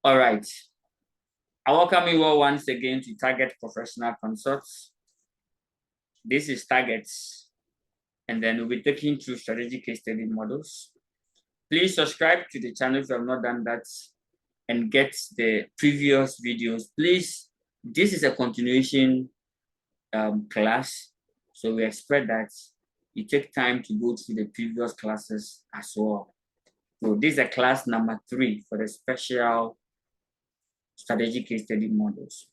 All right. I welcome you all once again to Target Professional Consults. This is Targets, and then we'll be taking through strategic case study models. Please subscribe to the channel if you have not done that and get the previous videos. Please, this is a continuation class, so we expect that you take time to go through the previous classes as well. So this is a class number 3 for the special strategic case study models.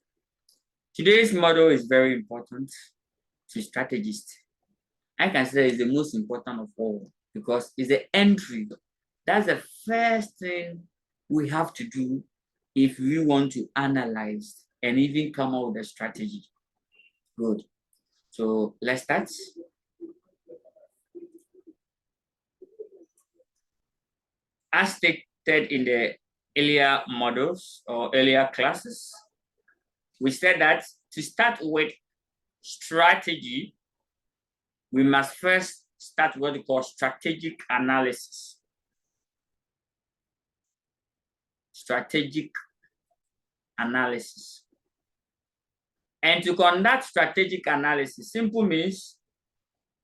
Today's model is very important to strategists. I can say it's the most important of all because it's the entry. That's the first thing we have to do if we want to analyze and even come up with a strategy. Good. So let's start. As stated in the earlier models or earlier classes, we said that to start with strategy, we must first start what we call strategic analysis. Strategic analysis. And to conduct strategic analysis, simple means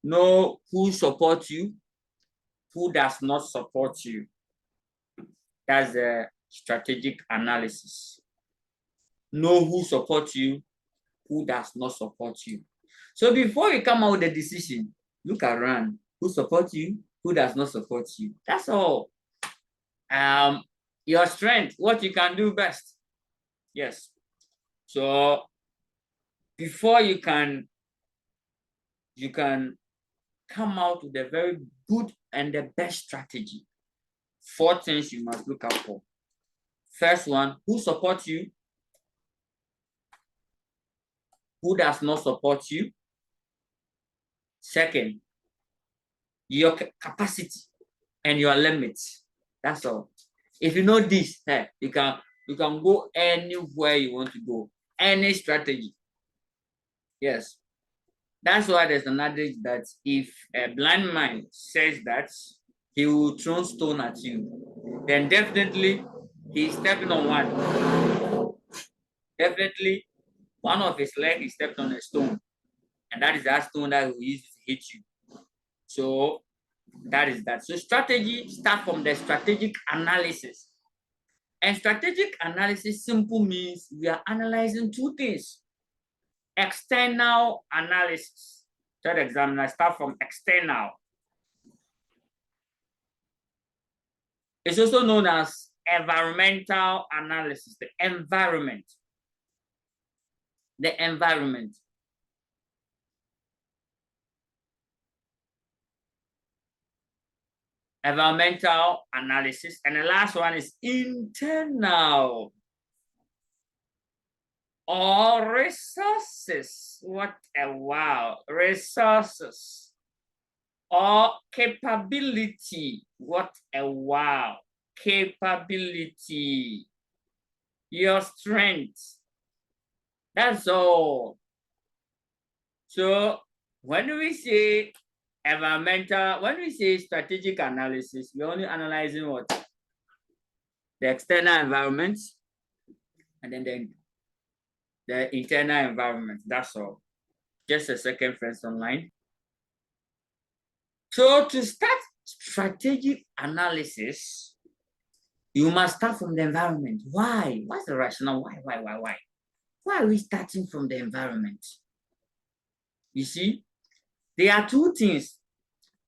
know who supports you, who does not support you. That's the strategic analysis. Know who supports you, who does not support you. So before you come out with a decision, look around. Who supports you, who does not support you. That's all. Your strength, what you can do best. Yes. So before you can come out with a very good and the best strategy, 4 things you must look out for. First one, who supports you, who does not support you. Second, your capacity and your limits. That's all. If you know this, you can go anywhere you want to go, any strategy. Yes. That's why there's an adage that if a blind man says that he will throw stone at you, then definitely he's stepping on one. Definitely one of his legs is stepped on a stone, and that is that stone that will use to hit you. So that is that. So strategy starts from the strategic analysis. And strategic analysis simple means we are analyzing 2 things. External analysis. Third examiner start from external. It's also known as environmental analysis, the environment. The environment. Environmental analysis. And the last one is internal. Or resources. What a wow. Resources. Or capability. What a wow. Capability. Your strength. That's all. So when we say environmental, when we say strategic analysis, we're only analyzing what? The external environment and then the internal environment. That's all. Just a second, friends online. So to start strategic analysis, you must start from the environment. Why? What's the rationale? Why? Why are we starting from the environment? You see, there are 2 things.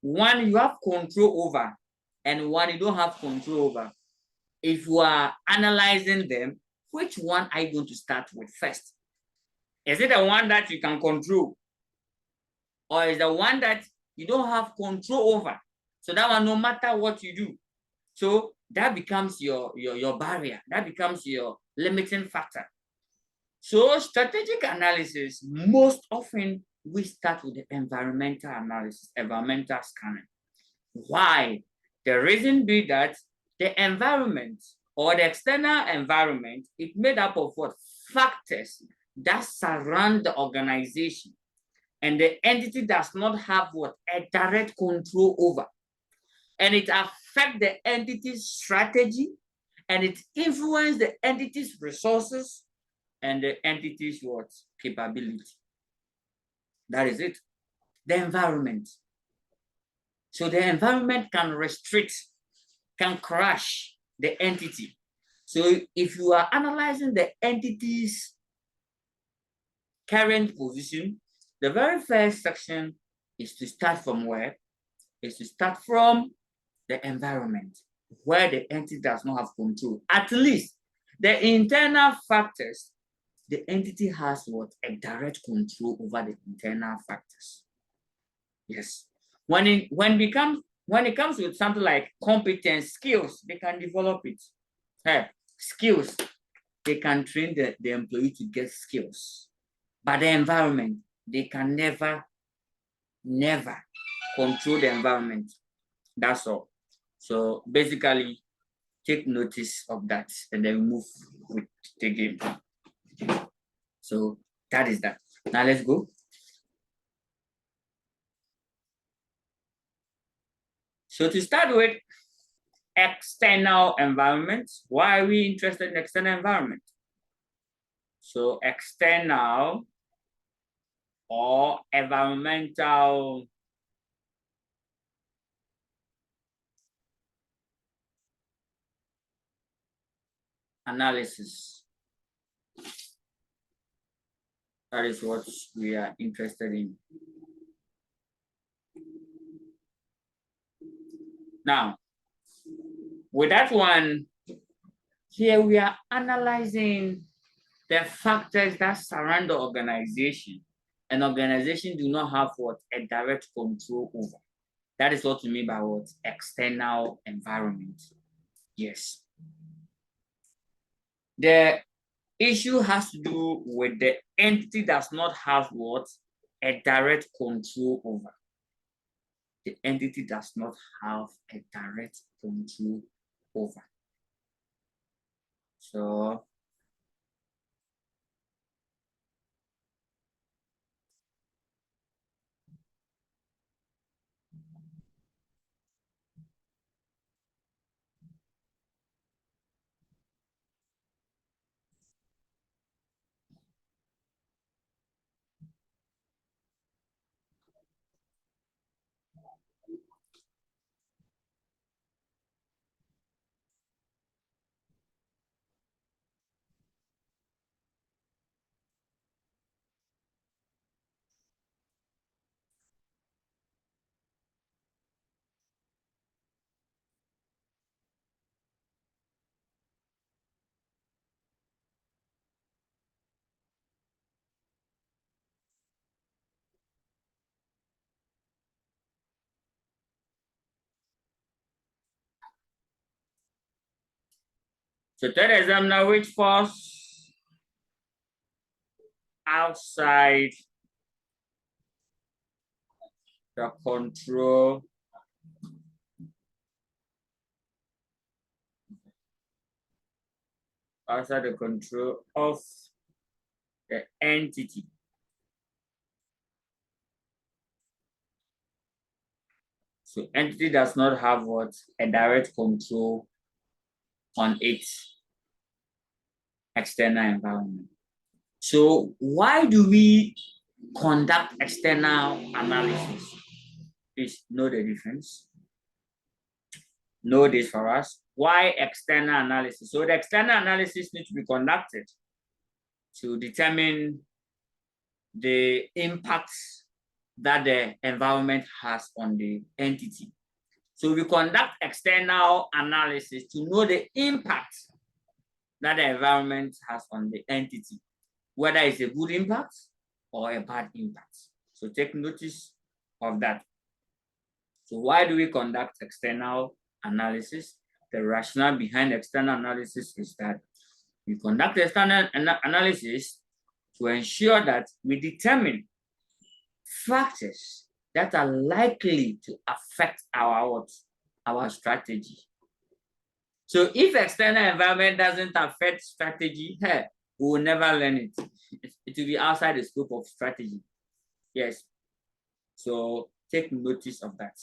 One you have control over, and one you don't have control over. If you are analyzing them, which one are you going to start with first? Is it the one that you can control? Or is the one that you don't have control over? So that one, no matter what you do. So that becomes your barrier. That becomes your limiting factor. So strategic analysis, most often we start with the environmental analysis, environmental scanning. Why? The reason be that the environment or the external environment is made up of what? Factors that surround the organization. And the entity does not have what? A direct control over. And it affects the entity's strategy and it influences the entity's resources and the entity's what? Capability. That is it. The environment. So the environment can restrict, can crush the entity. So if you are analyzing the entity's current position, the very first section is to start from where? Is to start from the environment, where the entity does not have control. At least the internal factors, the entity has what? A direct control over the internal factors. Yes. When it comes with something like competence, skills, they can develop it. Skills, they can train the employee to get skills. But the environment, they can never control the environment. That's all. So basically, take notice of that and then move with the game. So that is that. Now let's go. So to start with, external environment. Why are we interested in external environment? So external or environmental analysis. That is what we are interested in. Now, with that one, here we are analyzing the factors that surround the organization. An organization do not have what? A direct control over. That is what we mean by what? External environment. Yes. The issue has to do with the entity does not have what? A direct control over. The entity does not have a direct control over. So third examiner which force outside the control of the entity. So entity does not have what? A direct control on its external environment. So why do we conduct external analysis? Please know the difference. Know this for us. Why external analysis? So the external analysis needs to be conducted to determine the impacts that the environment has on the entity. So we conduct external analysis to know the impact that the environment has on the entity, whether it's a good impact or a bad impact. So take notice of that. So why do we conduct external analysis? The rationale behind external analysis is that we conduct external analysis to ensure that we determine factors that are likely to affect our strategy. So if external environment doesn't affect strategy, we will never learn it. It will be outside the scope of strategy. Yes. So take notice of that.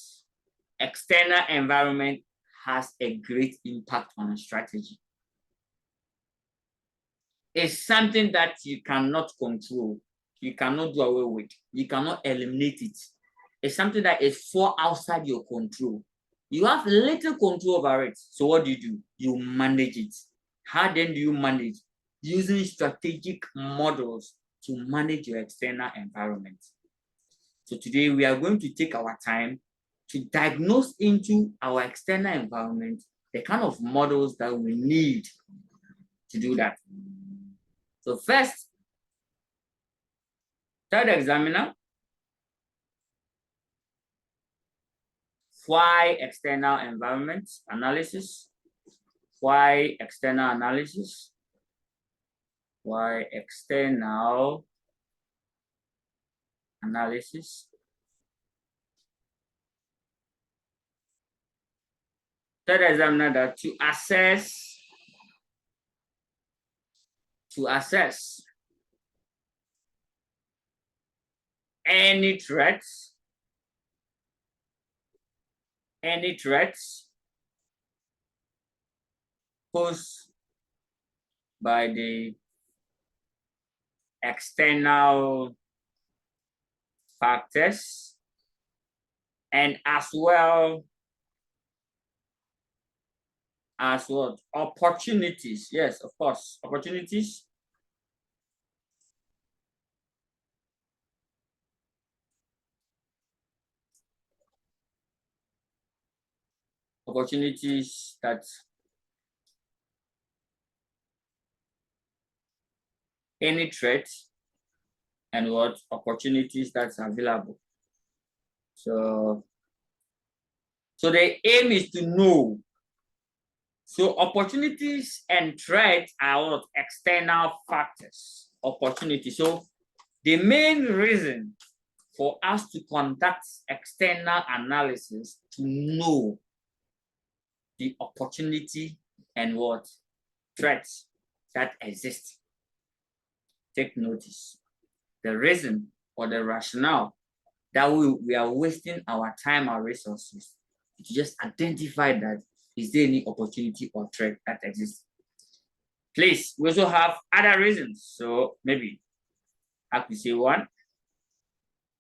External environment has a great impact on strategy. is something that you cannot control. You cannot do away with. You cannot eliminate it. It's something that is far outside your control. You have little control over it. So what do? You manage it. How then do you manage? Using strategic models to manage your external environment. So today we are going to take our time to diagnose into our external environment the kind of models that we need to do that. So first, tell the examiner why external environment analysis, why external analysis, why external analysis. Tell the examiner that to assess any threats posed by the external factors and as well as what? Opportunities. Yes, of course, opportunities. Opportunities that any threat and what opportunities that's available. So the aim is to know. So opportunities and threats are what? External factors. Opportunity. So the main reason for us to conduct external analysis to know the opportunity and what threats that exist. Take notice. The reason or the rationale that we are wasting our time, our resources to just identify that is there any opportunity or threat that exists. Please, we also have other reasons. So maybe I could say one,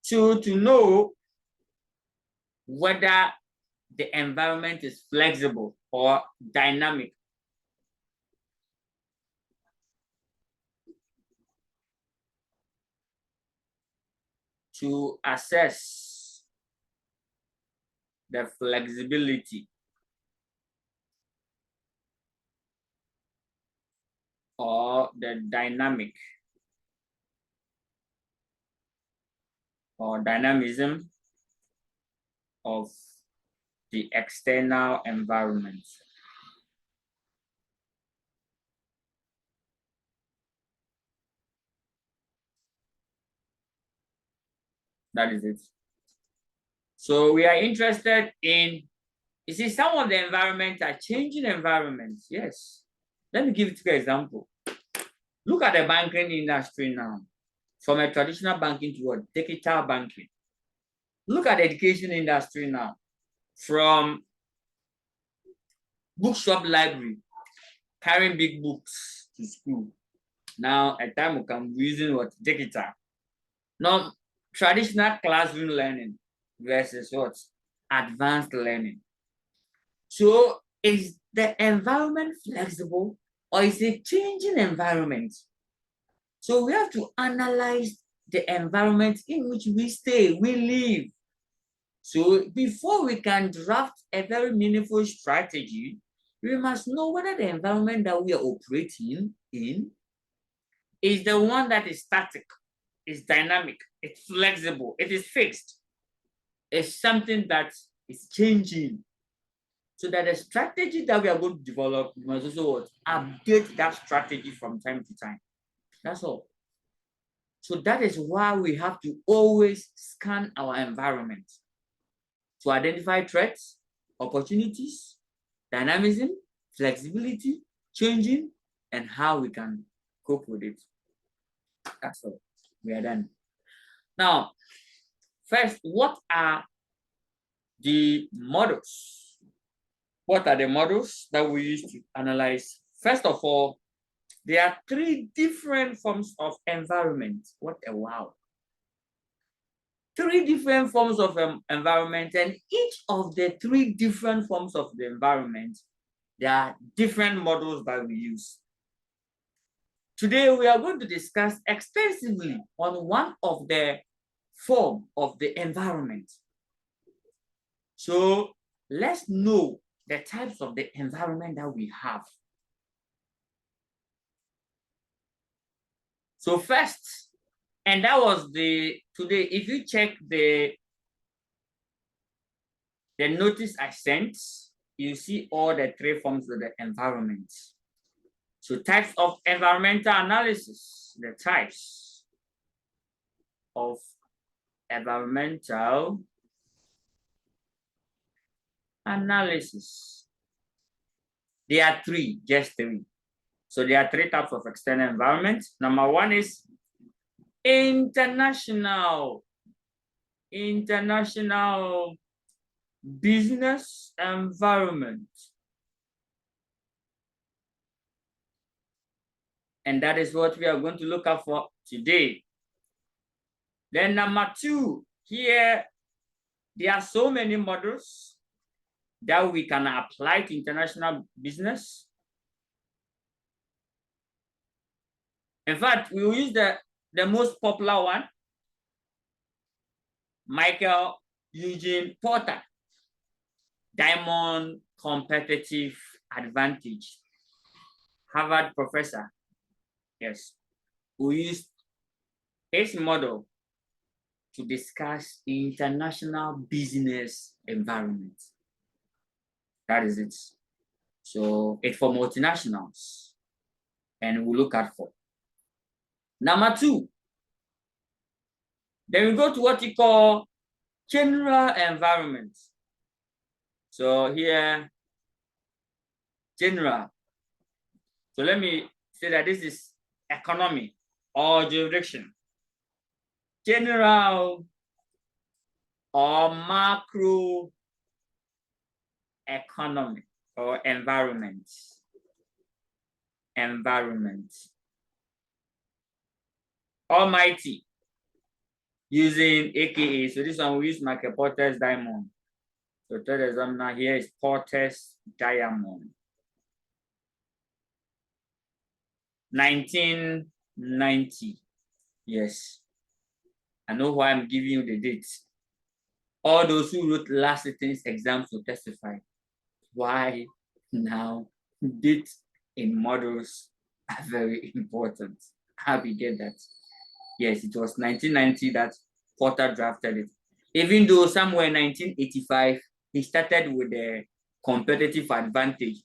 to know whether the environment is flexible or dynamic. To assess the flexibility or the dynamic or dynamism of the external environment. That is it. So we are interested in, you see, some of the environments are changing environments. Yes. Let me give you an example. Look at the banking industry now, from a traditional banking to a digital banking. Look at the education industry now, from bookshop library, carrying big books to school. Now, a time will come using what? Digital. Now, traditional classroom learning versus what? Advanced learning. So, is the environment flexible or is it changing environment? So, we have to analyze the environment in which we stay, we live. So, before we can draft a very meaningful strategy, we must know whether the environment that we are operating in is the one that is static, is dynamic, it's flexible, it is fixed. It's something that is changing. So that the strategy that we are going to develop, we must also update that strategy from time to time. That's all. So that is why we have to always scan our environment to identify threats, opportunities, dynamism, flexibility, changing, and how we can cope with it. That's all. We are done. Now, first, what are the models? What are the models that we use to analyze? First of all, There are 3 different forms of environment. What a wow. 3 different forms of environment, and each of the 3 different forms of the environment, there are different models that we use. Today, we are going to discuss extensively on one of the form of the environment. So let's know the types of the environment that we have. So first, and that was today, if you check the notice I sent, you see all the 3 forms of the environment. So types of environmental analysis, the types of environmental analysis. There are 3, just 3. So there are 3 types of external environment. Number 1 is international business environment. And that is what we are going to look at for today. Then number 2, here, there are so many models that we can apply to international business. In fact, we will use the most popular one, Michael Eugene Porter, Diamond Competitive Advantage, Harvard professor. Yes, we used his model to discuss international business environment. That is it. So it's for multinationals, and we'll look at 4. Number 2, then we go to what you call general environment. So here, general. So let me say that this is economy or jurisdiction. General or macro economy or environment. Almighty, using AKA. So this one we use Michael Porter's diamond. So third examiner here is Porter's diamond. 1990. Yes. I know why I'm giving you the dates. All those who wrote last sitting's exams will testify why now date in models are very important. How we get that? Yes, it was 1990 that Porter drafted it. Even though somewhere in 1985, he started with the competitive advantage.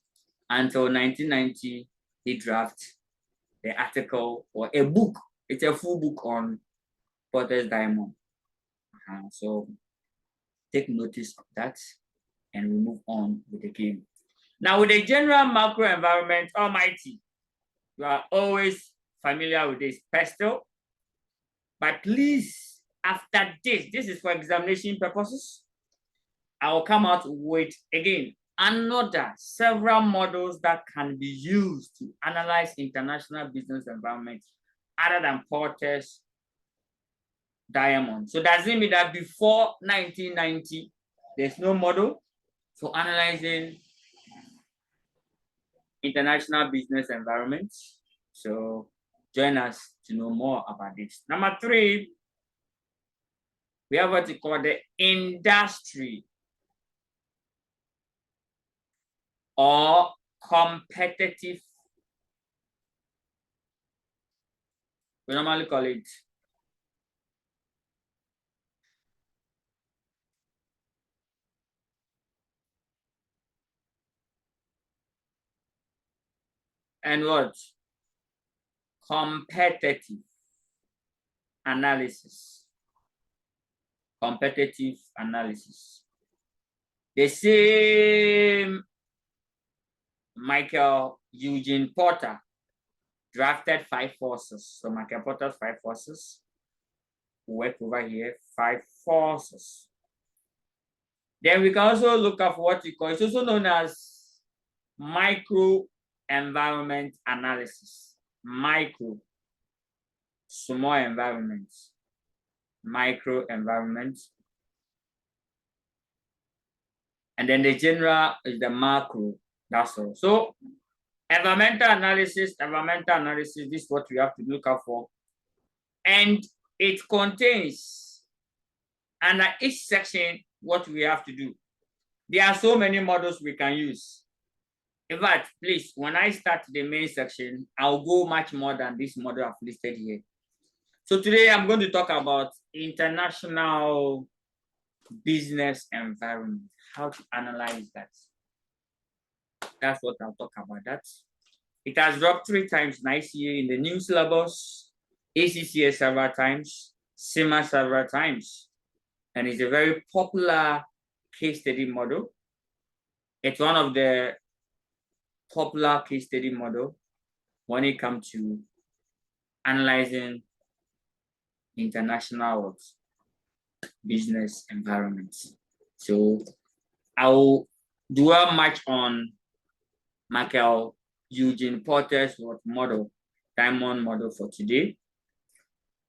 Until 1990, he drafted the article or a book. It's a full book on Porter's diamond. So take notice of that, and we move on with the game. Now, with the general macro environment, Almighty, you are always familiar with this pestle. But please, after this is for examination purposes, I will come out with, again, several models that can be used to analyze international business environment other than Porter's diamond. So does it mean that before 1990, there's no model for analyzing international business environments? So join us to know more about this. Number 3, we have what we call the industry or competitive. We normally call it and what? Competitive analysis. Competitive analysis. The same Michael Eugene Porter drafted 5 forces. So Michael Porter's 5 forces. Work over here, 5 forces. Then we can also look at what we call, it's also known as micro environment analysis. micro, small environments, micro environments. And then the general is the macro, that's all. So environmental analysis, this is what we have to look out for. And it contains, under each section, what we have to do. There are so many models we can use. In fact, please, when I start the main section, I'll go much more than this model I've listed here. So today I'm going to talk about international business environment, how to analyze that. That's what I'll talk about. That it has dropped 3 times nice year in the new syllabus, ACCA several times, CIMA several times, and it's a very popular case study model. It's one of the popular case study model when it comes to analyzing international business environments. So I'll dwell much on Michael Eugene Porter's model, diamond model for today.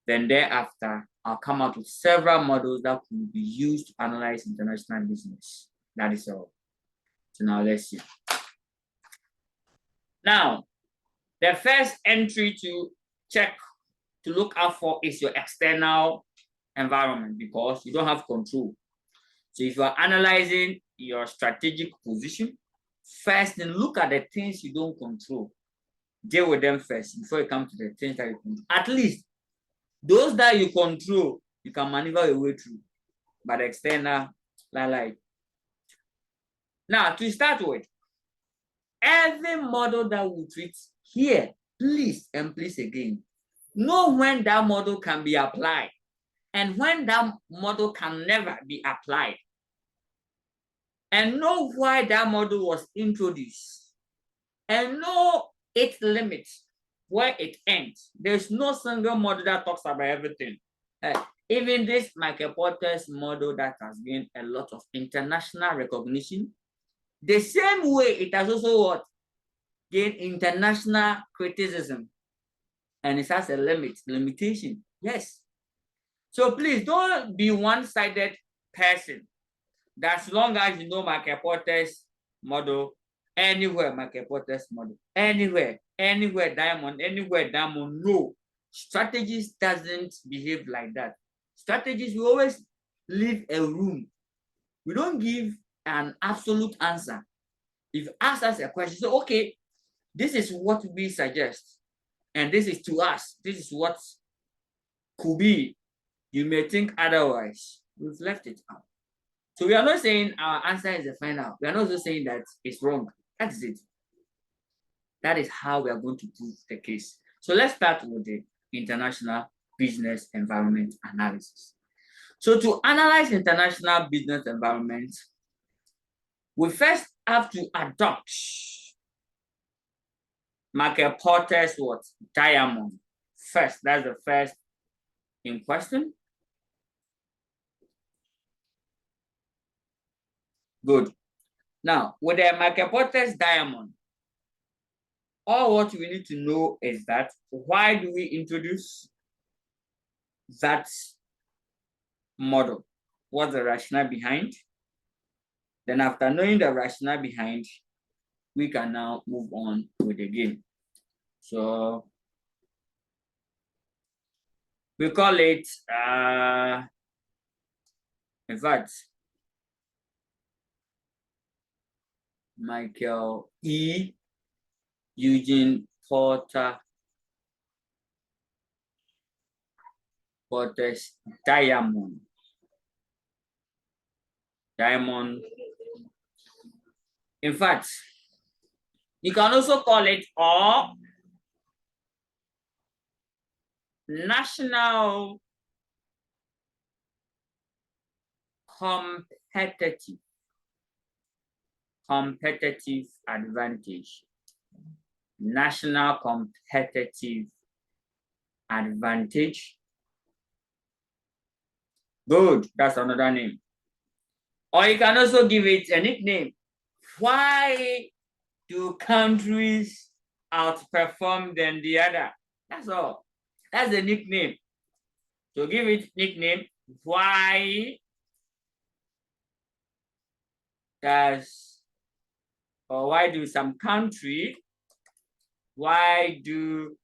Then thereafter, I'll come out with several models that could be used to analyze international business. That is all. So now let's see. Now, the first entry to check, to look out for is your external environment, because you don't have control. So if you are analyzing your strategic position, first then look at the things you don't control. Deal with them first before you come to the things that you control. At least those that you control, you can maneuver your way through. But the external, like. Now, to start with, every model that we treat here, please and please again, know when that model can be applied and when that model can never be applied. And know why that model was introduced. And know its limits, where it ends. There's no single model that talks about everything. Even this Michael Porter's model that has gained a lot of international recognition, the same way it has also gained international criticism. And it has a limitation. Yes. So please don't be one-sided person. As long as you know Michael Porter's model, anywhere Michael Porter's model, anywhere diamond, no. Strategist doesn't behave like that. Strategists, we always leave a room. We don't give an absolute answer. If you ask us a question, so okay, this is what we suggest, and this is to us, this is what could be. You may think otherwise. We've left it out. So we are not saying our answer is the final. We are not also saying that it's wrong. That's it. That is how we are going to prove the case. So let's start with the international business environment analysis. So to analyze international business environment, we first have to adopt Michael Porter's diamond. First, that's the first in question. Good. Now, with the Michael Porter's diamond, all what we need to know is that why do we introduce that model? What's the rationale behind? Then after knowing the rationale behind, we can now move on with the game. So we call it, in fact, Michael E. Eugene Porter's diamond. In fact, you can also call it national competitive advantage. National competitive advantage. Good, that's another name. Or you can also give it a nickname. Why do countries outperform than the other. That's all. That's the nickname. So give it nickname. Why does, or why do some country, why do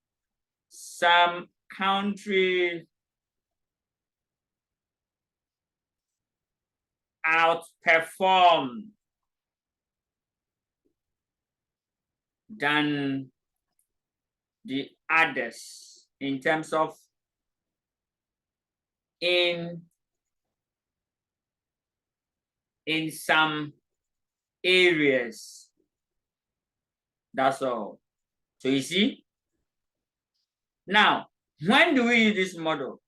some countries outperform than the others in terms of in some areas? That's all. So you see, now, when do we use this model?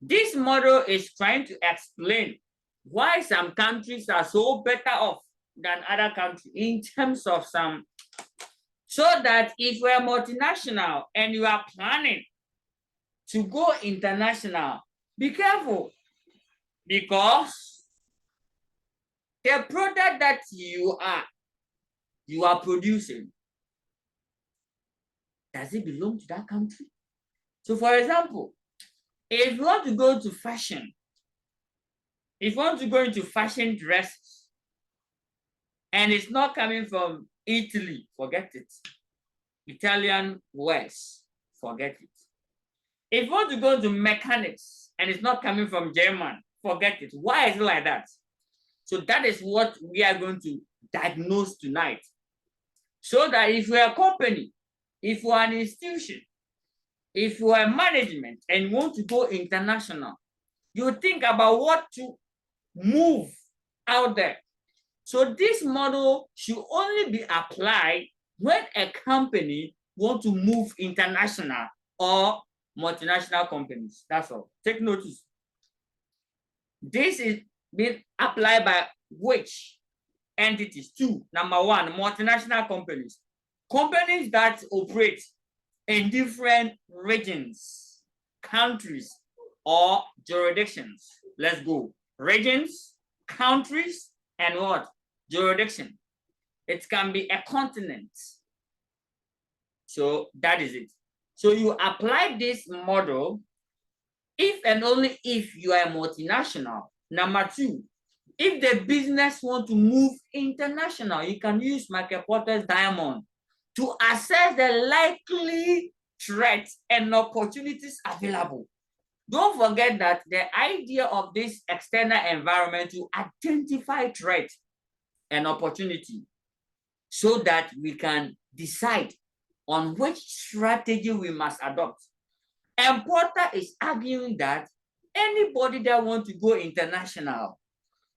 This model is trying to explain why some countries are so better off than other countries in terms of some, so that if we're multinational and you are planning to go international, be careful, because the product that you are producing, does it belong to that country? So for example, if you want to go to fashion, if you want to go into fashion dresses, and it's not coming from Italy, forget it. Italian wares, forget it. If you want to go to mechanics and it's not coming from German, forget it. Why is it like that? So that is what we are going to diagnose tonight. So that if we are a company, if we are an institution, if you are management and you want to go international, you think about what to move out there. So this model should only be applied when a company wants to move international or multinational companies. That's all. Take notice. This is being applied by which entities? Two. Number one, multinational companies. Companies that operate in different regions, countries, or jurisdictions. Let's go. Regions, countries, and what? Jurisdiction. It can be a continent. So that is it. So you apply this model if and only if you are a multinational. Number two, if the business want to move international, you can use Michael Porter's diamond to assess the likely threats and opportunities available. Don't forget that the idea of this external environment to identify threat and opportunity so that we can decide on which strategy we must adopt. And Porter is arguing that anybody that wants to go international,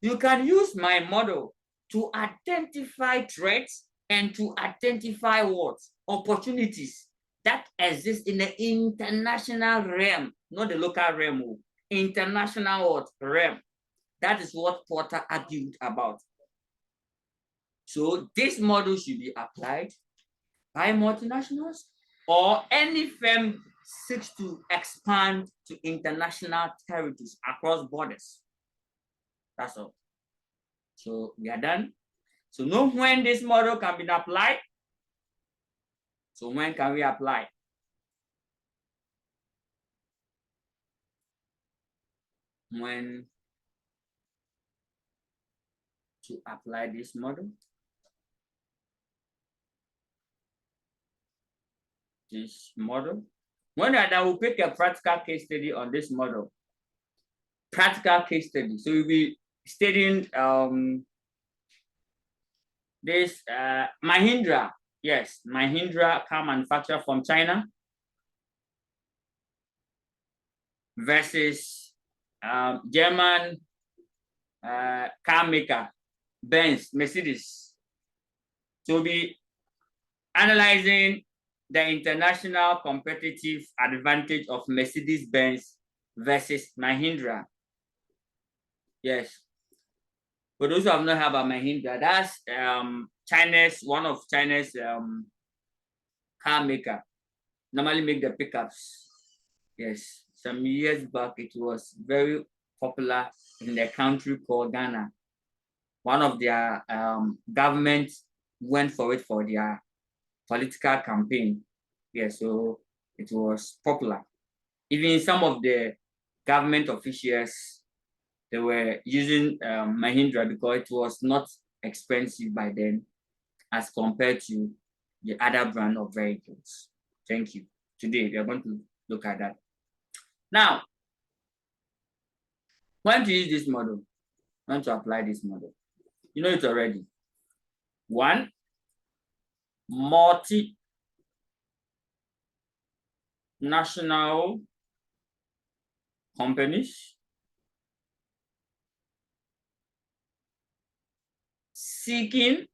you can use my model to identify threats and to identify what? Opportunities that exist in the international realm, not the local realm, international what? Realm. That is what Porter argued about. So this model should be applied by multinationals or any firm seeks to expand to international territories across borders. That's all. So we are done. So know when this model can be applied. So when can we apply? When to apply this model? This model. When I will pick a practical case study on this model. Practical case study. So we'll be studying this Mahindra. Yes, Mahindra car manufacturer from China versus German car maker, Benz, Mercedes. So we'll be analyzing the international competitive advantage of Mercedes-Benz versus Mahindra. Yes. For those who have not heard about Mahindra, that's one of China's car maker. Normally make the pickups. Yes. Some years back, it was very popular in the country called Ghana. One of their governments went for it for their political campaign. Yeah, so it was popular. Even some of the government officials, they were using Mahindra because it was not expensive by then as compared to the other brand of vehicles. Thank you. Today, we are going to look at that. Now, when to use this model, when to apply this model. You know it already. One, multinational companies seeking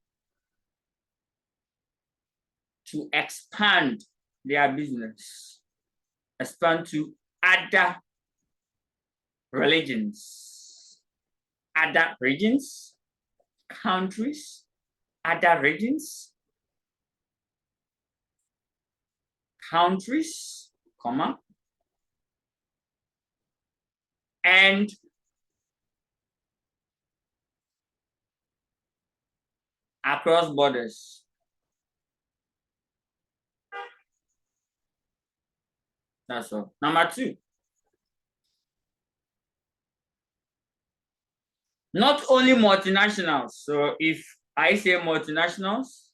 to expand their business, expand to other religions, other regions, countries, other regions, countries, comma, and across borders. That's all. Number two, not only multinationals. So if I say multinationals,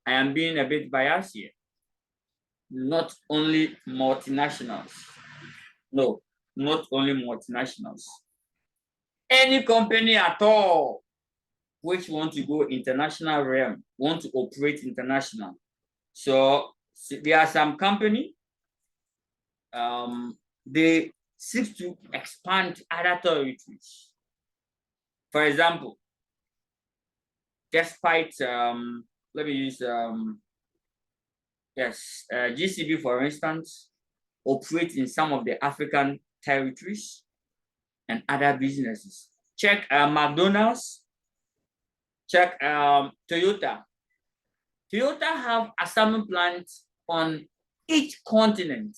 I am being a bit biased here. Not only multinationals. No, not only multinationals. Any company at all which want to go international realm, want to operate international. So there are some company, they seek to expand other territories. For example, despite, let me use, GCB, for instance, operate in some of the African territories and other businesses. Check McDonald's, check Toyota. Toyota have assembly plants on each continent,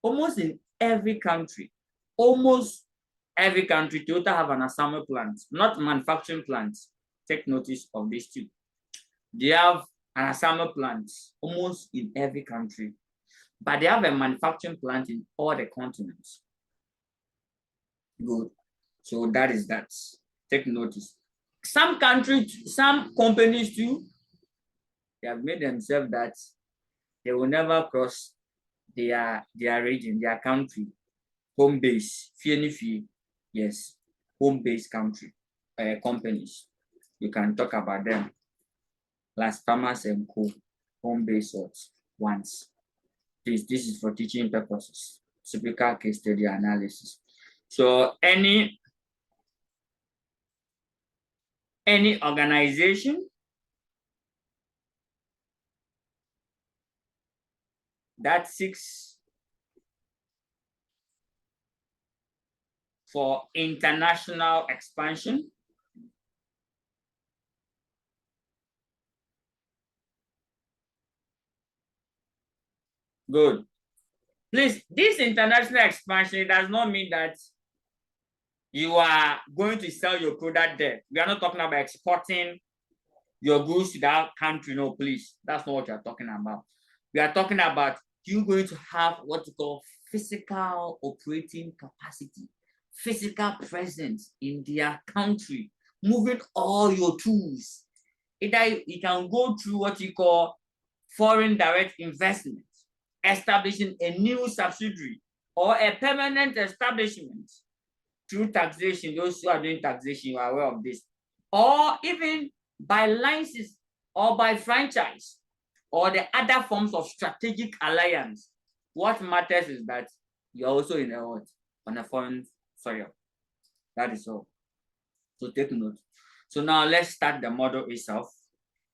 almost in every country. Almost every country, Toyota have an assembly plant, not manufacturing plant. Take notice of this too. They have an assembly plant almost in every country, but they have a manufacturing plant in all the continents. Good. So that is that. Take notice. Some countries, some companies too, they have made themselves that they will never cross their region, their country, home base, yes, home base country, companies. You can talk about them. Las Palmas and Co. Home base ones. This is for teaching purposes. Typical case study analysis. So any organization that seeks for international expansion good. Please, this international expansion does not mean that you are going to sell your product there. We are not talking about exporting your goods to that country. No, please. That's not what we are talking about. We are talking about you going to have what you call physical operating capacity, physical presence in their country, moving all your tools. Either you can go through what you call foreign direct investment, establishing a new subsidiary or a permanent establishment through taxation. Those who are doing taxation, you are aware of this. Or even by license or by franchise or the other forms of strategic alliance. What matters is that you're also in on a foreign soil. That is all. So take note. So now let's start the model itself.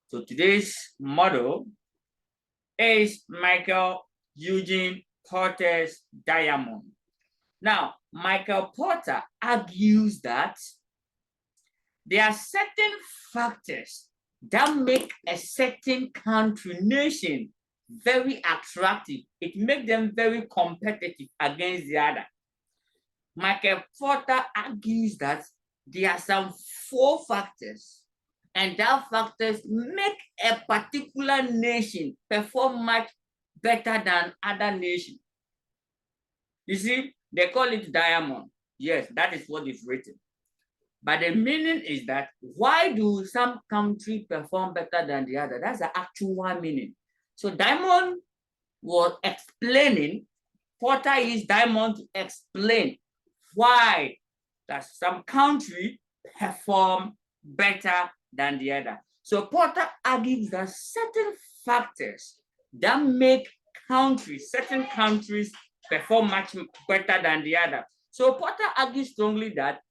So today's model is Michael Eugene Porter's diamond. Now, Michael Porter argues that there are certain factors that make a certain country, nation very attractive. It makes them very competitive against the other. Michael Porter argues that there are some 4 factors and that factors make a particular nation perform much better than other nations. You see, they call it diamond. Yes, that is what is written. But the meaning is that why do some countries perform better than the other? That's the actual meaning. So Diamond was explaining, Porter used Diamond to explain why that some country perform better than the other. So Porter argues that certain factors that make certain countries perform much better than the other. So Porter argues strongly that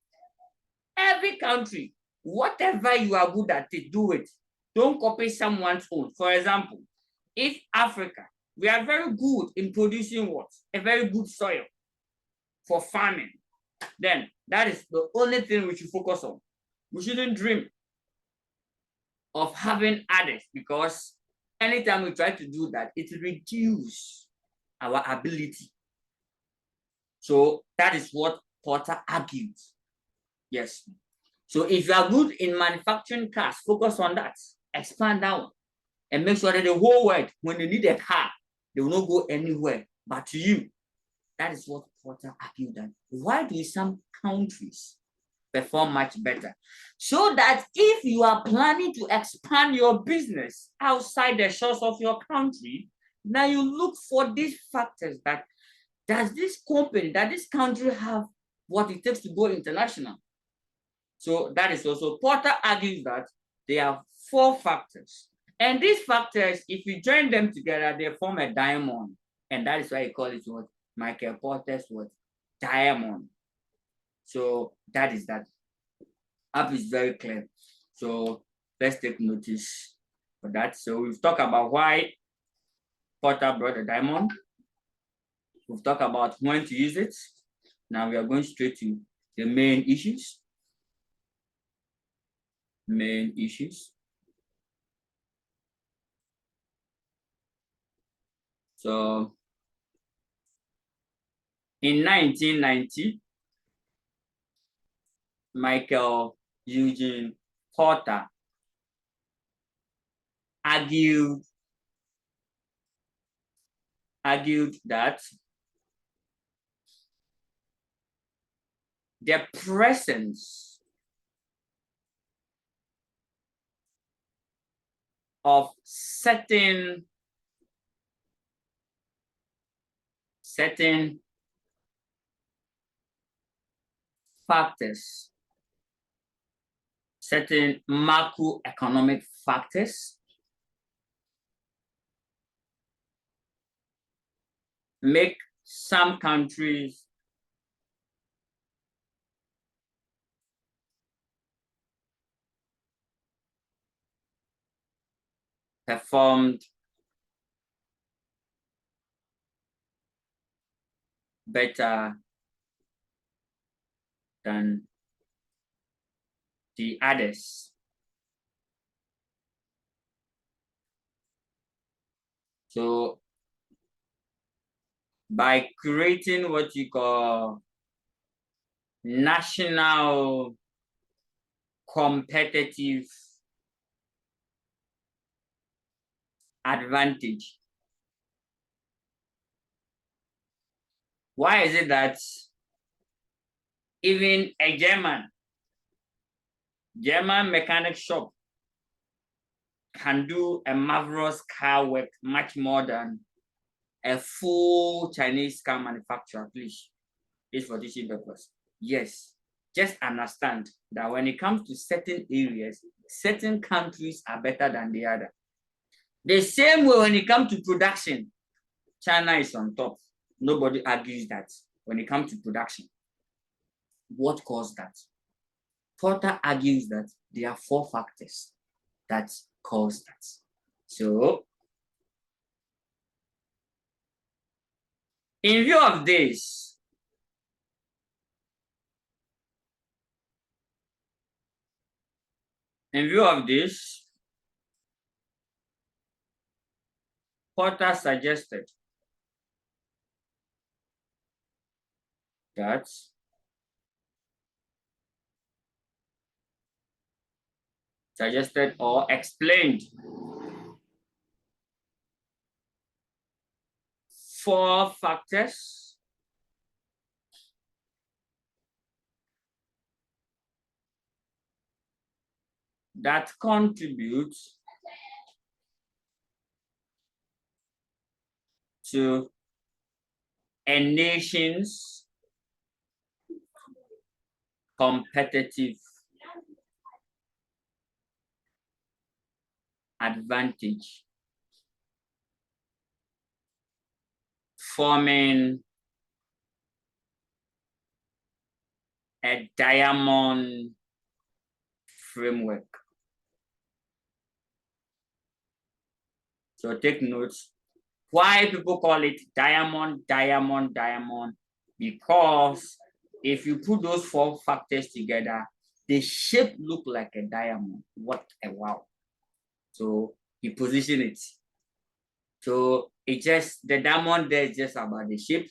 every country, whatever you are good at it, do it. Don't copy someone's own. For example, if Africa, we are very good in producing what? A very good soil for farming. Then that is the only thing we should focus on. We shouldn't dream of having others, because anytime we try to do that, it reduces our ability. So that is what Porter argued. Yes. So if you are good in manufacturing cars, focus on that. Expand down and make sure that the whole world, when they need a car, they will not go anywhere but to you. That is what Porter argued. That why do some countries perform much better? So that if you are planning to expand your business outside the shores of your country, now you look for these factors. That does this company, that this country have what it takes to go international? So that is also, Porter argues that there are 4 factors. And these factors, if you join them together, they form a diamond. And that is why he calls it what? Michael Porter's what? Diamond. So that is that. Up is very clear. So let's take notice for that. So we've talked about why Porter brought the diamond. We've talked about when to use it. Now we are going straight to the main issues. Main issues. So in 1990, Michael Eugene Porter argued that the presence of certain factors, certain macroeconomic factors make some countries performed better than the others. So by creating what you call national competitive advantage. Why is it that even a German mechanic shop can do a marvelous car work much more than a full Chinese car manufacturer? Please, it's for teaching purpose. Yes, just understand that when it comes to certain areas, certain countries are better than the other. The same way when it comes to production, China is on top. Nobody argues that when it comes to production. What caused that? Porter argues that there are 4 factors that cause that. So, in view of this, Porter suggested suggested or explained. 4 factors that contribute to a nation's competitive advantage, forming a diamond framework. So take notes. Why people call it diamond, diamond, diamond? Because if you put those 4 factors together, the shape look like a diamond. What a wow. So you position it. So it just, the diamond there is just about the shape,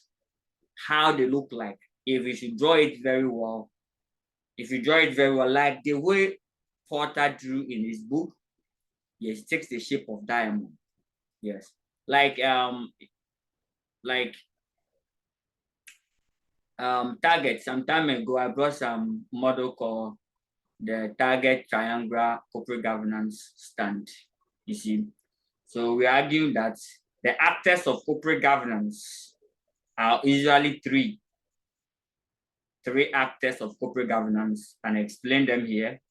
how they look like. If you should draw it very well, like the way Porter drew in his book, yes, it takes the shape of diamond. Yes. Target, some time ago, I brought some model called the Target Triangular Corporate Governance Stand. You see, so we argue that the actors of corporate governance are usually three actors of corporate governance, and I explain them here.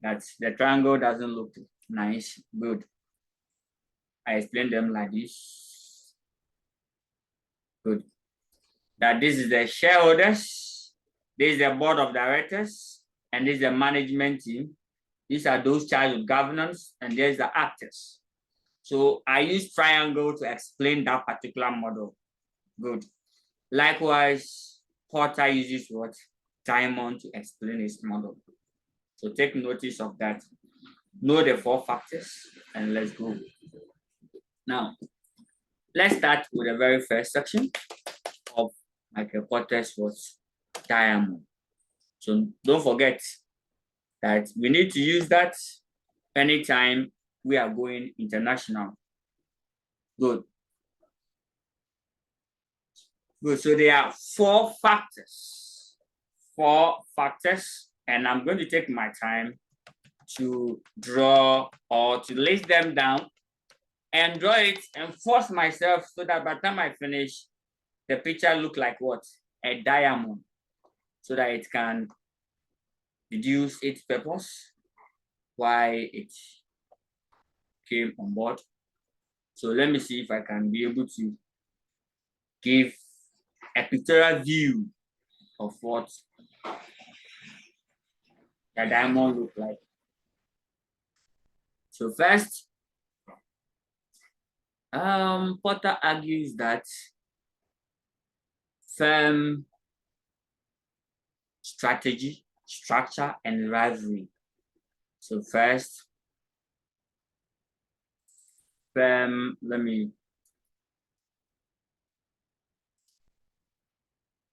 That the triangle doesn't look nice. Good. I explain them like this. Good. That this is the shareholders, this is the board of directors, and this is the management team. These are those charged with governance, and there's the actors. So I use triangle to explain that particular model. Good. Likewise, Porter uses what? Diamond to explain his model. So take notice of that. Know the 4 factors, and let's go. Now, let's start with the very first section of Michael Porter's was diamond. So don't forget that we need to use that anytime we are going international. Good. Good. So there are 4 factors. 4 factors, and I'm going to take my time to draw or to list them down and draw it and force myself so that by the time I finish, the picture look like what? A diamond, so that it can reduce its purpose, why it came on board. So let me see if I can be able to give a pictorial view of what the diamond look like. So first, Porter argues that firm strategy, structure, and rivalry. So first, firm,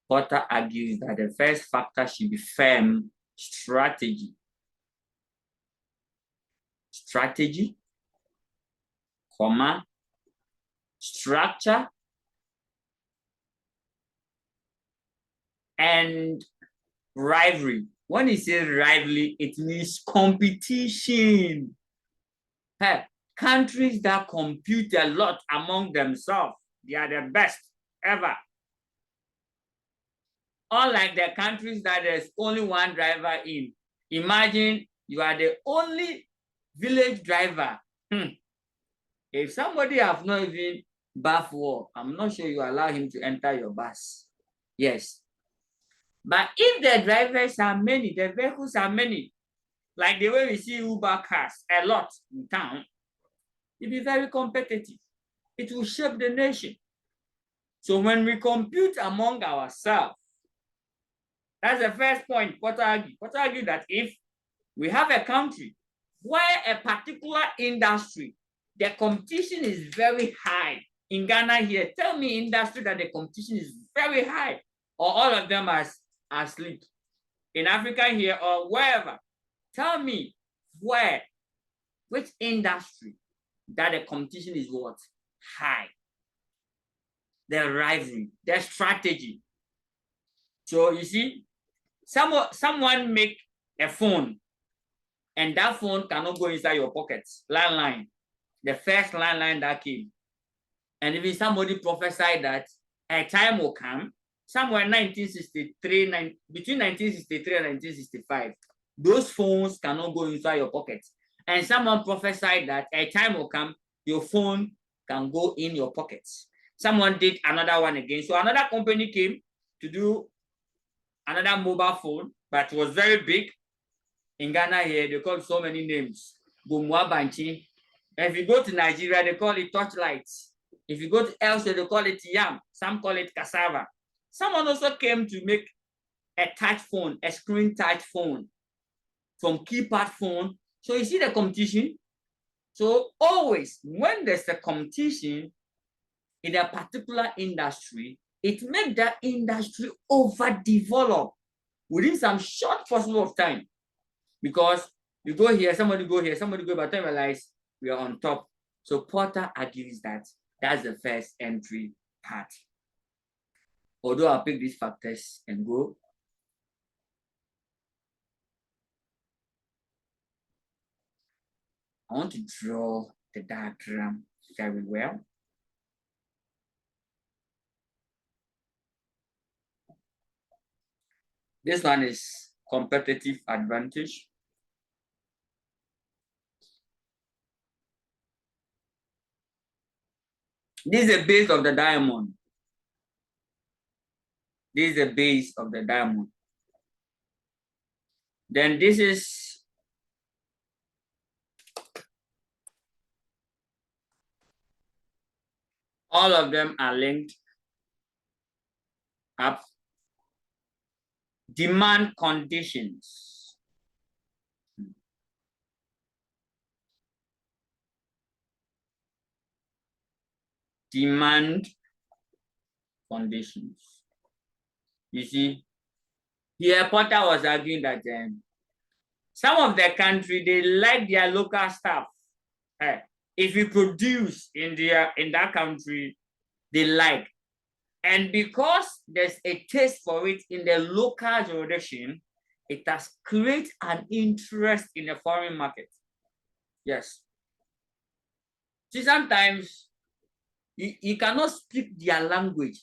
Porter argues that the first factor should be firm strategy. Strategy, comma, structure, and rivalry. When he says rivalry, it means competition. Hey, countries that compete a lot among themselves, they are the best ever. Unlike the countries that there's only one driver in. Imagine you are the only village driver. If somebody have not even bath war, I'm not sure you allow him to enter your bus. Yes. But if the drivers are many, the vehicles are many, like the way we see Uber cars a lot in town, it'll be very competitive. It will shape the nation. So when we compete among ourselves, that's the first point Porter argued. Porter argued that if we have a country where a particular industry, the competition is very high. In Ghana here, tell me industry that the competition is very high, or all of them are asleep. In Africa here or wherever, tell me where, which industry that the competition is what? High. The rivalry, the strategy. So you see, someone make a phone, and that phone cannot go inside your pockets. Landline, the first landline that came. And even somebody prophesied that a time will come, somewhere in 1963, between 1963 and 1965, those phones cannot go inside your pockets. And someone prophesied that a time will come, your phone can go in your pockets. Someone did another one again. So another company came to do another mobile phone, but it was very big. In Ghana here, they call so many names. Gumwa Banchi. If you go to Nigeria, they call it Torchlight. If you go to elsewhere, they call it Yam. Some call it Cassava. Someone also came to make a touch phone, a screen touch phone from keypad phone. So you see the competition. So always when there's a competition in a particular industry, it makes that industry overdevelop within some short possible of time. Because you go here, somebody go here, somebody go, by the time you realize we are on top. So Porter argues that that's the first entry part. Although I'll pick these factors and go. I want to draw the diagram very well. This one is competitive advantage. This is the base of the diamond. This is the base of the diamond. Then this is all of them are linked up. Demand conditions. Demand conditions. You see, here Porter was arguing that some of the country, they like their local stuff. If you produce in that country, they like. And because there's a taste for it in the local jurisdiction, it has created an interest in the foreign market. Yes. See, sometimes you cannot speak their language,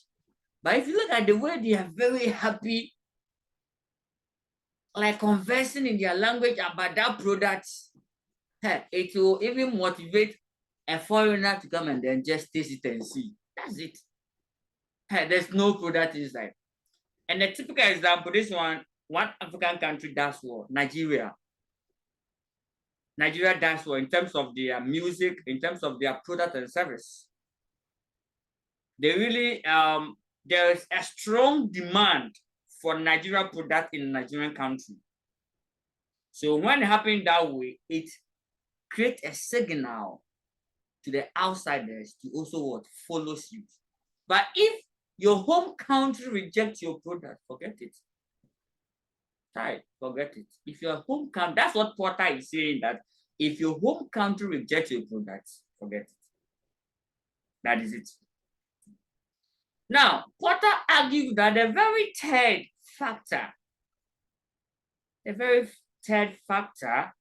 but if you look at the way they are very happy, like conversing in their language about that product, it will even motivate a foreigner to come and then just taste it and see. That's it. There's no product inside. And the typical example, this one African country does well, Nigeria. Nigeria does well in terms of their music, in terms of their product and service. They really, there is a strong demand for Nigeria product in the Nigerian country. So when it happens that way, it creates a signal to the outsiders to also what follow suit. But if your home country rejects your product, forget it. Right, forget it. If your home country, that's what Porter is saying, that if your home country rejects your products, forget it. That is it. Now, Porter argued that the very third factor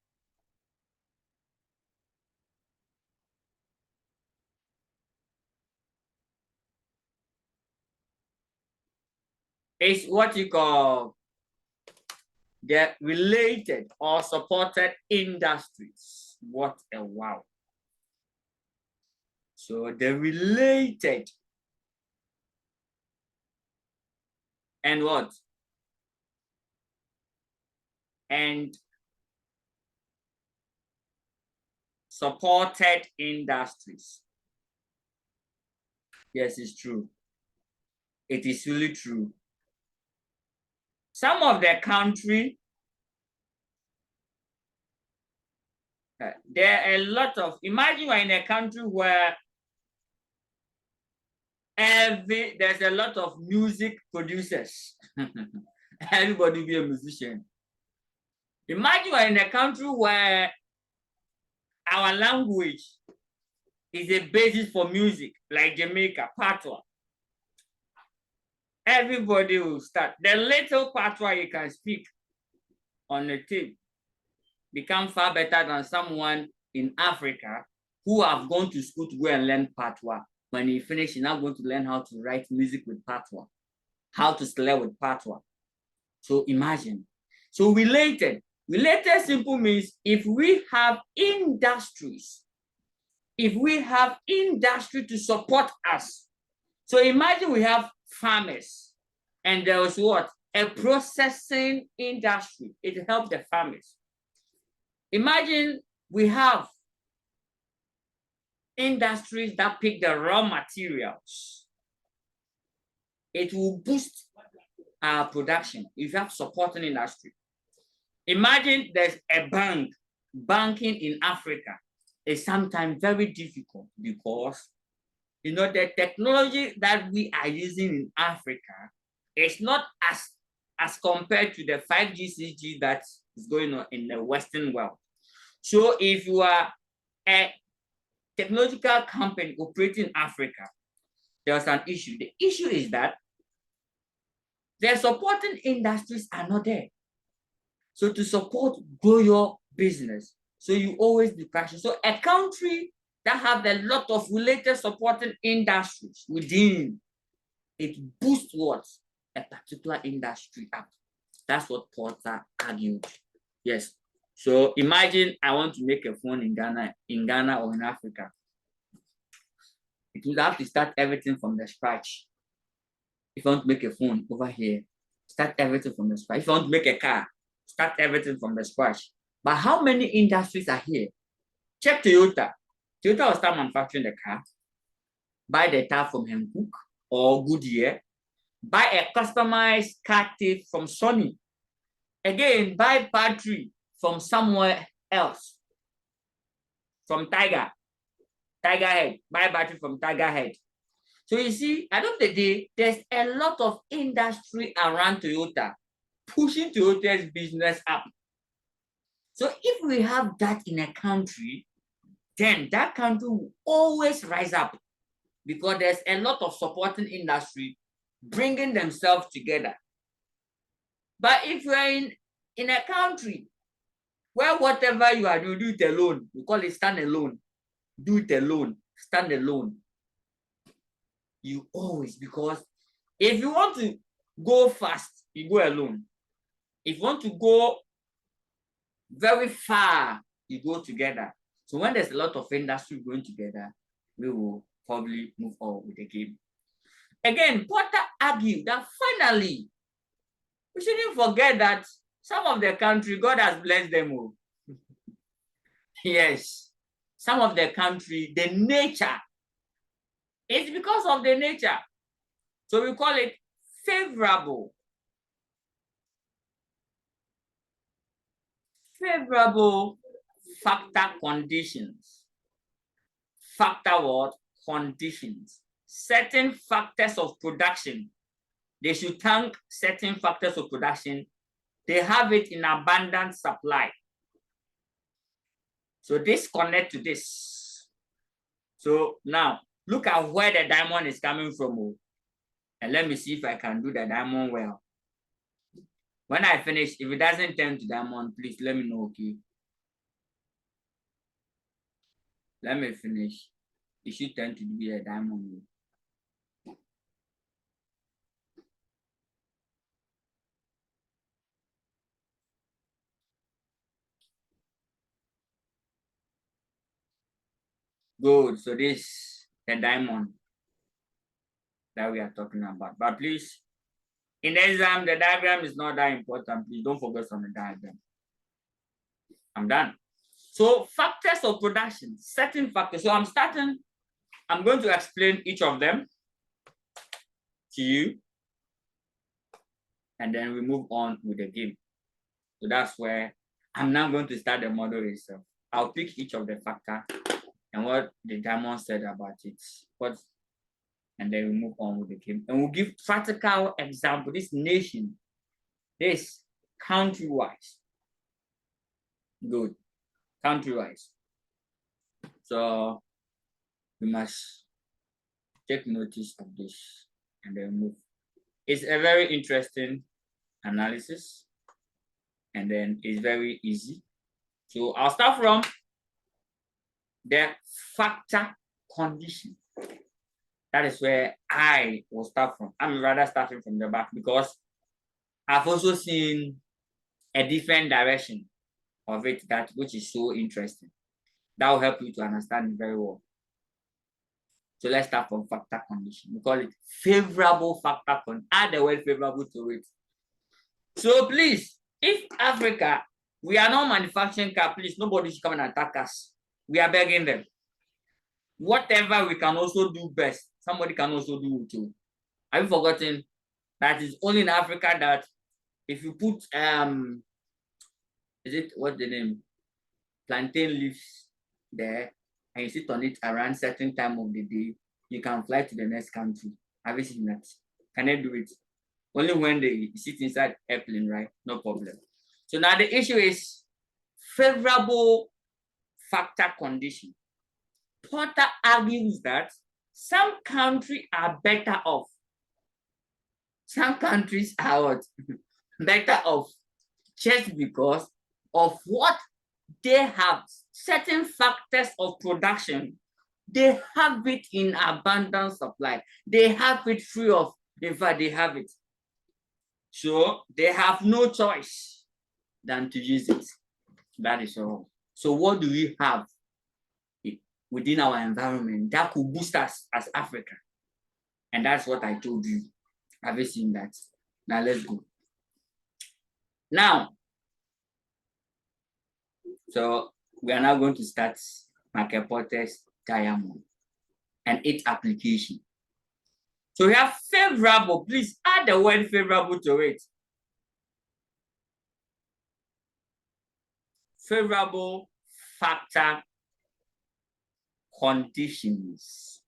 is what you call the related or supported industries. What a wow. So the related and what? And supported industries. Yes, it's true. It is really true. Some of the country, there are a lot of, imagine we're in a country where there's a lot of music producers. Everybody be a musician. Imagine we're in a country where our language is a basis for music, like Jamaica, patois. Everybody will start. The little patois you can speak on the tape become far better than someone in Africa who have gone to school to go and learn patois. When he finishes, he's now going to learn how to write music with patois, how to slur with patois. So imagine. So related. Related simple means if we have industries, if we have industry to support us. So imagine we have farmers and there was what? A processing industry. It helped the farmers. Imagine we have industries that pick the raw materials. It will boost our production if you have supporting industry. Imagine there's a bank. Banking in Africa is sometimes very difficult because the technology that we are using in Africa is not as compared to the 5G, 6G that is going on in the Western world. So if you are a technological company operating in Africa, there's an issue. The issue is that the supporting industries are not there. So to support, grow your business. So you always be cautious. So a country that have a lot of related supporting industries within, it boosts what? A particular industry up. That's what Porter argued. Yes. So imagine I want to make a phone in Ghana or in Africa. It would have to start everything from the scratch. If you want to make a phone over here, start everything from the scratch. If you want to make a car, start everything from the scratch. But how many industries are here? Check Toyota. Toyota will start manufacturing the car, buy the tire from Hankook or Goodyear, buy a customized car tape from Sony. Again, buy battery from somewhere else, from Tiger Head, buy battery from Tiger Head. So you see, at the end of the day, there's a lot of industry around Toyota pushing Toyota's business up. So if we have that in a country, then that country will always rise up because there's a lot of supporting industry bringing themselves together. But if you're in a country where whatever you are doing, do it alone, we call it stand alone, do it alone, stand alone. You always, because if you want to go fast, you go alone. If you want to go very far, you go together. So when there's a lot of industry going together, we will probably move on with the game. Again, Porter argued that finally, we shouldn't forget that some of the country, God has blessed them all. Yes, some of the country, the nature, it's because of the nature. So we call it favorable. Favorable factor conditions. Factor what? Conditions. Certain factors of production. They should thank certain factors of production. They have it in abundant supply. So this connect to this. So now look at where the diamond is coming from. And let me see if I can do the diamond well. When I finish, if it doesn't turn to diamond, please let me know, okay? Let me finish. It should turn to be a diamond. Good. So this the diamond that we are talking about. But please, in the exam, the diagram is not that important. Please don't focus on the diagram. I'm done. So factors of production, certain factors. So I'm going to explain each of them to you. And then we move on with the game. So that's where I'm now going to start the model itself. I'll pick each of the factor and what the diamond said about it. And then we move on with the game. And we'll give practical example. This nation, this country-wise. Good. Country-wise. So we must take notice of this and then move. It's a very interesting analysis, and then it's very easy. So I'll start from the factor condition. That is where I will start from. I'm rather starting from the back because I've also seen a different direction of it, that which is so interesting. That will help you to understand it very well. So let's start from factor condition. We call it favorable factor condition. Add the word favorable to it. So please, if Africa, we are not manufacturing car, please, nobody should come and attack us. We are begging them. Whatever we can also do best, somebody can also do it too. Have you forgotten that it's only in Africa that if you put is it what's the name? Plantain leaves there, and you sit on it around certain time of the day, you can fly to the next country. Have you seen that? Can I do it? Only when they sit inside airplane, right? No problem. So now the issue is favorable factor condition. Porter argues that some countries are better off. Some countries are what? Better off just because of what they have. Certain factors of production, they have it in abundant supply. They have it free of, in fact, they have it. So they have no choice than to use it. That is all. So what do we have within our environment that could boost us as Africa? And that's what I told you. Have you seen that? Now let's go. Now, so we are now going to start Michael Porter's diamond and its application. So we have favorable. Please add the word favorable to it. Favorable factor conditions.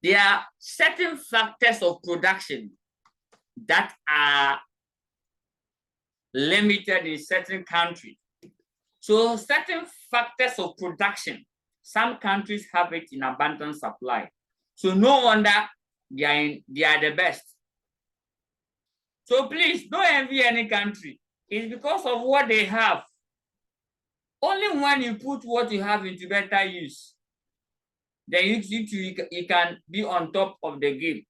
There are certain factors of production that are limited in certain countries. So certain factors of production, some countries have it in abundant supply. So no wonder they are the best. So please don't envy any country. It's because of what they have. Only when you put what you have into better use, then you can be on top of the game.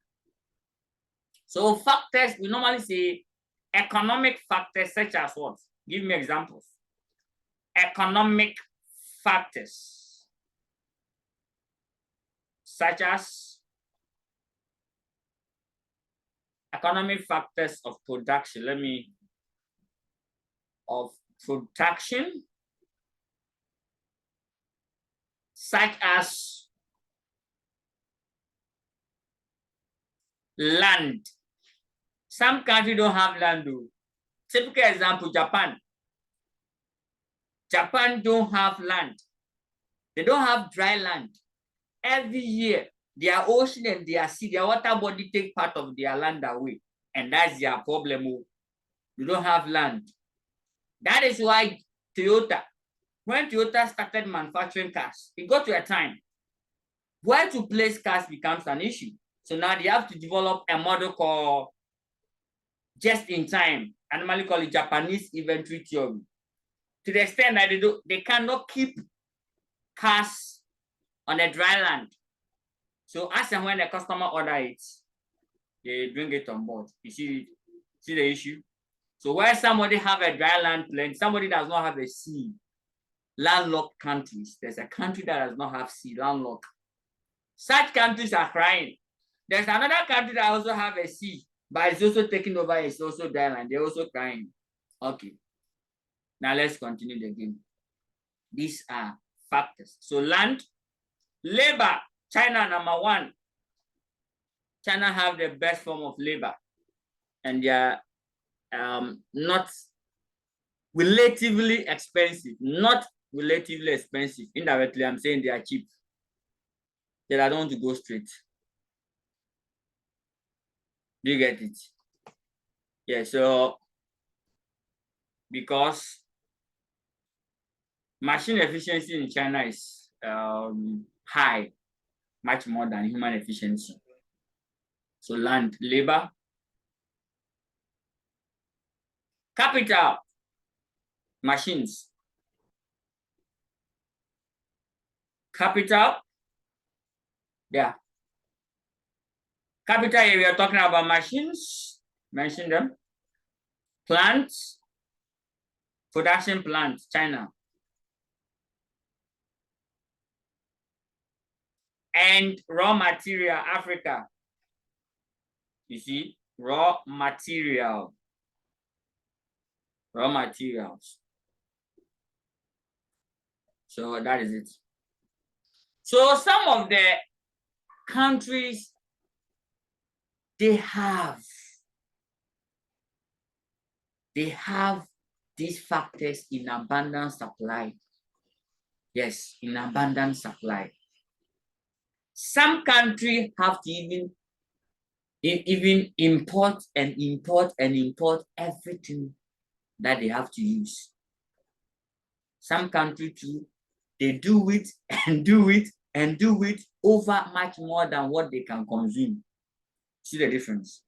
So factors, we normally say economic factors such as what? Give me examples. Economic factors such as economic factors of production. Of production, such as land. Some countries don't have land though. Typical example, Japan. Japan don't have land. They don't have dry land. Every year, their ocean and their sea, their water body take part of their land away. And that's their problem. You don't have land. That is why Toyota, when Toyota started manufacturing cars, it got to a time where to place cars becomes an issue. So now they have to develop a model called just in time. I normally call it Japanese inventory theory. To the extent that they cannot keep cars on a dry land. So as and when the customer order it, they bring it on board. You see the issue? So where somebody have a dry land plenty, somebody does not have a sea, landlocked countries. There's a country that does not have sea, landlocked. Such countries are crying. There's another country that also have a sea, but it's also taking over, it's also dry land. They're also crying. Okay. Now let's continue the game. These are factors. So land, labor, China number one. China have the best form of labor, and they are not relatively expensive. Not relatively expensive. Indirectly, I'm saying they are cheap. Then I don't want to go straight. Do you get it? Yeah, so because Machine efficiency in China is high, much more than human efficiency. So land, labor, capital, machines, capital, yeah. Capital here, we are talking about machines, mention them, plants, production plants, China, and raw material, Africa. You see, raw materials. So that is it. So some of the countries, they have these factors in abundant supply. Yes, in abundant supply. Some countries have to even import everything that they have to use. Some countries too, they do it and do it over much more than what they can consume. See the difference?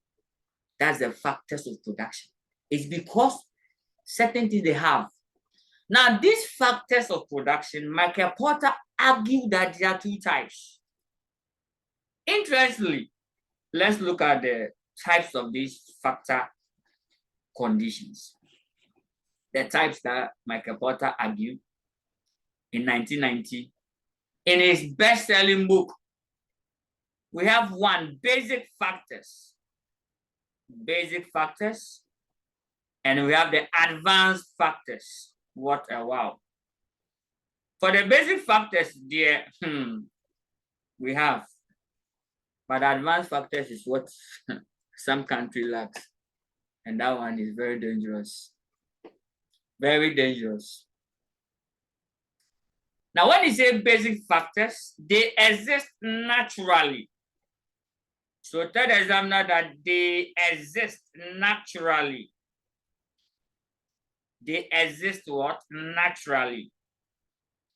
That's the factors of production. It's because certain things they have. Now, these factors of production, Michael Porter argued that there are two types. Interestingly, let's look at the types of these factor conditions. The types that Michael Porter argued in 1990 in his best-selling book. We have one, basic factors, and we have the advanced factors. What a wow. For the basic factors, there, we have, but advanced factors is what some country lacks. And that one is very dangerous. Very dangerous. Now, when you say basic factors, they exist naturally. So tell the examiner that they exist naturally. They exist what? Naturally.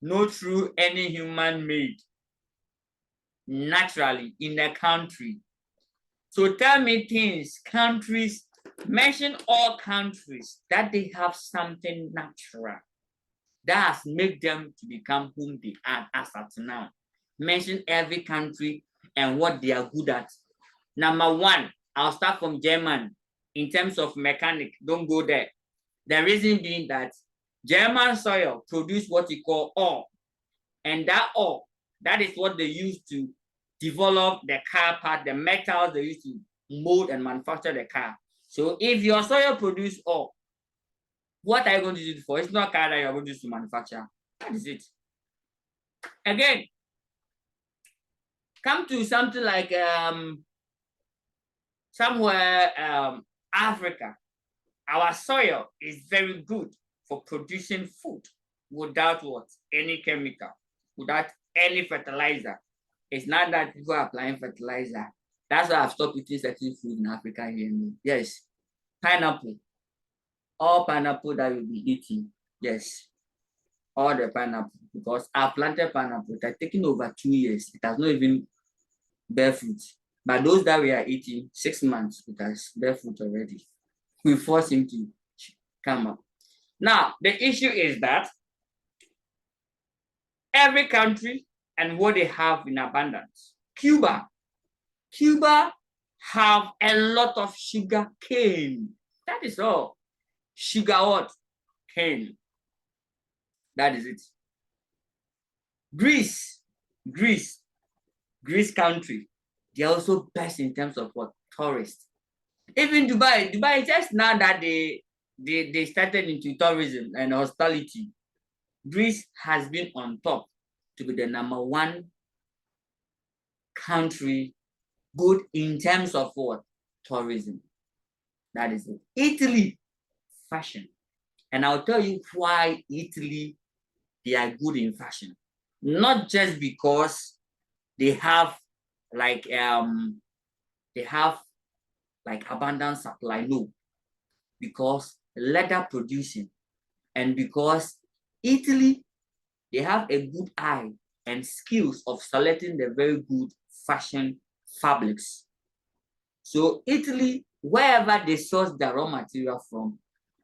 Not through any human made. Naturally in a country. So tell me things, countries, mention all countries that they have something natural that has made them to become whom they are as at now. Mention every country and what they are good at. Number one, I'll start from Germany. In terms of mechanic, don't go there. The reason being that German soil produce what you call ore. And that ore, that is what they use to develop the car part, the metals they use to mold and manufacture the car. So if your soil produce ore, what are you going to use it for? It's not car that you're going to use to manufacture. That is it. Again, come to something like somewhere Africa. Our soil is very good for producing food without what? Any chemical, without any fertilizer. It's not that people are applying fertilizer. That's why I've stopped eating certain food in Africa here. Yes, pineapple. All pineapple that you'll be eating. Yes, all the pineapple. Because I planted pineapple. It has taken over 2 years. It has not even bear fruit. But those that we are eating, 6 months, it has bear fruit already. We force him to come up. Now, the issue is that every country and what they have in abundance. Cuba have a lot of sugar cane. That is all. Sugar what? Cane. That is it. Greece country. They are also best in terms of what? Tourists. Even Dubai just now that they started into tourism and hospitality. Greece has been on top to be the #1 country good in terms of what? Tourism. That is it. Italy, fashion. And I'll tell you why Italy, they are good in fashion. Not just because they have like abundant supply, no. Because leather producing and because Italy They have a good eye and skills of selecting the very good fashion fabrics. So Italy, wherever they source the raw material from,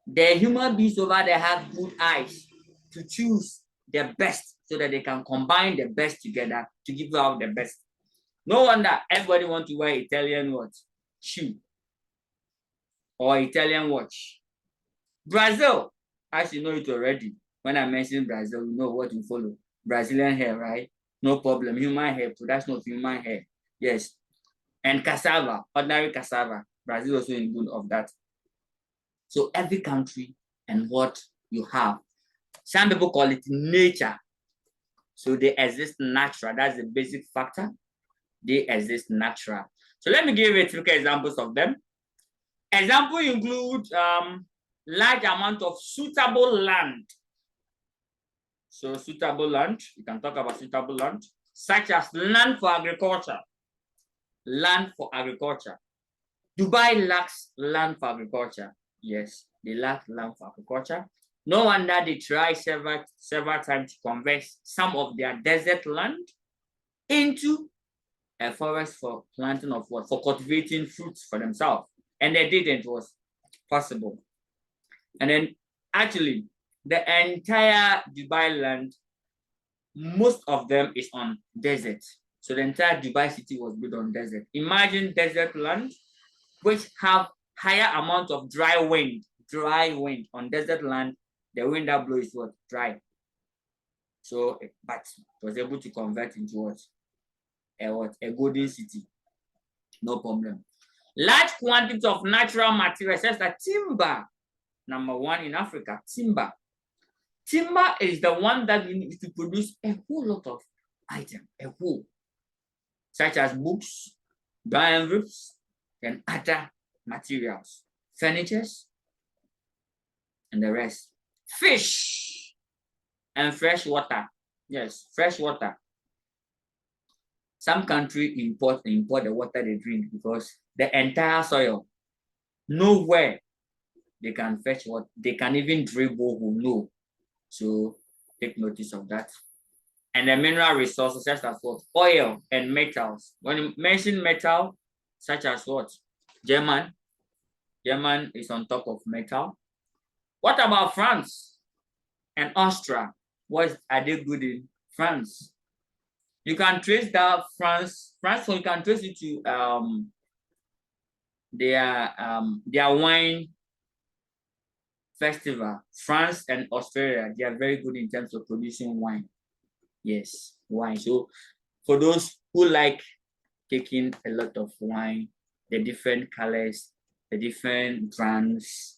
the human beings over there have good eyes to choose the best so that they can combine the best together to give out the best. No wonder everybody wants to wear Italian watch, shoe, or Italian watch. Brazil, as you know it already. When I mention Brazil, you know what to follow. Brazilian hair, right? No problem. Human hair, production of human hair. Yes. And cassava, ordinary cassava. Brazil also in good of that. So every country and what you have. Some people call it nature. So they exist natural. That's the basic factor. They exist natural. So let me give you a few examples of them. Example include large amount of suitable land. So suitable land, you can talk about suitable land, such as land for agriculture. Land for agriculture. Dubai lacks land for agriculture. Yes, they lack land for agriculture. No wonder they try several times to convert some of their desert land into a forest for planting of what? For cultivating fruits for themselves. And they didn't, it was possible. And then actually, the entire Dubai land, most of them is on desert. So the entire Dubai city was built on desert. Imagine desert land, which have higher amount of dry wind on desert land. The wind that blows is what? Dry. So, but it was able to convert into what? A golden city. No problem. Large quantities of natural materials, such as timber. Number one in Africa, timber. Timber is the one that we need to produce a whole lot of items, such as books, envelopes, and other materials, furnitures, and the rest. Fish and fresh water. Yes, fresh water. Some countries import the water they drink because the entire soil, nowhere they can fetch what they can even drill borehole. No. So take notice of that. And the mineral resources such as what? Oil and metals. When you mention metal, such as what? German is on top of metal. What about France and Austria? What are they good in? France. You can trace that France, so you can trace it to their wine festival. France and Australia, they are very good in terms of producing wine. Yes, wine. So for those who like taking a lot of wine, the different colors, the different brands,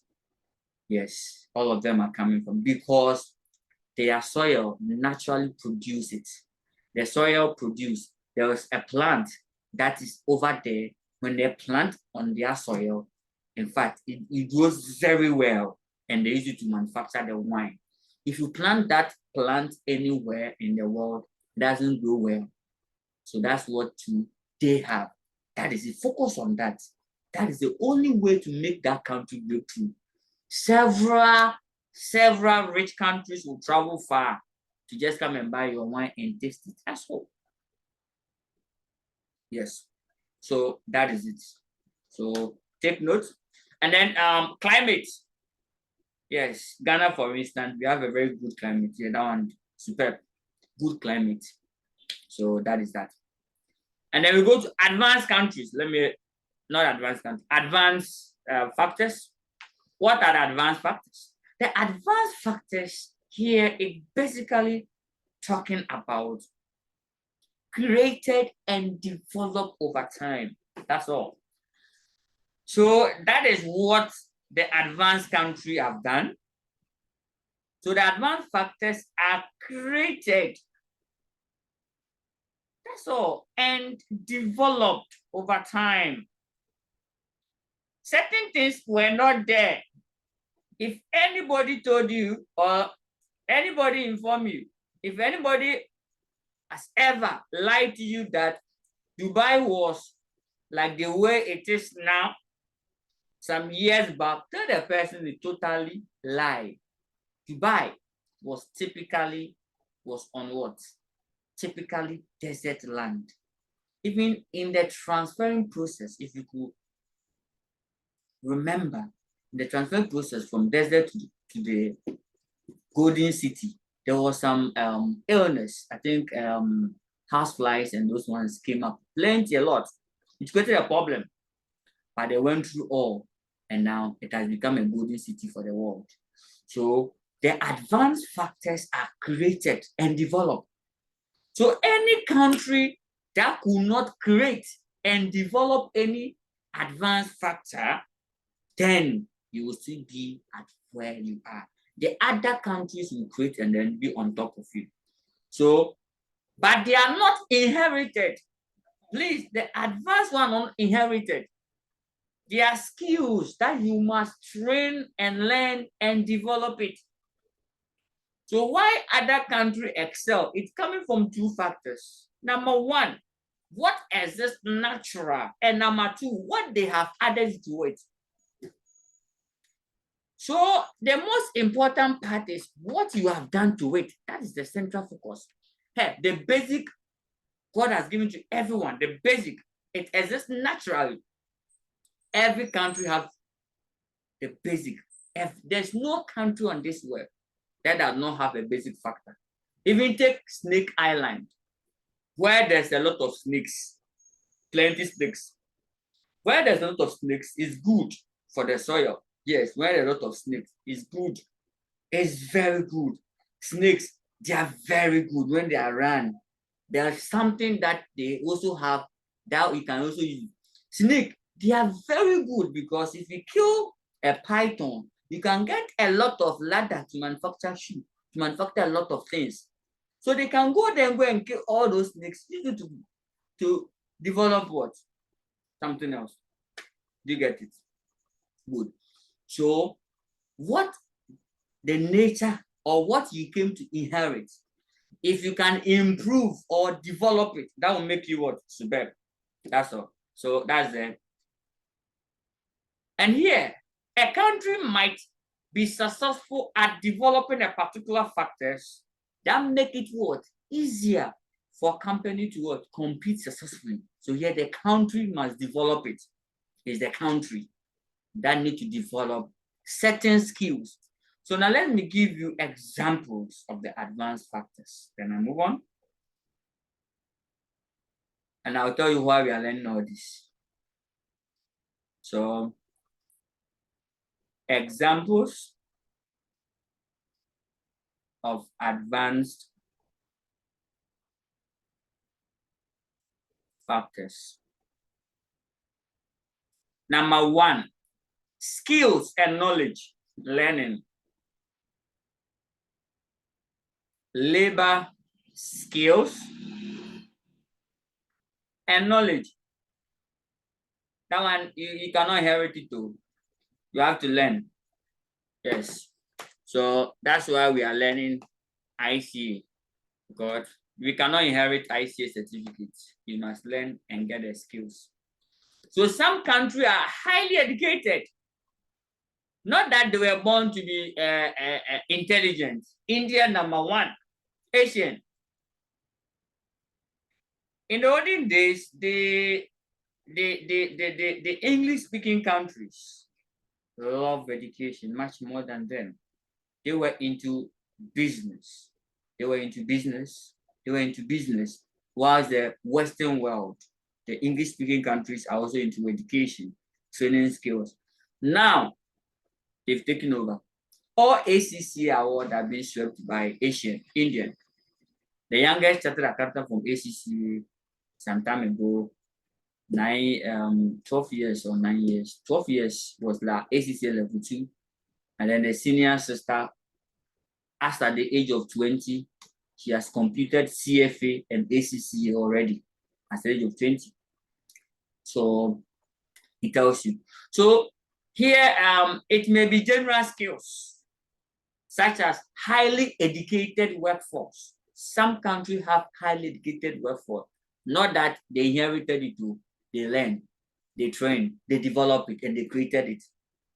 yes, all of them are coming from because their soil naturally produces it. The soil produce. There is a plant that is over there. When they plant on their soil, in fact, it grows very well, and they use it to manufacture the wine. If you plant that plant anywhere in the world, it doesn't grow well. So that's what they have. That is it. Focus on that. That is the only way to make that country go through. Several rich countries will travel far to just come and buy your wine and taste it. That's all. Yes. So that is it. So take note. And then climate. Yes, Ghana, for instance, we have a very good climate. Yeah, that one superb. Good climate. So that is that. And then we go to advanced countries. Not advanced countries, advanced factors. What are the advanced factors? The advanced factors here is basically talking about created and developed over time. That's all. So that is what the advanced country have done. So the advanced factors are created. That's all. And developed over time. Certain things were not there. If anybody told you or anybody informed you, if anybody has ever lied to you that Dubai was like the way it is now, some years back, tell the person they totally lie. Dubai was typically was on what? Typically desert land. Even in the transferring process, if you could remember, the transfer process from desert to the golden city, there was some illness. I think houseflies and those ones came up plenty, a lot. It created a problem, but they went through all, and now it has become a golden city for the world. So the advanced factors are created and developed. So any country that could not create and develop any advanced factor, then you will still be at where you are. The other countries will create and then be on top of you. So, but they are not inherited. Please, the advanced one not inherited. They are skills that you must train and learn and develop it. So why other countries excel? It's coming from two factors. Number one, what exists natural, and number two, what they have added to it. So the most important part is what you have done to it. That is the central focus. Hey, the basic God has given to everyone, the basic, it exists naturally. Every country has the basic. There's no country on this world that does not have a basic factor. Even take Snake Island, where there's a lot of snakes, plenty snakes. Where there's a lot of snakes is good for the soil. Yes, where there are a lot of snakes is good. It's very good. Snakes, they are very good when they are run. There's something that they also have that you can also use. Snake, they are very good because if you kill a python, you can get a lot of leather to manufacture shoe, to manufacture a lot of things. So they can go and kill all those snakes to develop what? Something else. Do you get it? Good. So what the nature or what you came to inherit, if you can improve or develop it, that will make you what? Superb. That's all. So that's it. And here, a country might be successful at developing a particular factors that make it what? Easier for a company to what? Compete successfully. So here the country must develop it. It's the country that need to develop certain skills. So now let me give you examples of the advanced factors. Then I move on. And I'll tell you why we are learning all this. So examples of advanced factors. Number one, skills and knowledge, learning. Labor skills and knowledge. That one, you cannot inherit it too. You have to learn. Yes. So that's why we are learning ICA. Because we cannot inherit ICA certificates. You must learn and get the skills. So some countries are highly educated. Not that they were born to be intelligent. India, number one. Asian. In the olden days, the English-speaking countries love education much more than them. They were into business. While the Western world, the English-speaking countries are also into education, training skills. Now, they've taken over. All ACC awards are being swept by Indian. The youngest chartered accountant from ACC some time ago, 12 years or 9 years. 12 years was like ACC level 2. And then the senior sister, as at the age of 20, she has completed CFA and ACC already at the age of 20. So it tells you. So here, it may be general skills, such as highly educated workforce. Some countries have highly educated workforce. Not that they inherited it too. They learn, they train, they develop it, and they created it.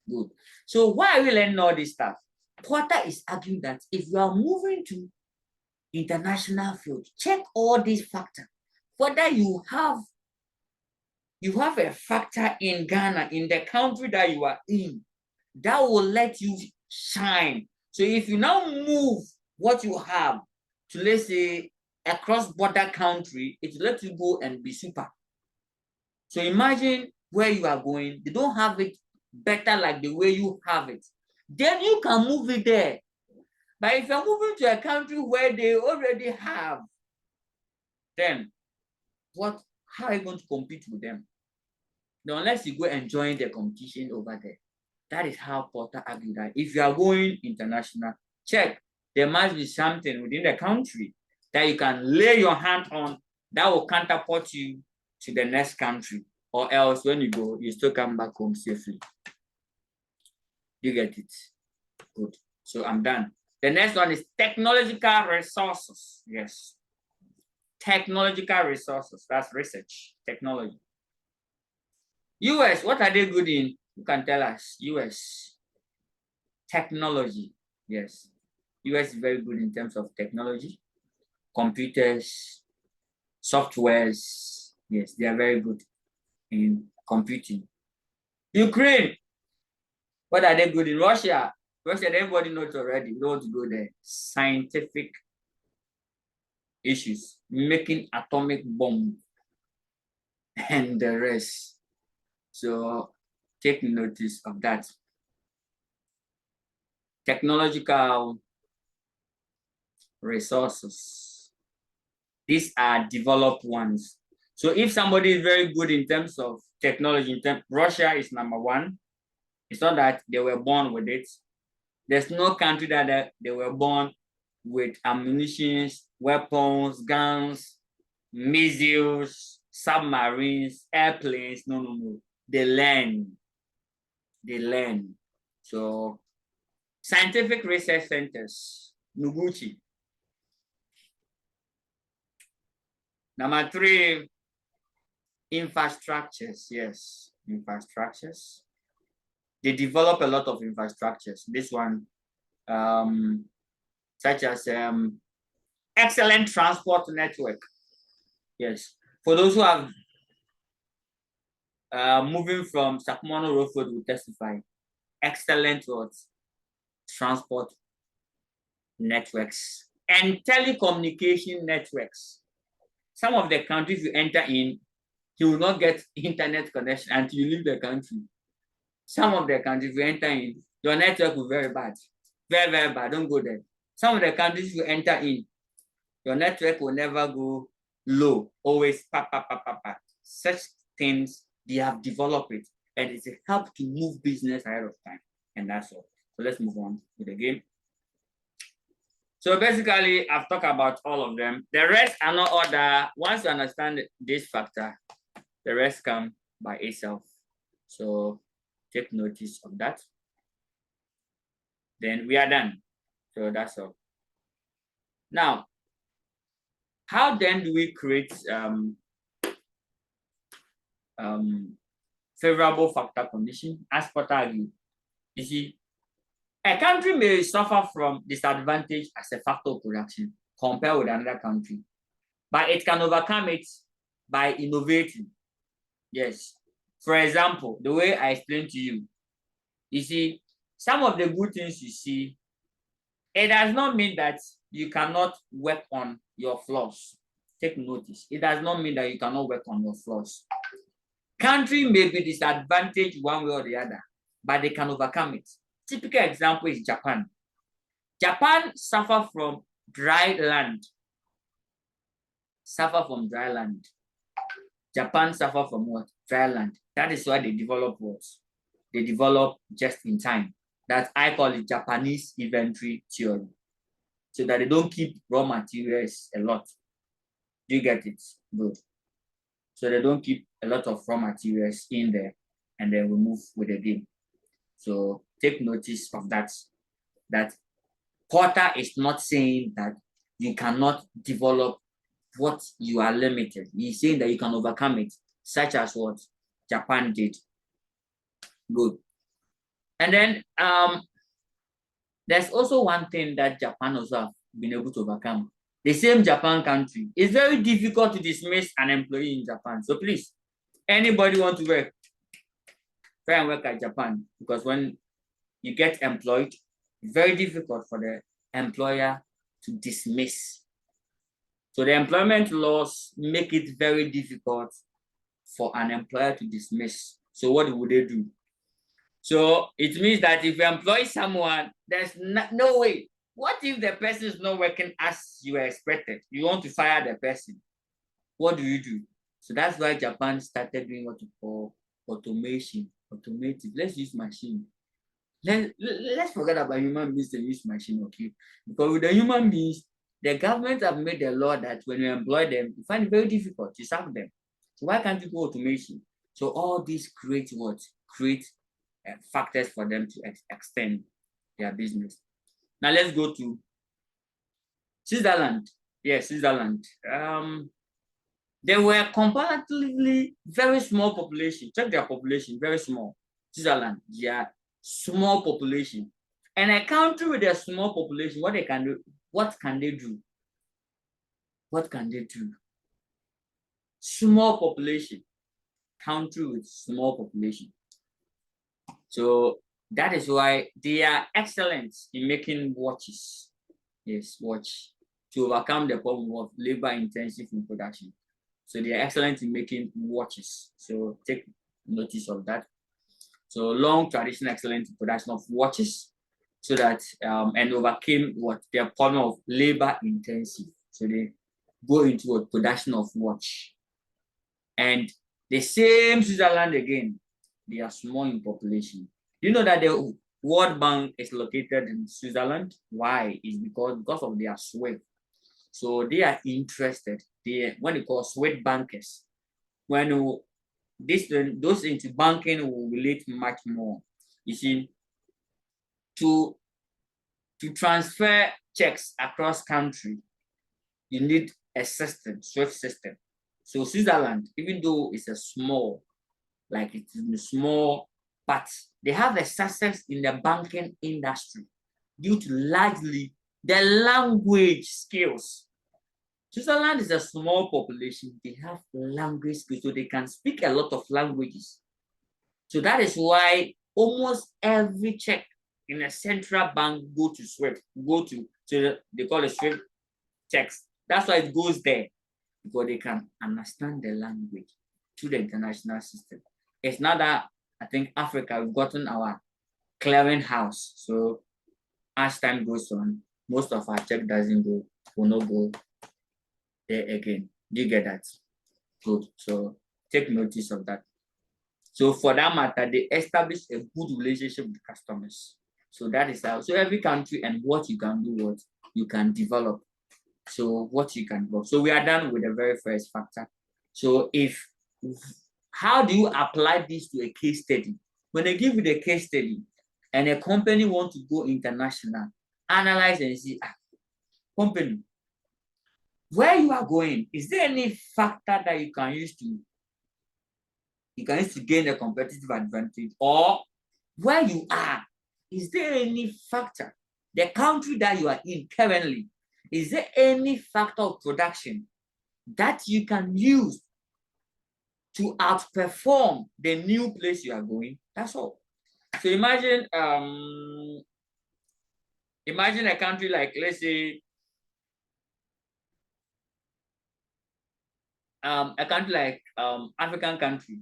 Good. So why are we learning all this stuff? Porter is arguing that if you are moving to international field. Check all these factors. Whether you have a factor in Ghana, in the country that you are in, that will let you shine. So if you now move what you have to, let's say, a cross-border country, it will let you go and be super. So imagine where you are going. They don't have it better like the way you have it. Then you can move it there. But if you're moving to a country where they already have, then how are you going to compete with them? Now, unless you go and join the competition over there. That is how Porter argued that if you are going international, check, there must be something within the country that you can lay your hand on that will counterpart you to the next country, or else when you go, you still come back home safely. You get it? Good. So I'm done. The next one is technological resources. Yes. Technological resources. That's research, technology. US, what are they good in? You can tell us. US. Technology. Yes. US is very good in terms of technology. Computers, softwares. Yes, they are very good in computing. Ukraine. What are they good in? Russia. Russia, everybody knows already. We don't want to go there. Scientific issues. Making atomic bomb. And the rest. So take notice of that. Technological resources. These are developed ones. So if somebody is very good in terms of technology, Russia is number one. It's not that they were born with it. There's no country that they were born with ammunition, weapons, guns, missiles, submarines, airplanes. No. They learn. So scientific research centers, Noguchi. Number three, infrastructures. Yes, infrastructures. They develop a lot of infrastructures. This one, such as excellent transport network. Yes, for those who have moving from Sakmono Road will testify. Excellent transport networks and telecommunication networks. Some of the countries you enter in, you will not get internet connection until you leave the country. Some of the countries you enter in, your network will be very bad. Very, very bad. Don't go there. Some of the countries you enter in, your network will never go low. Always pa. Such things, they have developed it. And it's a help to move business ahead of time. And that's all. So let's move on with the game. So basically, I've talked about all of them. The rest are not order. Once you understand this factor, the rest come by itself. So take notice of that. Then we are done. So that's all. Now, how then do we create favorable factor condition? As Potter argued, you see, a country may suffer from disadvantage as a factor of production compared with another country, but it can overcome it by innovating. Yes. For example, the way I explained to you, you see, some of the good things you see, it does not mean that you cannot work on your flaws. Take notice. It does not mean that you cannot work on your flaws. Country may be disadvantaged one way or the other, but they can overcome it. Typical example is Japan. Japan suffer from dry land. Japan suffer from what? Dry land. That is why they develop what? They develop just in time. That I call it Japanese inventory theory. So that they don't keep raw materials a lot. Do you get it? Good. So they don't keep a lot of raw materials in there, and then we move with the game. So take notice of that. That Porter is not saying that you cannot develop what you are limited. He's saying that you can overcome it, such as what Japan did. Good. And then there's also one thing that Japan also have been able to overcome. The same Japan country. It's very difficult to dismiss an employee in Japan. So please, anybody want to work, try and work at Japan, because when you get employed, very difficult for the employer to dismiss. So the employment laws make it very difficult for an employer to dismiss. So what would they do? So it means that if you employ someone, there's no way. What if the person is not working as you expected? You want to fire the person. What do? So that's why Japan started doing what we call automation, automative. Let's use machine. Let's forget about human beings and use machine, okay? Because with the human beings, the government have made a law that when you employ them, you find it very difficult to sack them. So why can't you go automation? So all these create what? Create factors for them to extend their business. Now let's go to Switzerland. Yes, Switzerland. They were comparatively very small population. Check their population, very small. Switzerland, yeah, small population. And a country with a small population, what they can do? What can they do? What can they do? Small population, country with small population. So that is why they are excellent in making watches. Yes, watch to overcome the problem of labor intensive in production. So they are excellent in making watches. So take notice of that. So long tradition excellent in production of watches, so that and overcame what their problem of labor intensive. So they go into a production of watch. And the same Switzerland again, they are small in population. Do you know that the World Bank is located in Switzerland? Why? It's because of their SWIFT. So they are interested. They when they call SWIFT bankers. When those into banking will relate much more. You see, to transfer checks across country, you need a system, SWIFT system. So Switzerland, even though it's a small, like it's small, but they have a success in the banking industry due to largely the language skills. Switzerland is a small population. They have language skills, so they can speak a lot of languages. So that is why almost every check in a central bank go to SWIFT, so they call it SWIFT checks. That's why it goes there, because they can understand the language through the international system. It's not that I think Africa, we've gotten our clearing house. So as time goes on, most of our check will not go there again. Do you get that? Good. So take notice of that. So for that matter, they establish a good relationship with customers. So that is how. So every country and what you can do, what you can develop. So what you can do. So we are done with the very first factor. So how do you apply this to a case study? When they give you the case study and a company wants to go international, analyze and see, company, where you are going, is there any factor that you can use to gain a competitive advantage? Or where you are, is there any factor, the country that you are in currently, is there any factor of production that you can use to outperform the new place you are going? That's all. So imagine a country like, let's say, a country like African country.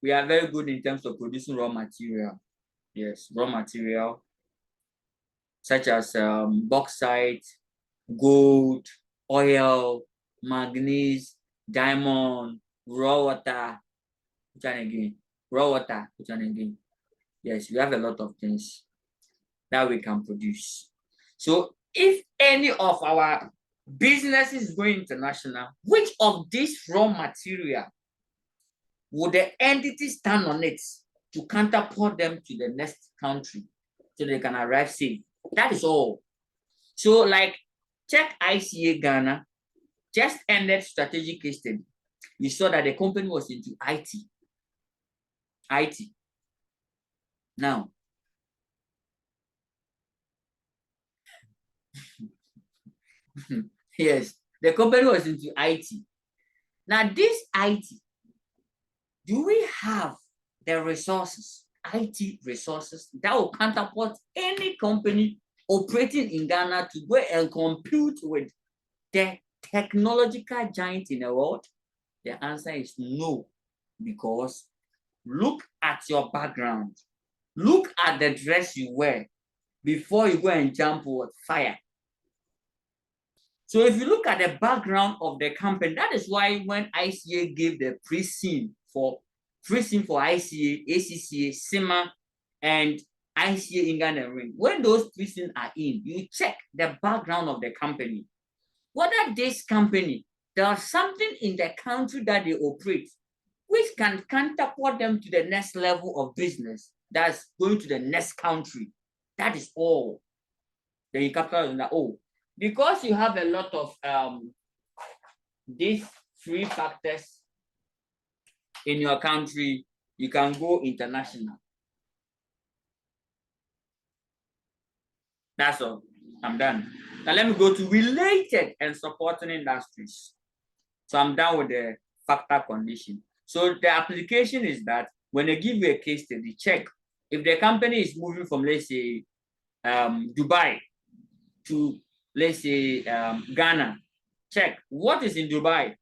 We are very good in terms of producing raw material. Yes, raw material such as bauxite, gold, oil, manganese, diamond, raw water. Which one again? Raw water. Which one again? Yes, we have a lot of things that we can produce. So if any of our businesses going international, which of this raw material would the entity stand on it to counterpart them to the next country so they can arrive safe? That is all. So like check ICA Ghana just ended strategic case study. You saw that the company was into IT. Now, Yes, the company was into IT. Now, this IT, do we have the resources, IT resources, that will counterpart any company operating in Ghana to go and compete with the technological giant in the world? The answer is no, because look at your background. Look at the dress you wear before you go and jump with fire. So if you look at the background of the company, that is why when ICA gave the pre-scene for ICA, ACCA, SIMA, and ICA in Ghana Ring, when those pre-scene are in, you check the background of the company. Whether this company, there's something in the country that they operate which can counterpart them to the next level of business that's going to the next country. That is all. Then you capture in that, oh, because you have a lot of these three factors in your country, you can go international. That's all. I'm done. Now let me go to related and supporting industries. So I'm done with the factor condition. So the application is that when they give you a case study, check if the company is moving from, let's say, Dubai to, let's say, Ghana, check what is in Dubai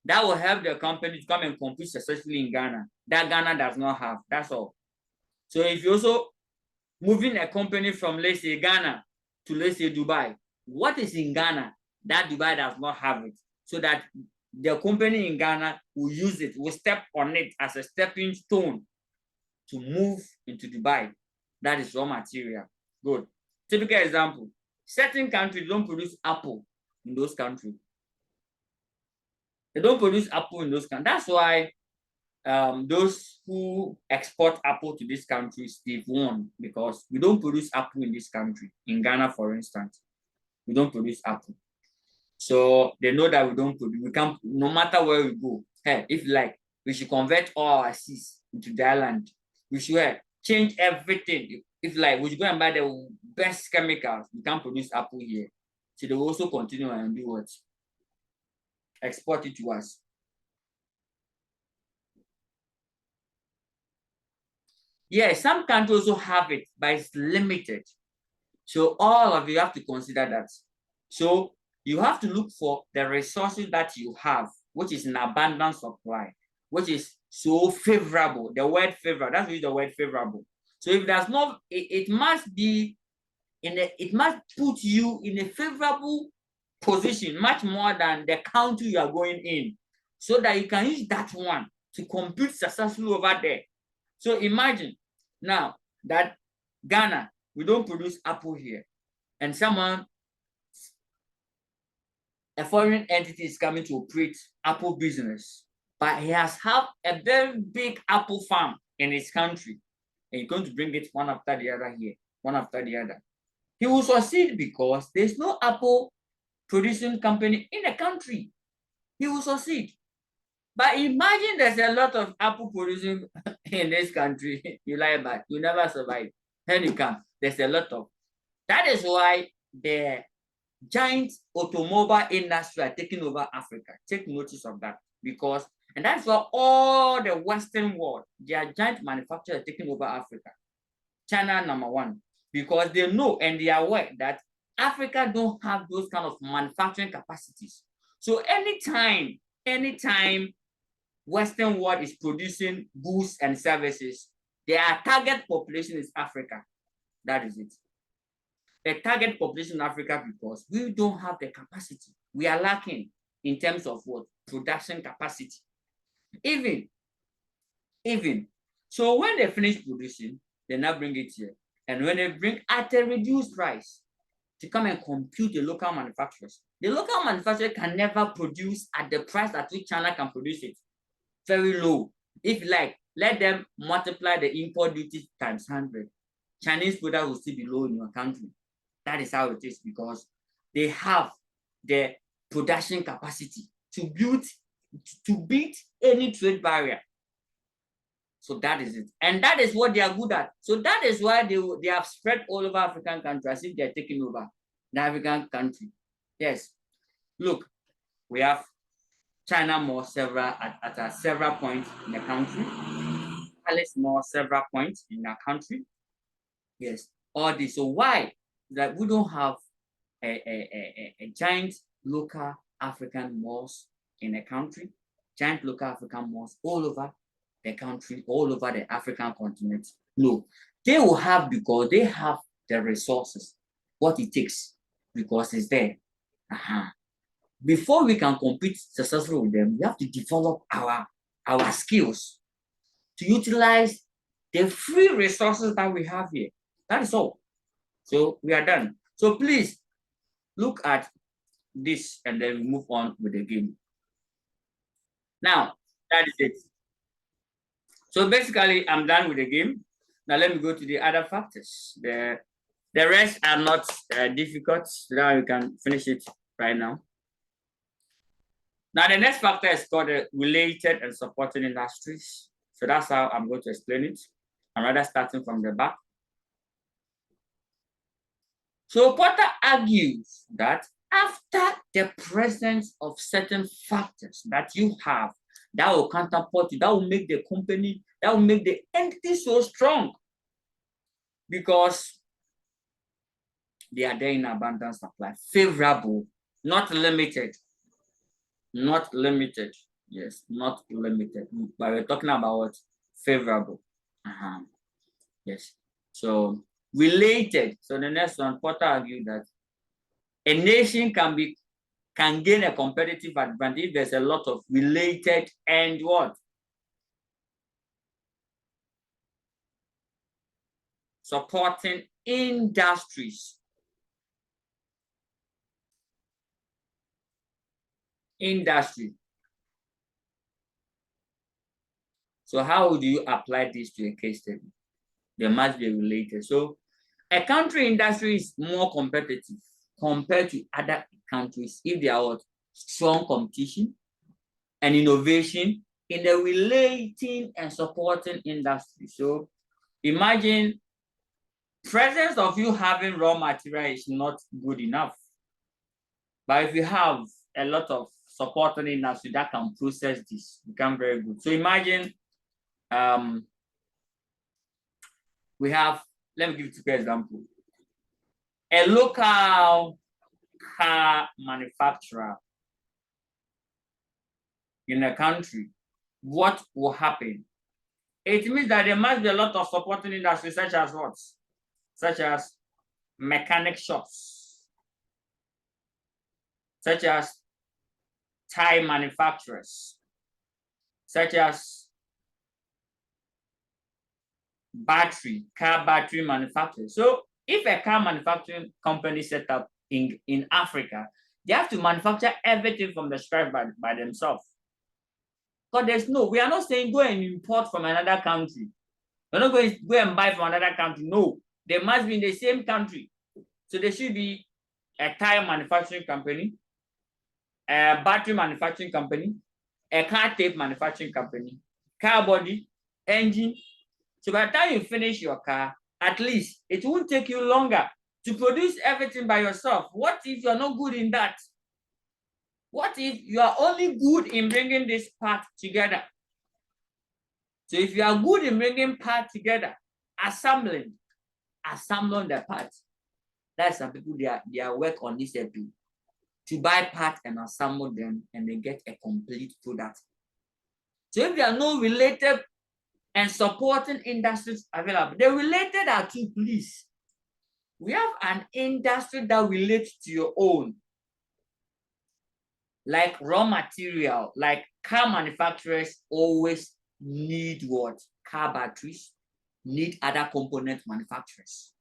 that will help the company to come and compete successfully in Ghana that Ghana does not have. That's all. So if you're also moving a company from, let's say, Ghana to, let's say, Dubai, what is in Ghana that Dubai does not have it, so that the company in Ghana will use it, will step on it as a stepping stone to move into Dubai. That is raw material. Good. Typical example, certain countries don't produce apple in those countries. They don't produce apple in those countries. That's why those who export apple to these countries, they've won, because we don't produce apple in this country. In Ghana, for instance, we don't produce apple. So they know that we don't produce, we can't, no matter where we go. Hey, if like, we should convert all our seeds into the island. We should change everything. If like, we should go and buy the best chemicals, we can't produce apple here. So they will also continue and do what? Export it to us. Yeah, some countries also have it, but it's limited. So all of you have to consider that. So you have to look for the resources that you have, which is an abundant supply, which is so favorable. The word favorable, that's the word favorable. So if there's no, it must be it must put you in a favorable position, much more than the country you are going in, so that you can use that one to compete successfully over there. So imagine now that Ghana, we don't produce apple here, and a foreign entity is coming to operate apple business, but he has have a very big apple farm in his country, and he's going to bring it one after the other here, one after the other. He will succeed because there's no apple producing company in the country. He will succeed. But imagine there's a lot of apple producing in this country. You lie about, you never survive. Then you can. There's a lot of. That is why the giant automobile industry are taking over Africa. Take notice of that, because, and that's why all the Western world, their giant manufacturers are taking over Africa. China #1, because they know and they are aware that Africa don't have those kind of manufacturing capacities. So anytime Western world is producing goods and services, their target population is Africa. That is it. The target population in Africa, because we don't have the capacity. We are lacking in terms of what? Production capacity. Even. So when they finish producing, they now bring it here. And when they bring at a reduced price to come and compete the local manufacturers, the local manufacturer can never produce at the price at which China can produce it. Very low. If like, let them multiply the import duty times 100. Chinese product will still be low in your country. That is how it is, because they have the production capacity to beat any trade barrier. So that is it. And that is what they are good at. So that is why they have spread all over African countries as if they're taking over the African country. Yes. Look, we have China more several at several points in the country. Alice more several points in our country. Yes, all this. So why that we don't have a giant local African malls in the country, giant local African malls all over the country, all over the African continent? No, they will have because they have the resources, what it takes, because it's there. Uh-huh. Before we can compete successfully with them, we have to develop our skills to utilize the free resources that we have here. That is all. So we are done. So please look at this and then move on with the game. Now, that is it. So basically, I'm done with the game. Now let me go to the other factors. The rest are not difficult. So now you can finish it right now. Now the next factor is called the related and supporting industries. So that's how I'm going to explain it. I'm rather starting from the back. So Porter argues that after the presence of certain factors that you have that will counterpart you, that will make the company, that will make the entity so strong because they are there in abundant supply, favorable, not limited, not limited. Yes, not limited. But we're talking about what? Favorable. Yes. So related. So the next one, Porter argued that a nation can gain a competitive advantage if there's a lot of related and what? Supporting industries. Industry. So how do you apply this to a case study? They must be related. So a country industry is more competitive compared to other countries if they are what? Strong competition and innovation in the relating and supporting industry. So imagine presence of you having raw material is not good enough. But if you have a lot of supporting industry that can process this, become very good. So imagine we have, let me give you an example. A local car manufacturer in a country, what will happen? It means that there must be a lot of supporting industry, such as what? Such as mechanic shops, such as tire manufacturers, such as car battery manufacturers. So if a car manufacturing company set up in Africa, they have to manufacture everything from the scratch by themselves. Because we are not saying go and import from another country. We're not going to go and buy from another country. No, they must be in the same country. So there should be a tire manufacturing company, a battery manufacturing company, a car tape manufacturing company, car body, engine. So by the time you finish your car, at least it won't take you longer to produce everything by yourself. What if you're not good in that? What if you are only good in bringing this part together? So if you are good in bringing parts together, assembling the parts, that's some people their work on this epi to buy parts and assemble them and they get a complete product. So if there are no related and supporting industries available, the related are two, please. We have an industry that relates to your own, like raw material, like car manufacturers always need what? Car batteries, need other component manufacturers.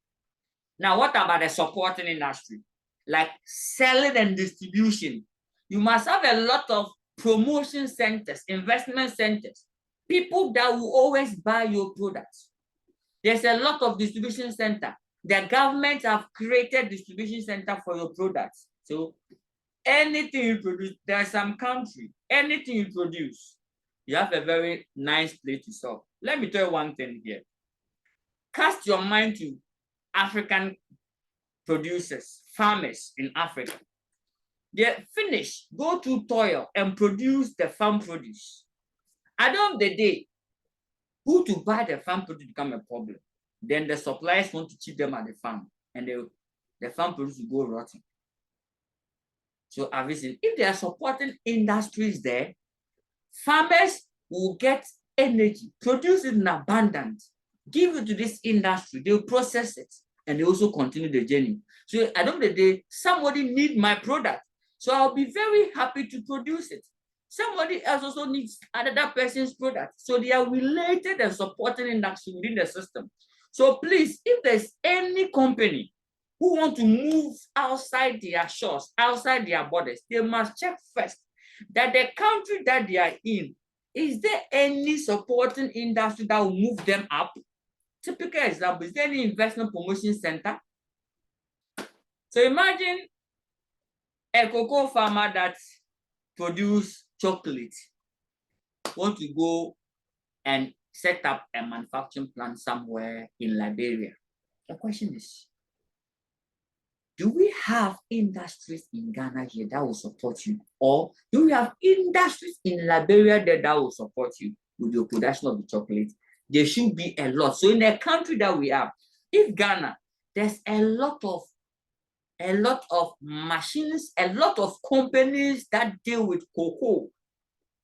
Now, what about the supporting industry? Like selling and distribution. You must have a lot of promotion centers, investment centers, people that will always buy your products. There's a lot of distribution center. The government have created distribution center for your products. So anything you produce, there's some country, anything you produce, you have a very nice place to sell. Let me tell you one thing here. Cast your mind to African producers, farmers in Africa. They finish, go through toil and produce the farm produce. At the end of the day, who to buy the farm produce become a problem. Then the suppliers want to cheat them at the farm, and the farm produce will go rotten. So obviously, if they are supporting industries there, farmers will get energy, produce it in abundance, give it to this industry, they'll process it, and they also continue the journey. So at the end of the day, somebody needs my product. So I'll be very happy to produce it. Somebody else also needs another person's product. So they are related and supporting industry within the system. So please, if there's any company who want to move outside their shores, outside their borders, they must check first that the country that they are in, is there any supporting industry that will move them up? Typical example, is there any investment promotion center? So imagine a cocoa farmer that produce chocolate want to go and set up a manufacturing plant somewhere in Liberia. The question is, do we have industries in Ghana here that will support you? Or do we have industries in Liberia that will support you with your production of the chocolate? There should be a lot. So in a country that we have, if Ghana, there's a lot of machines, a lot of companies that deal with cocoa.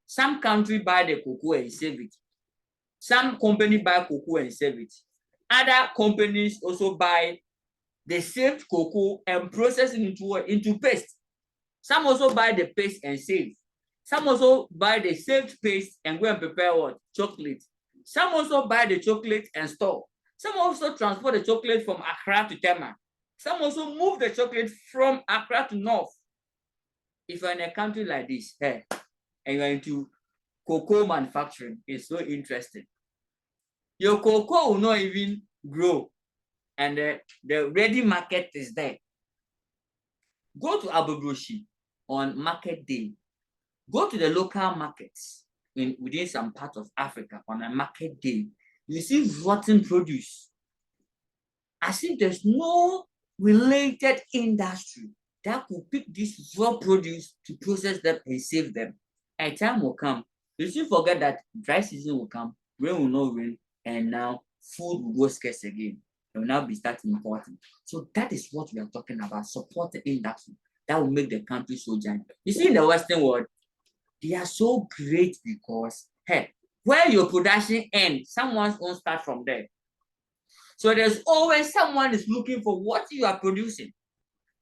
Some country buy the cocoa and save it. Some company buy cocoa and save it. Other companies also buy the saved cocoa and process it into paste. Some also buy the paste and save. Some also buy the saved paste and go and prepare what? Chocolate. Some also buy the chocolate and store. Some also transport the chocolate from Accra to Tema. Some also move the chocolate from Accra to North. If you're in a country like this, hey, and you're into cocoa manufacturing, it's so interesting. Your cocoa will not even grow, and the ready market is there. Go to Abubrushi on market day. Go to the local markets within some part of Africa on a market day. You see rotten produce. As if there's no related industry that could pick this raw produce to process them and save them. A time will come. You should forget that dry season will come, rain will not rain, and now food will go scarce again. It will now be starting importing. So that is what we are talking about, supporting industry that will make the country so giant. You see, in the Western world, they are so great because, hey, where your production ends, someone's going to start from there. So there's always someone is looking for what you are producing.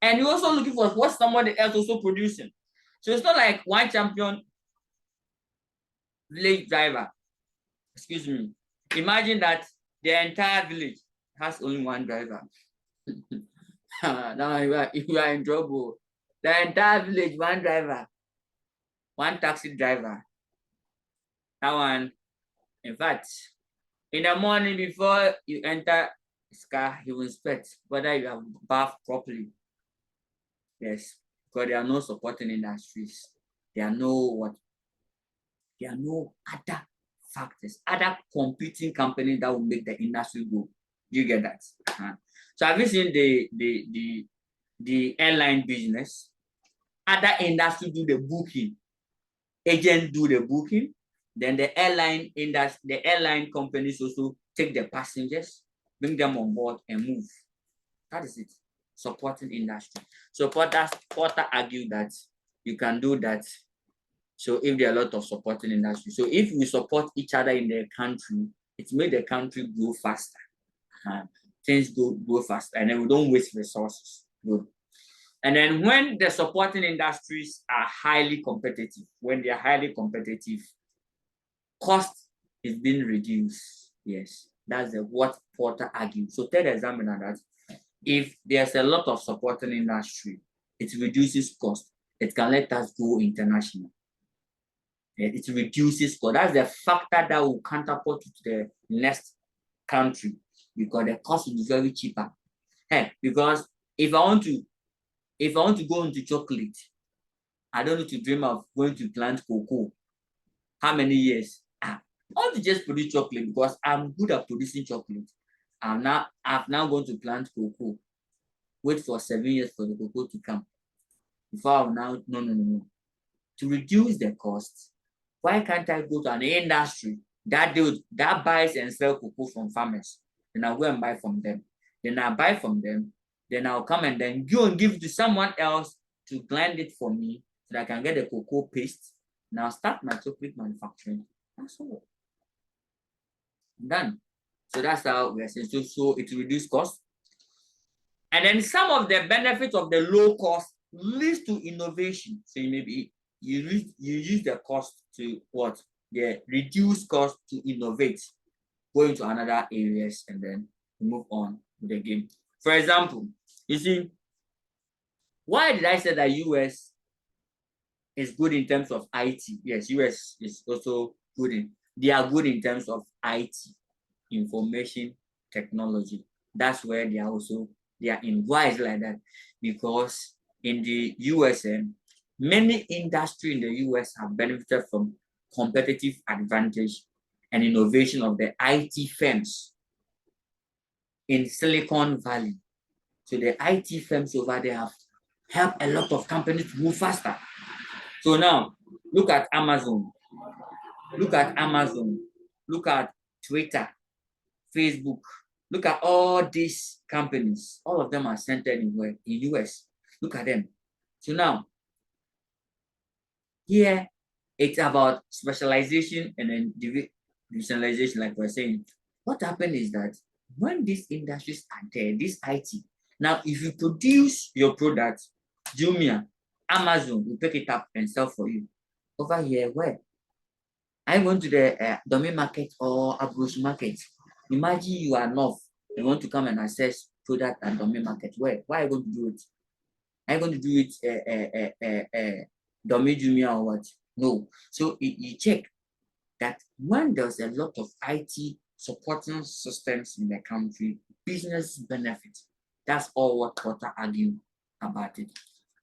And you're also looking for what somebody else also producing. So it's not like one champion village driver. Excuse me. Imagine that the entire village has only one driver. Now you are in trouble. The entire village, one driver, one taxi driver. That one, in fact, in the morning before you enter his car, he will inspect whether you have bathed properly. Yes, because there are no supporting industries. There are no other factors, other competing companies that will make the industry go. You get that? So have you seen the airline business? Other industry do the booking, agents do the booking, then the airline companies also take the passengers, bring them on board and move. That is it. Supporting industry. So Porter argued that you can do that. So if there are a lot of supporting industry, so if we support each other in the country, it makes the country grow faster. Things grow faster, and then we don't waste resources. Good. And then when the supporting industries are highly competitive, when they are highly competitive, cost is being reduced. Yes, that's what Porter argued. So tell the examiner that if there's a lot of supporting industry, it reduces cost. It can let us go international. It reduces cost. That's the factor that will counterpart to the next country because the cost will be very cheaper. Hey, because if I want to go into chocolate, I don't need to dream of going to plant cocoa. How many years? I want to just produce chocolate because I'm good at producing chocolate. I've now going to plant cocoa. Wait for 7 years for the cocoa to come. Before I will now, no. To reduce the cost, why can't I go to an industry that buys and sells cocoa from farmers? Then I'll go and buy from them. Then I'll buy from them. Then I'll come and then go and give it to someone else to blend it for me so that I can get the cocoa paste. Now start my chocolate manufacturing. That's all. Done. So that's how we are saying. So it reduces cost. And then some of the benefits of the low cost leads to innovation. So you use the cost to what? The reduced cost to innovate, go into another areas and then move on with the game. For example, you see, why did I say that US is good in terms of IT? Yes, US is also they are good in terms of IT, information technology. That's where they are in. Why is it like that? Because in the USA, many industry in the US have benefited from competitive advantage and innovation of the IT firms in Silicon Valley. So the IT firms over there have helped a lot of companies move faster. So now, look at Amazon, look at Twitter, Facebook. Look at all these companies. All of them are centered in where? In US. Look at them. So now, here, it's about specialization and then divisionalization, like we're saying. What happened is that when these industries are there, this IT, now if you produce your product, Jumia, Amazon will pick it up and sell for you. Over here, where? I went to the domain market or Abroad market. Imagine you are north. You want to come and access product at domain market. Where? Why are you going to do it? Are you going to do it domain Jumia or what? No. So you check that when there's a lot of IT supporting systems in the country, business benefits. That's all what Porter argue about it.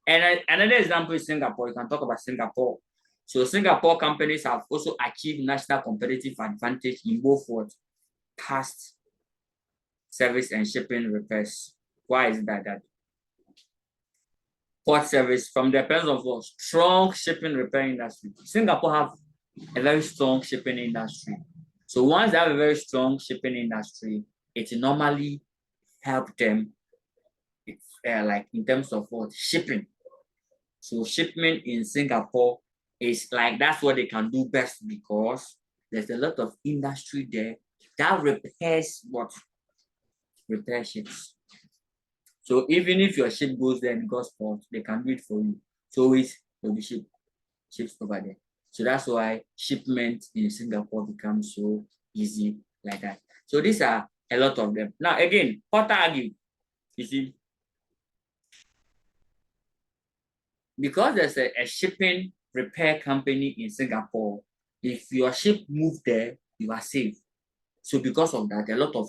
And another example is Singapore. You can talk about Singapore. So Singapore companies have also achieved national competitive advantage in both what? Past service and shipping repairs. Why is that? Port service from the presence of what? Strong shipping repair industry. Singapore have a very strong shipping industry. So once they have a very strong shipping industry, it normally help them like in terms of what? Shipping. So shipment in Singapore is like that's what they can do best because there's a lot of industry there that repairs what? Repair ships. So even if your ship goes there and goes port, they can do it for you. So there'll be ships over there. So that's why shipment in Singapore becomes so easy like that. So these are a lot of them. Now again, Porter argued, you see, because there's a shipping repair company in Singapore, if your ship move there, you are safe. So because of that, a lot of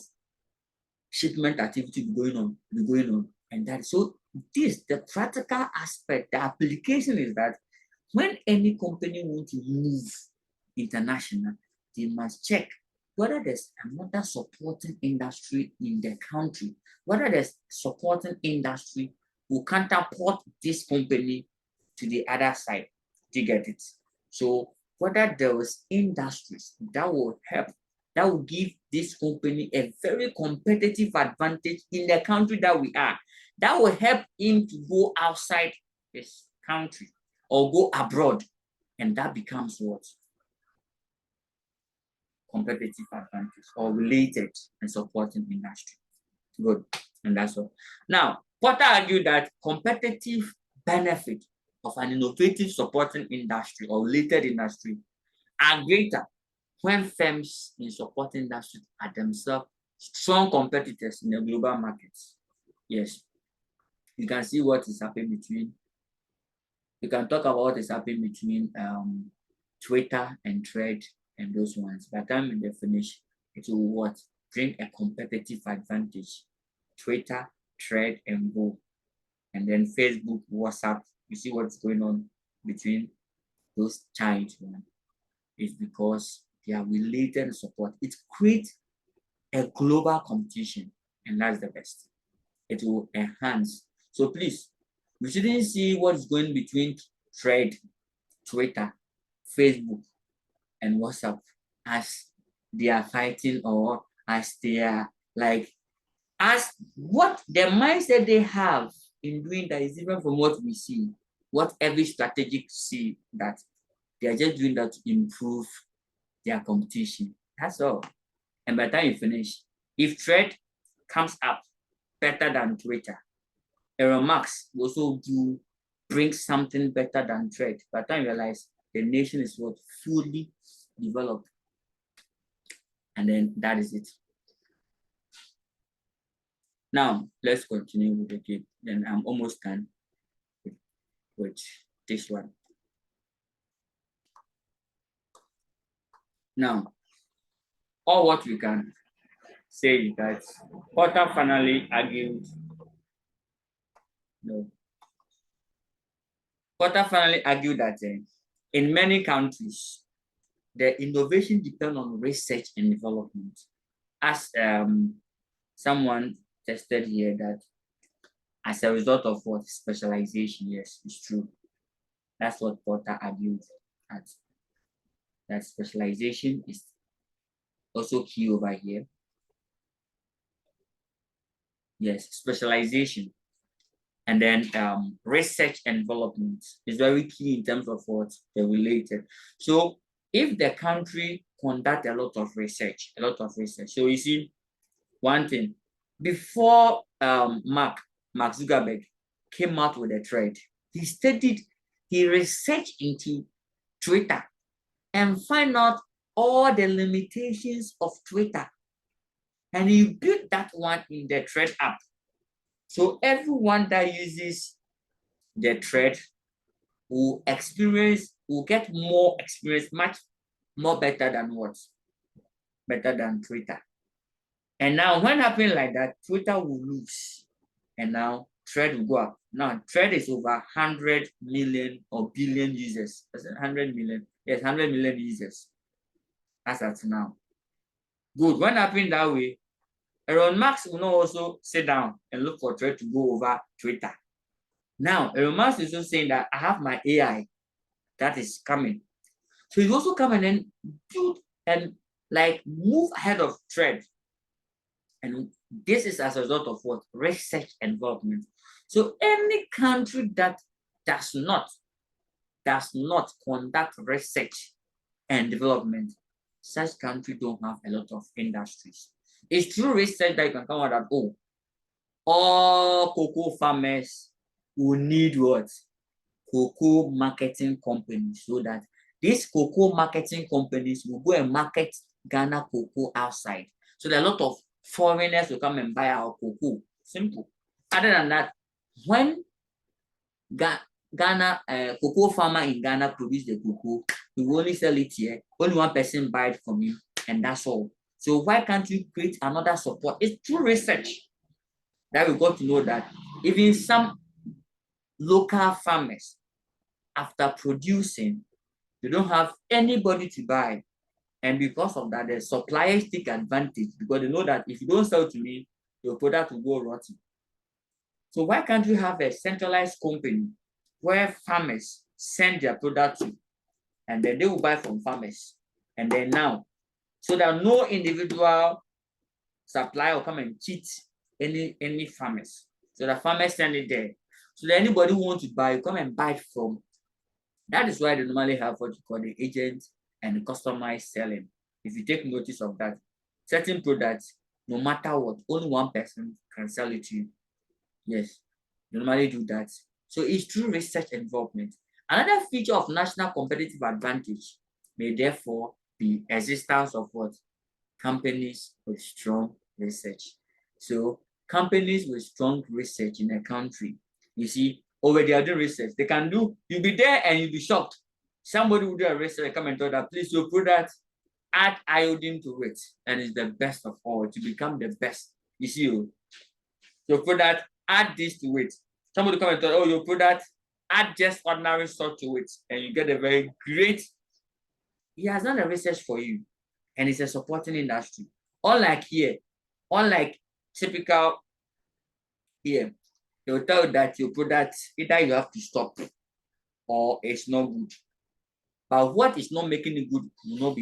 shipment activity be going on. And that so this the practical aspect, the application is that when any company wants to move international, they must check whether there's another supporting industry in the country, whether there's supporting industry who counterpart this company to the other side to get it. So whether there was industries that will help, that will give this company a very competitive advantage in the country that we are, that will help him to go outside his country or go abroad, and that becomes what? Competitive advantage or related and supporting industry. Good, and that's all. Now, Porter argued that competitive benefit of an innovative supporting industry or related industry are greater when firms in supporting industry are themselves strong competitors in the global markets. Yes, you can see what is happening between, you can talk about what is happening between Twitter and Thread and those ones. By the time they finish, it will what? Bring a competitive advantage. Twitter, Thread, and Go. And then Facebook, WhatsApp, you see what's going on between those giant ones. It's because they are related and support. It creates a global competition, and that's the best. It will enhance. So please, We shouldn't see what's going between Thread, Twitter, Facebook, and WhatsApp as they are fighting, or as they are like, as what the mindset they have in doing that is different from what we see, what every strategist see, that they are just doing that to improve their competition. That's all. And by the time you finish, if Thread comes up better than Twitter, Elon Musk will also bring something better than Thread. By the time you realize the nation is what fully developed, and then that is it. Now let's continue with the game. Then I'm almost done with this one. Now, all what we can say is that Porter finally argued. No. Porter finally argued that in many countries, the innovation depends on research and development. As someone tested here, that as a result of what specialization, yes, it's true. That's what Porter argued, that specialization is also key over here. Yes, specialization. And then research and development is very key in terms of what they're related. So if the country conduct a lot of research, so you see, one thing, before Mark Zuckerberg came out with a Thread, he researched into Twitter and find out all the limitations of Twitter. And he built that one in the Thread app. So everyone that uses the Thread will get more experience, much more better than what? Better than Twitter. And now when happened like that, Twitter will lose. And now Thread will go up. Now Thread is over 100 million or billion users. 100 million. Yes, 100 million users. As at now. Good. When happened that way, Elon Musk will not also sit down and look for Thread to go over Twitter. Now, Elon Musk is also saying that I have my AI that is coming. So he's also coming and build and like move ahead of Thread. And this is as a result of what? Research and development. So any country that does not conduct research and development, such country don't have a lot of industries. It's through research that you can come out that, oh, all cocoa farmers will need what? Cocoa marketing companies, so that these cocoa marketing companies will go and market Ghana cocoa outside. So there are a lot of foreigners will come and buy our cocoa. Simple. Other than that, when Ghana cocoa farmer in Ghana produce the cocoa, we will only sell it here. Only one person buy it from you, and that's all. So why can't you create another support? It's through research that we got to know that even some local farmers, after producing, they don't have anybody to buy. And because of that, the suppliers take advantage because they know that if you don't sell to me, your product will go rotten. So why can't you have a centralized company where farmers send their product to, and then they will buy from farmers? And then now, so that no individual supplier will come and cheat any farmers. So the farmers send it there. So that anybody who wants to buy, you come and buy it from. That is why they normally have what you call the agent and the customized selling. If you take notice of that, certain products, no matter what, only one person can sell it to you. Yes, they normally do that. So it's through research and development. Another feature of national competitive advantage may therefore be existence of what? Companies with strong research. So companies with strong research in a country, you see, over they are doing research. They can do, you'll be there and you'll be shocked. Somebody will do a research and come and tell that, please, your product, add iodine to it, and it's the best of all to become the best. You see, your product, add this to it. Somebody come and tell, oh, your product, add just ordinary salt to it, and you get a very great. He has done the research for you, and it's a supporting industry. Unlike here, unlike typical here, They'll tell you that your product, either you have to stop or it's not good. But what is not making it good will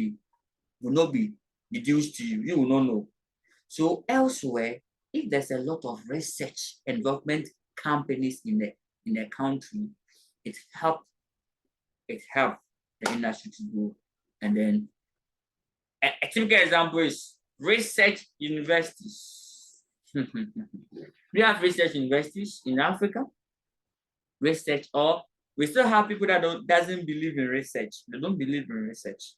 not be reduced to you. You will not know. So elsewhere, if there's a lot of research and development companies in the country, it helps the industry to grow. And then a typical example is research universities. We have research universities in Africa. Research, or we still have people that doesn't believe in research. They don't believe in research.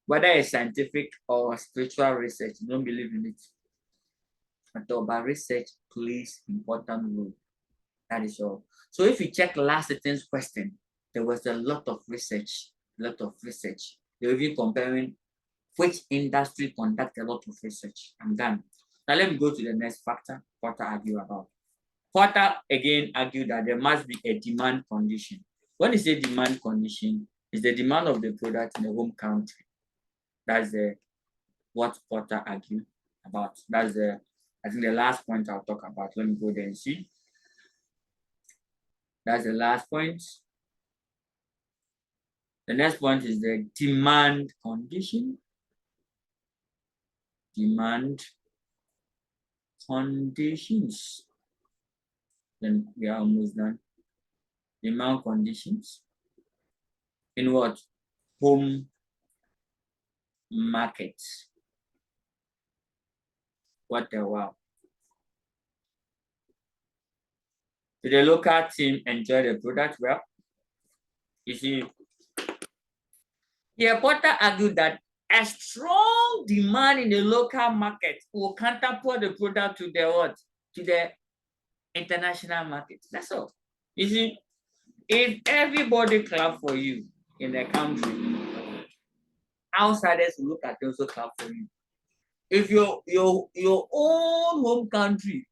Whether it's scientific or spiritual research, they don't believe in it at all. But research plays important role. That is all. So if you check last sentence question, there was a lot of research. They were even comparing which industry conduct a lot of research. I'm done. Now let me go to the next factor Porter argue about. Porter again argued that there must be a demand condition. When you say demand condition, it's the demand of the product in the home country. That's what Porter argued about. That's I think the last point I'll talk about. Let me go there and see. That's the last point. The next point is the demand condition. Demand conditions. Then we are almost done. Demand conditions. In what? Home markets. What a wow. Did the local team enjoy the product well? You see, the Porter argued that a strong demand in the local market will counterpart the product to the what? To the international market. That's all. You see, if everybody clap for you in the country, outsiders will look at you also clap for you. If your own home country,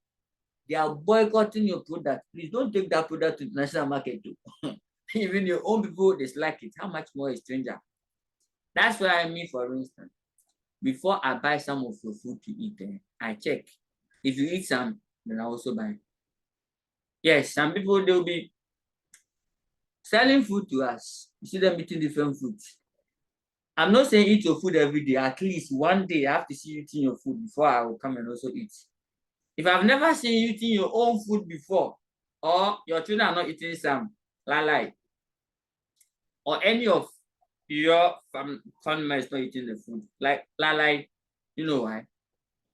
they are boycotting your product, please don't take that product to the national market too. Even your own people dislike it. How much more a stranger? That's what I mean, for instance. Before I buy some of your food to eat, I check. If you eat some, then I also buy. Yes, some people, they'll be selling food to us. You see them eating different foods. I'm not saying eat your food every day. At least one day I have to see you eating your food before I will come and also eat. If I've never seen you eating your own food before, or your children are not eating some, lalai, or any of your family members not eating the food, like lalai, you know why?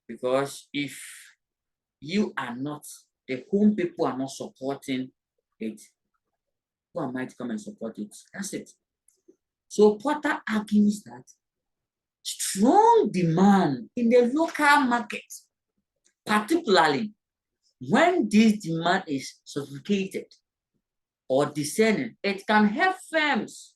Because if you are not, the home people are not supporting it, who am I to come and support it? That's it. So Porter argues that strong demand in the local market, particularly when this demand is sophisticated or discerning, it can help firms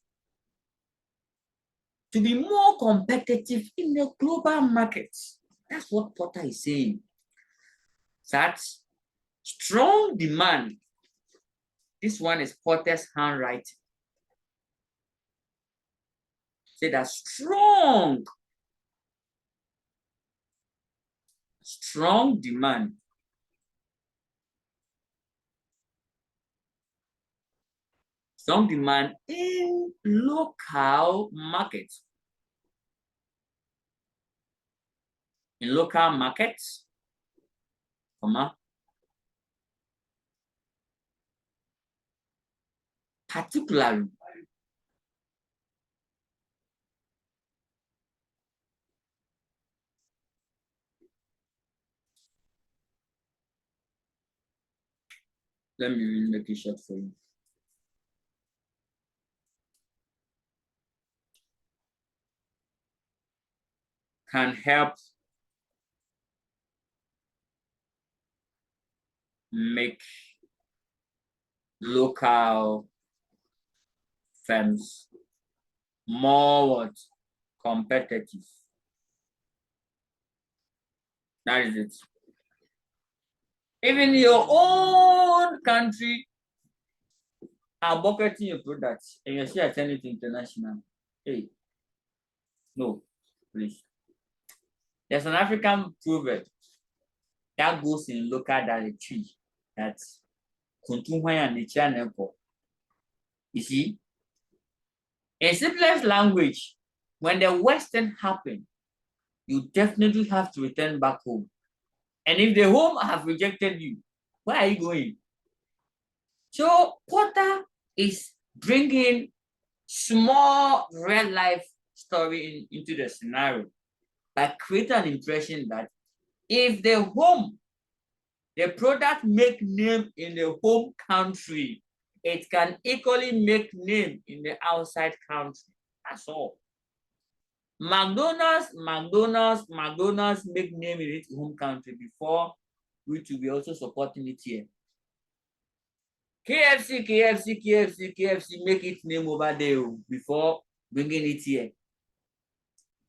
to be more competitive in the global markets. That's what Porter is saying. That strong demand, this one is Porter's handwriting. Say that strong demand in local markets. In local markets, particularly let me make it short for you. Can help make local firms more competitive. That is it. Even your own country are boycotting your products and you're still sending it international. Hey, no, please. There's an African proverb that goes in local than a tree. That's you see, in simplest language, when the Western happen, you definitely have to return back home. And if the home have rejected you, where are you going? So Porter is bringing small real life story into the scenario by creating an impression that if the product make name in the home country, it can equally make name in the outside country. That's all. McDonald's make name in its home country before we to be also supporting it here. KFC make its name over there before bringing it here.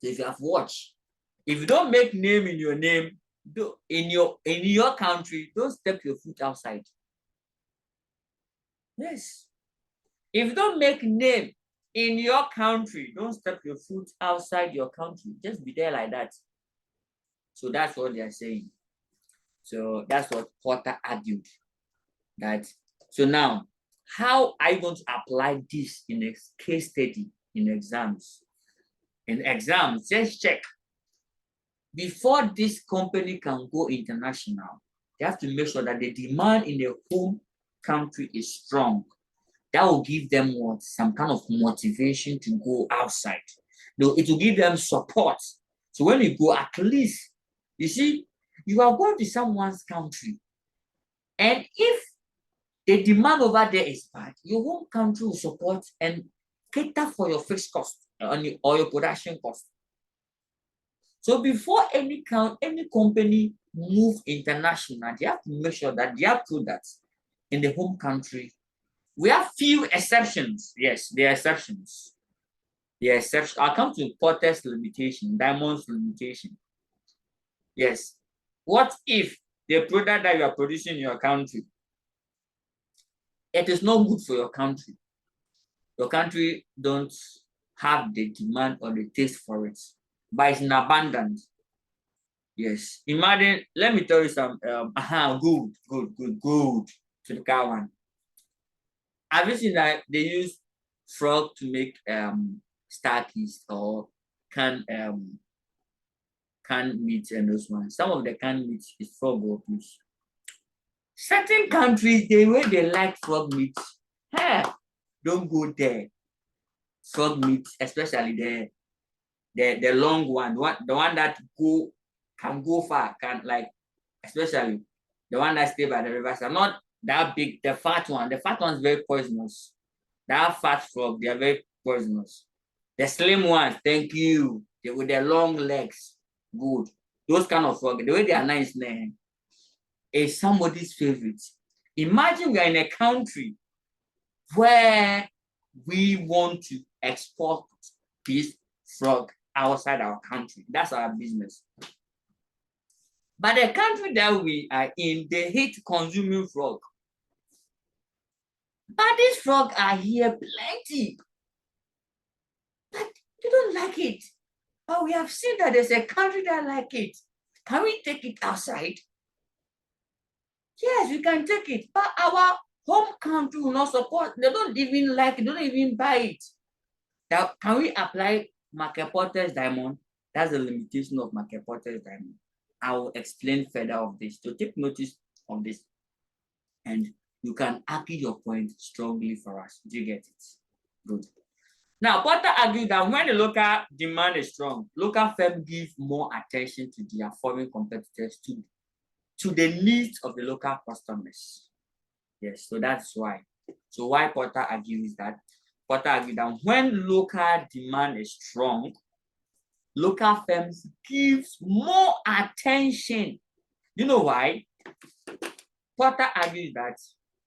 So if you have watched, if you don't make name in your name, in your country, don't step your foot outside. Yes. If you don't make name in your country, don't step your foot outside your country. Just be there like that. So that's what they are saying. So that's what Porter argued. That so now, how are you going to apply this in a case study in exams? In exams, just check. Before this company can go international, they have to make sure that the demand in their home country is strong. That will give them what? Some kind of motivation to go outside. No, it will give them support. So when you go, at least, you see, you are going to someone's country. And if the demand over there is bad, your home country will support and cater for your fixed cost or your production cost. So before any company move international, they have to make sure that their products in the home country. We have few exceptions. Yes, there are exceptions. The exception. I'll come to Porter's limitation, Diamond's limitation. Yes. What if the product that you are producing in your country, it is not good for your country? Your country don't have the demand or the taste for it, but it's in abundance. Yes. Imagine, let me tell you some good. To the car one. Have you seen that they use frog to make starkies or canned meat and those ones? Some of the canned meat is frog or fish. Certain countries, the way they like frog meat, hey, don't go there. Frog meat, especially the long one, the one that can go far, can like, especially the one that stay by the riverside, not that big, the fat one. The fat one is very poisonous. That fat frog, they are very poisonous. The slim ones, thank you. With their long legs, good. Those kind of frog, the way they are nice, man, is somebody's favorite. Imagine we are in a country where we want to export this frog outside our country. That's our business. But the country that we are in, they hate consuming frog. But these frogs are here plenty. But they don't like it. But we have seen that there's a country that like it. Can we take it outside? Yes, we can take it. But our home country will not support. They don't even like it. They don't even buy it. Now, can we apply Market Porter's diamond? That's the limitation of Market Porter's diamond. I will explain further of this. So take notice of this. And you can argue your point strongly for us. Do you get it? Good. Now, Porter argued that when the local demand is strong, local firms give more attention to their foreign competitors to the needs of the local customers. Yes, so that's why. So why Porter argues that? Porter argued that when local demand is strong, local firms give more attention. You know why? Porter argues that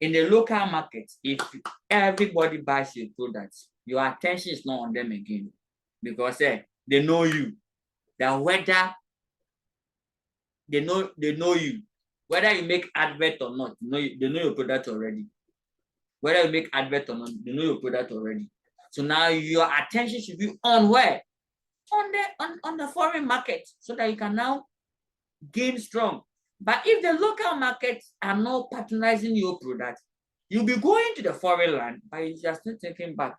in the local market, if everybody buys your products, your attention is not on them again, because they know you. That whether they know you, whether you make advert or not, they know your product already. Whether you make advert or not, they know your product already. So now your attention should be on where? On the foreign market, so that you can now gain strong. But if the local markets are not patronizing your product, you'll be going to the foreign land, but you just not taking back.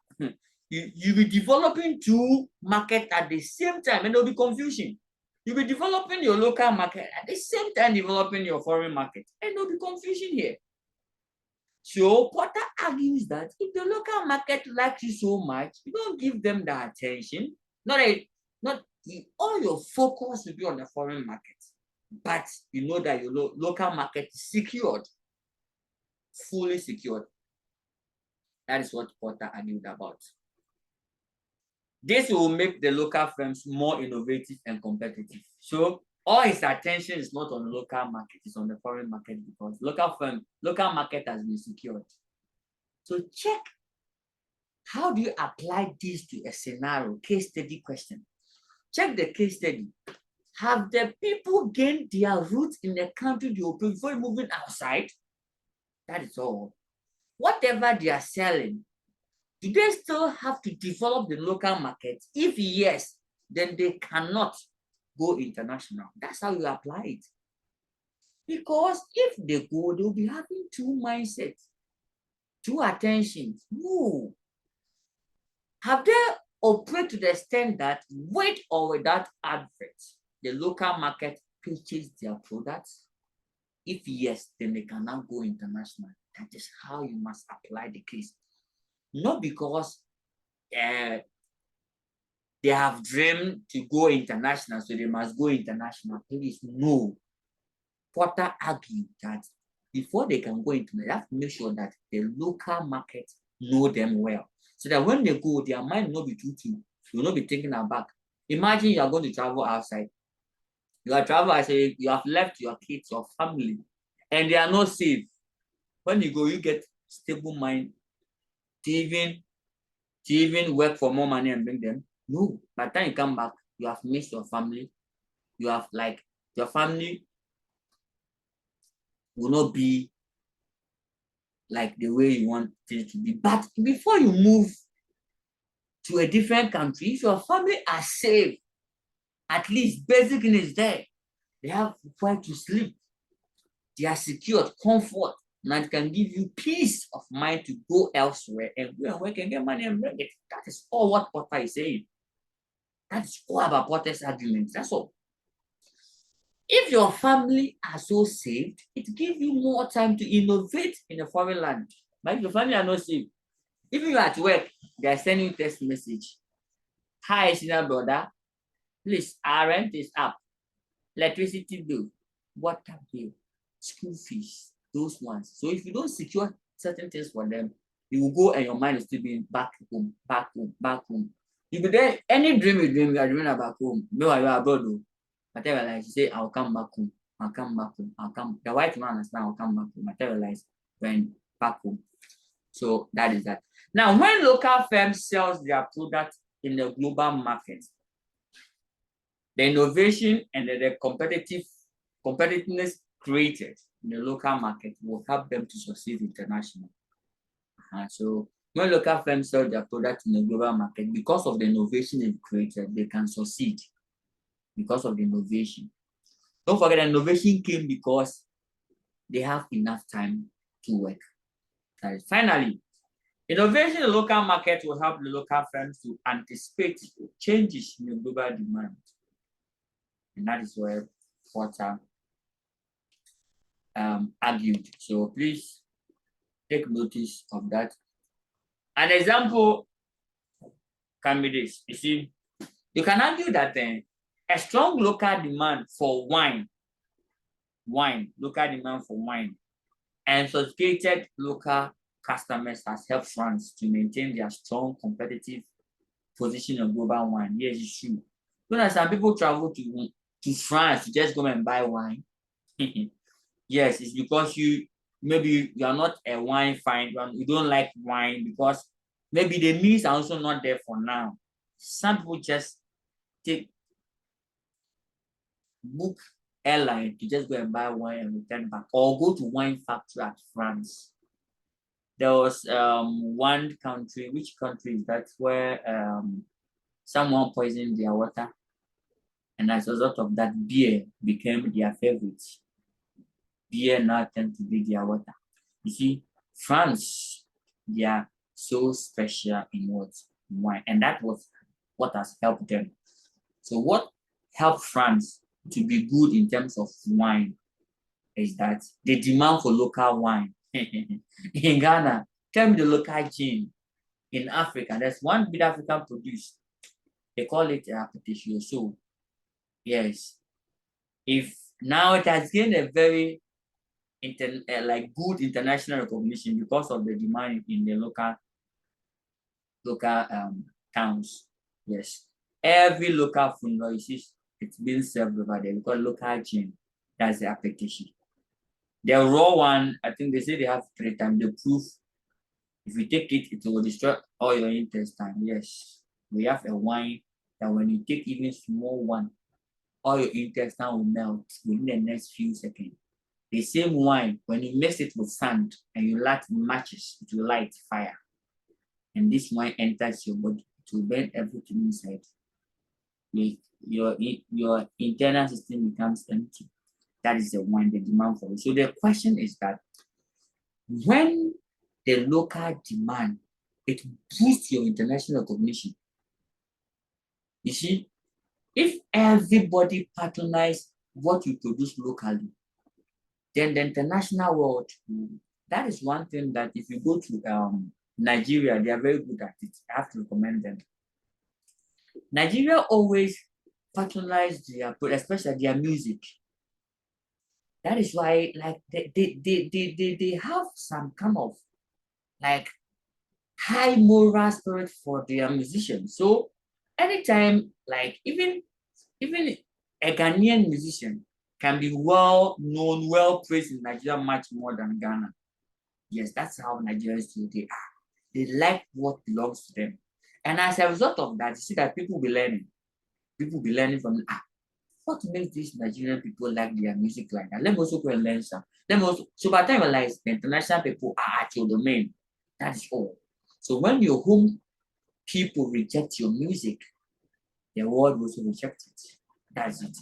You'll be developing two markets at the same time, and there'll be confusion. You'll be developing your local market at the same time developing your foreign market, and there'll be confusion here. So Porter argues that if the local market likes you so much, you don't give them the attention. Not all your focus will be on the foreign market, but you know that your local market is secured, fully secured. That is what Porter argued about. This will make the local firms more innovative and competitive. So all his attention is not on the local market, it's on the foreign market because local market has been secured. So check, how do you apply this to a scenario, case study question? Check the case study. Have the people gained their roots in the country they operate before moving outside? That is all. Whatever they are selling, do they still have to develop the local market? If yes, then they cannot go international. That's how you apply it. Because if they go, they'll be having two mindsets, two attentions. No. Have they operate to the extent that with or without adverts, the local market pitches their products? If yes, then they can now go international. That is how you must apply the case. Not because they have dreamed to go international, so they must go international. Please, no. Porter argued that before they can go international, they have to make sure that the local market know them well. So that when they go, their mind will not be too. You will not be taken aback. Imagine you are going to travel outside. You are traveling outside, you have left your kids, your family, and they are not safe. When you go, you get stable mind to even work for more money and bring them. No, by the time you come back, you have missed your family. You have your family will not be like the way you want it to be. But before you move to a different country, if your family are safe, at least basic needs there. They have where to sleep. They are secured, comfort, and it can give you peace of mind to go elsewhere and go and work and get money and bring it. That is all what Porter is saying. That is all about Porter's argument. That's all. If your family are so saved, it gives you more time to innovate in a foreign land. But if your family are not saved, if you are at work, they are sending you text message. Hi, senior brother. Please, our rent is up. Electricity bill, water bill, school fees, those ones. So if you don't secure certain things for them, you will go and your mind is still being back home, back home, back home. If you there, any dream you dream, you are dreaming about home. No, you are abroad though. Whatever like you say, I'll come back home. I'll come back home. I'll come. The white man understand. I'll come back home. Materialize when back home. So that is that. Now, when local firms sells their product in the global market, the innovation and the competitiveness created in the local market will help them to succeed internationally. So when local firms sell their product in the global market, because of the innovation they've created, they can succeed because of the innovation. Don't forget that innovation came because they have enough time to work. Finally, innovation in the local market will help the local firms to anticipate changes in the global demand. And that is where Porter argued. So please take notice of that. An example can be this. You see, you can argue that a strong local demand for wine, local demand for wine, and sophisticated local customers has helped France to maintain their strong competitive position in global wine. Yes, it's true. You know, some people travel to France to just go and buy wine. Yes, it's because maybe you are not a wine fan, you don't like wine because maybe the means are also not there for now. Some people just book airline to just go and buy wine and return back, or go to wine factory at France. There was one country, which country is that, where someone poisoned their water, and as a result of that, beer became their favorite. beer now tend to be their water. You see, France, they are so special in what wine, and that was what has helped them. So what helped France to be good in terms of wine is that the demand for local wine. In Ghana, tell me the local gin. In Africa, there's one big African produce. They call it appetition. So yes, if now it has gained a very like good international recognition because of the demand in the local towns. Yes, every local food, you see, it's being served over there because local gin. That's the appetition. The raw one, I think they say they have 3 times the proof. If you take it, it will destroy all your intestine. Yes, we have a wine that when you take even small one, all your intestine will melt within the next few seconds. The same wine, when you mix it with sand and you light matches, it will light fire. And this wine enters your body, it will burn everything inside. Your internal system becomes empty. That is the wine, the demand for it. So the question is that when the local demand, it boosts your international recognition. You see, if everybody patronize what you produce locally, then the international world, that is one thing that if you go to Nigeria, they are very good at it. I have to recommend them. Nigeria always patronize their, especially their music. That is why, like, they have some kind of like high moral spirit for their musicians. So anytime, like even a Ghanaian musician can be well known, well praised in Nigeria much more than Ghana. Yes, that's how Nigerians do. They are. They like what belongs to them. And as a result of that, you see that people be learning. People be learning from what makes these Nigerian people like their music like that. Let me also go and learn some. Let me also, so by the time I realize the international people are at your domain, that is all. So when your home people reject your music, the world will also reject it. That's it.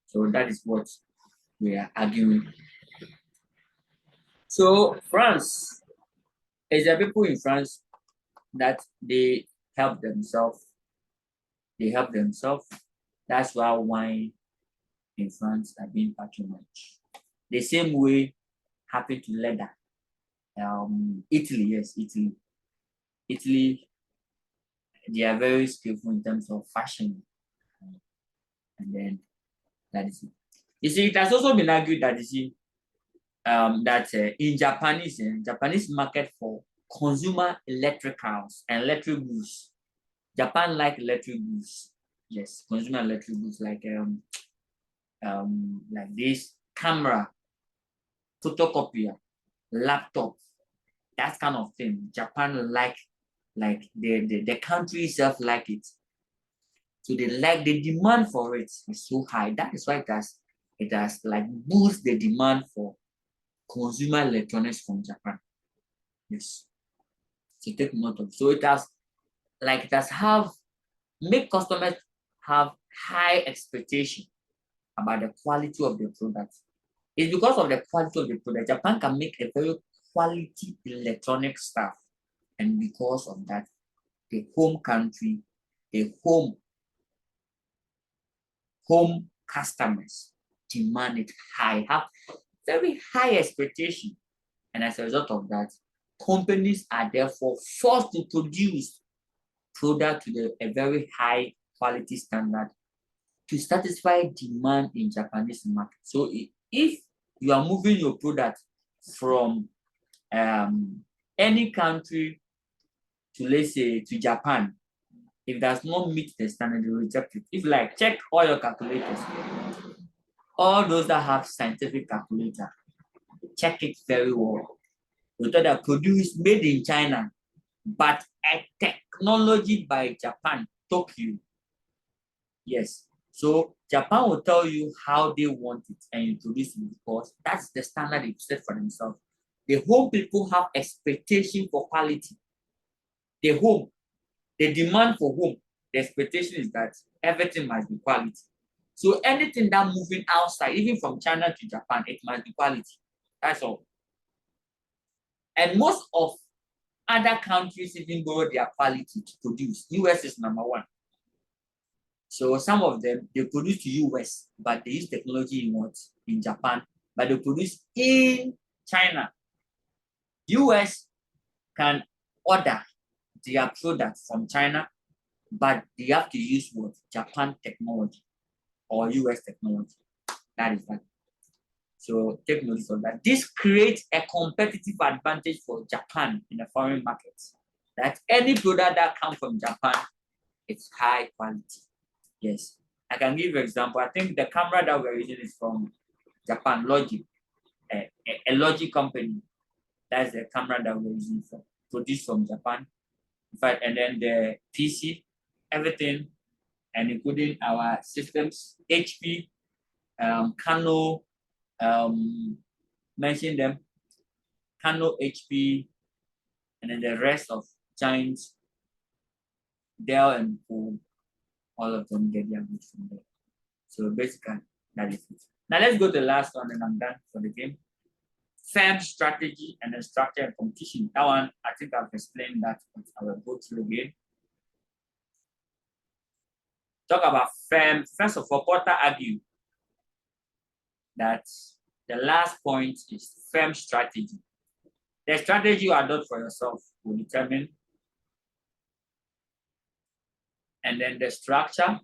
So that is what we are arguing. So France is the people in France that they help themselves. They help themselves. That's why wine in France are being patronized. The same way happened to leather. Italy, yes, Italy. Italy, they are very skillful in terms of fashion. And then that is it. You see, it has also been argued that you see that in Japanese market for consumer electricals and electric goods, Japan like electric goods. Yes, consumer electric goods like this camera, photocopier, laptop, that kind of thing. Japan like the country itself like it. So they like the demand for it is so high. That is why it has like boost the demand for consumer electronics from Japan. Yes. So take note of. So it has make customers have high expectation about the quality of the product. It's because of the quality of the product. Japan can make a very quality electronic stuff. And because of that, the home country, the home customers demand it high, have very high expectation. And as a result of that, companies are therefore forced to produce product to a very high quality standard to satisfy demand in Japanese market. So if you are moving your product from any country to, let's say, to Japan, if it does not meet the standard, they reject it. If like check all your calculators, all those that have scientific calculator, check it very well. We thought that produced made in China, but a technology by Japan, Tokyo. Yes. So Japan will tell you how they want it and you produce it because that's the standard they've set for themselves. The home people have expectation for quality. The demand for home, the expectation is that everything must be quality. So anything that moving outside, even from China to Japan, it must be quality. That's all. And most of other countries even borrow their quality to produce. US is number one. So some of them, they produce to US, but they use technology in what? In Japan, but they produce in China. US can order their products from China, but they have to use what? Japan technology or US technology. That is that. So take notice of that. This creates a competitive advantage for Japan in the foreign markets. That any product that comes from Japan, it's high quality. Yes. I can give you an example. I think the camera that we're using is from Japan, Logic, a Logic company. That's the camera that we're using from, produced from Japan. In fact, and then the PC, everything, and including our systems, HP, Kano, mention them, Kano, HP, and then the rest of giants, Dell and Co, all of them get their goods from there. So basically, that is it. Now let's go to the last one, and I'm done for the game. Firm strategy and then structure and competition. That one, I think I've explained that, but I will go through again. Talk about firm. First of all, Porter argued that the last point is firm strategy. The strategy you adopt for yourself will determine, and then the structure,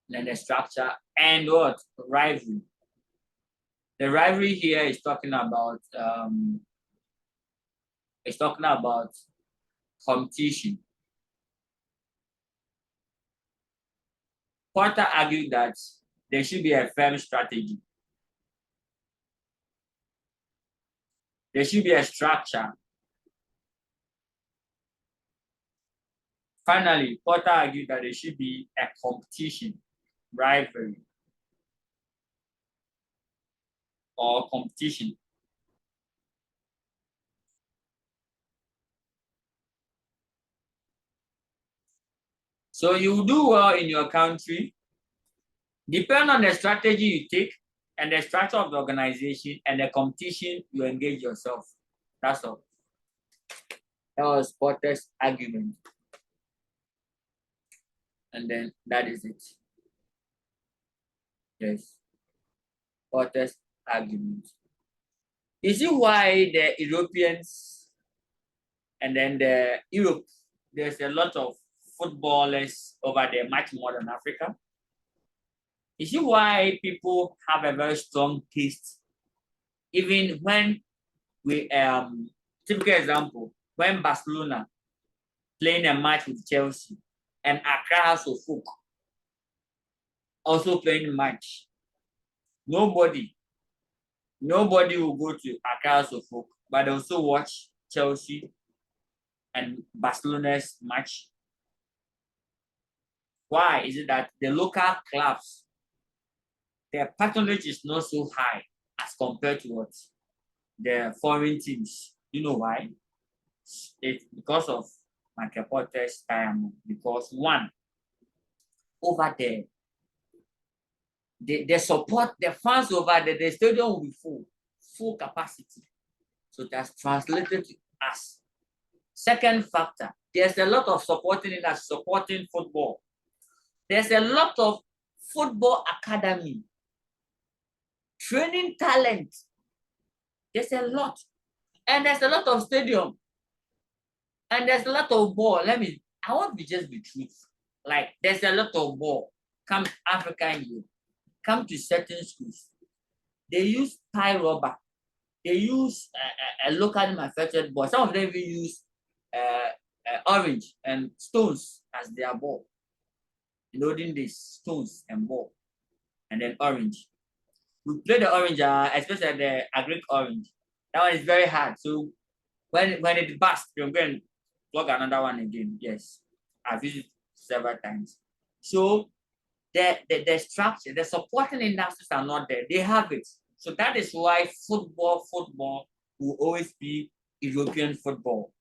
then the structure, and what? Rivalry. The rivalry here is talking about competition. Porter argued that there should be a firm strategy. There should be a structure. Finally, Porter argued that there should be a competition, rivalry, or competition. So you do well in your country, depend on the strategy you take and the structure of the organization and the competition you engage yourself. That's all. That was Porter's argument. And then that is it. Yes. Porter's argument. You see why the Europeans and then the Europe, there's a lot of footballers over there, much more than Africa. You see why people have a very strong taste, even when we typical example, when Barcelona playing a match with Chelsea and Accra House of Folk also playing a match, nobody will go to Accra House of Folk, but also watch Chelsea and Barcelona's match. Why is it that the local clubs, their patronage is not so high as compared to what the foreign teams? You know why? It's because of Michael Porter's time. Because one, over there, the support, the fans over there, the stadium will be full capacity. So that's translated to us. Second factor, there's a lot of supporting it as supporting football. There's a lot of football academy, training talent. There's a lot. And there's a lot of stadium. And there's a lot of ball. I want to just be truthful. Like, there's a lot of ball. Come African youth, come to certain schools. They use tie rubber. They use a locally manufactured ball. Some of them even use orange and stones as their ball. Loading these stones and ball. And then orange. We play the orange, especially the agric orange. That one is very hard. So when it bursts, you're going to plug another one again. Yes. I've used it several times. So the structure, the supporting industries are not there. They have it. So that is why football will always be European football.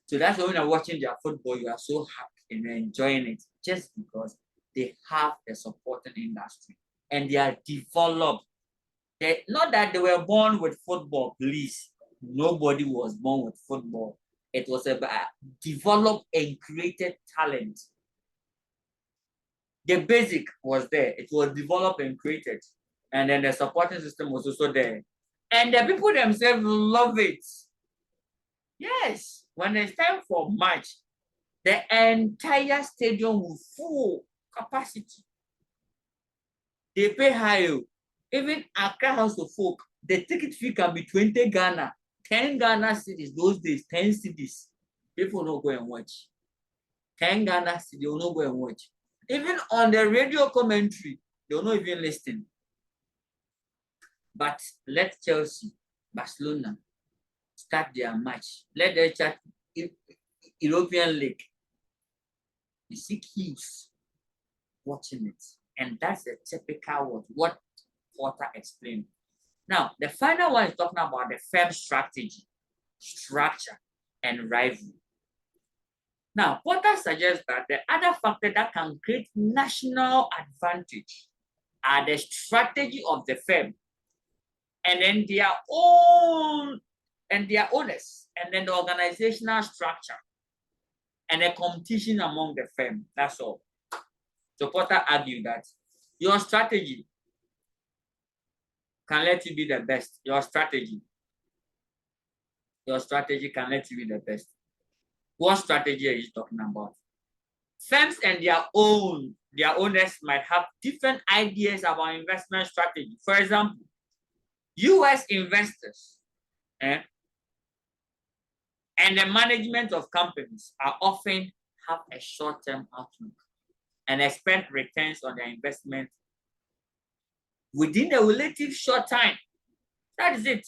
So that's why when you're watching their football, you are so happy and you're enjoying it just because they have a supporting industry and they are developed. Not that they were born with football, please. Nobody was born with football. It was a developed and created talent. The basic was there. It was developed and created. And then the supporting system was also there. And the people themselves love it. Yes, when it's time for match, the entire stadium will full capacity. They pay high. Even Accra House of Folk, the ticket fee can be 20 Ghana, 10 Ghana cedis those days, 10 cedis. People don't go and watch. 10 Ghana cedis, they will not go and watch. Even on the radio commentary, they will not even listen. But let Chelsea, Barcelona start their match. Let them start European League. You see kids watching it. And that's a typical word, what Porter explained. Now, the final one is talking about the firm strategy, structure, and rivalry. Now, Porter suggests that the other factor that can create national advantage are the strategy of the firm and then their own and their owners, and then the organizational structure and the competition among the firm. That's all. So Porter argued that your strategy can let you be the best. Your strategy can let you be the best. What strategy are you talking about? Firms and their owners might have different ideas about investment strategy. For example, US investors and the management of companies are often have a short-term outlook and expect returns on their investment within a relative short time. That is it.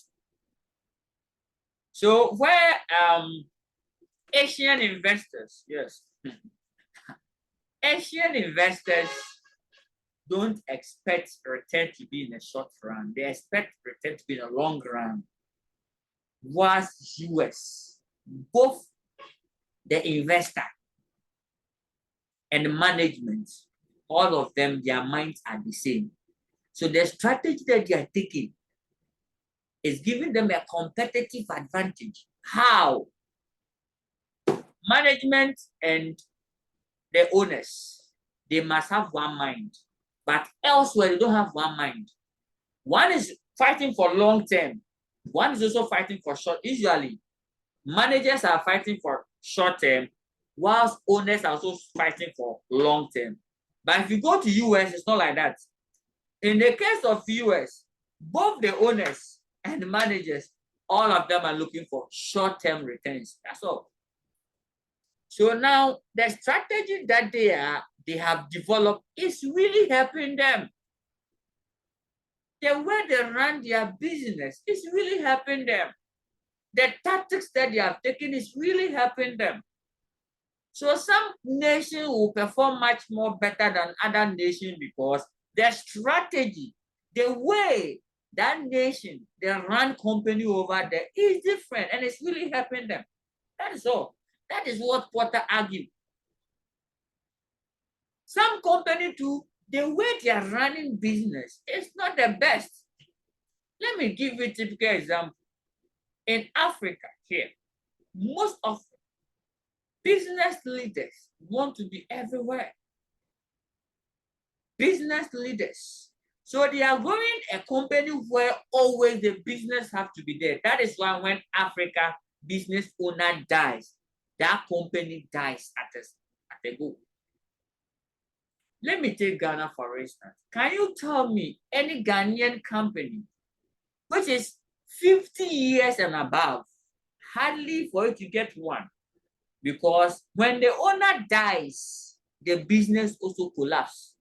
So where Asian investors, yes, Asian investors don't expect return to be in a short run. They expect return to be in a long run. Was US, both the investor and the management, all of them, their minds are the same. So the strategy that they are taking is giving them a competitive advantage. How? Management and the owners, they must have one mind. But elsewhere, they don't have one mind. One is fighting for long term. One is also fighting for short. Usually, managers are fighting for short term, whilst owners are also fighting for long term. But if you go to US, it's not like that. In the case of US, both the owners and the managers, all of them are looking for short-term returns. That's all. So now the strategy that they have developed is really helping them. The way they run their business is really helping them. The tactics that they have taken is really helping them. So some nations will perform much more better than other nations because their strategy, the way that nation, they run company over there is different and it's really helping them. That is all. That is what Porter argued. Some company too, the way they are running business is not the best. Let me give you a typical example. In Africa here, most of business leaders want to be everywhere. Business leaders. So they are going a company where always the business have to be there. That is why when Africa business owner dies, that company dies at a go. Let me take Ghana for instance. Can you tell me any Ghanaian company which is 50 years and above, hardly for you to get one? Because when the owner dies, the business also collapses.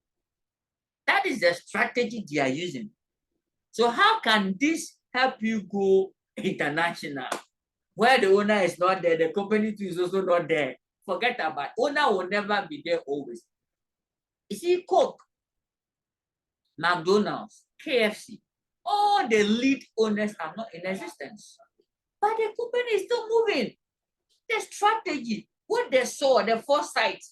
That is the strategy they are using. So how can this help you go international? Where the owner is not there, the company too is also not there. Forget about it. Owner will never be there always. You see, Coke, McDonald's, KFC, all the lead owners are not in existence. But the company is still moving. The strategy, what they saw, the foresight.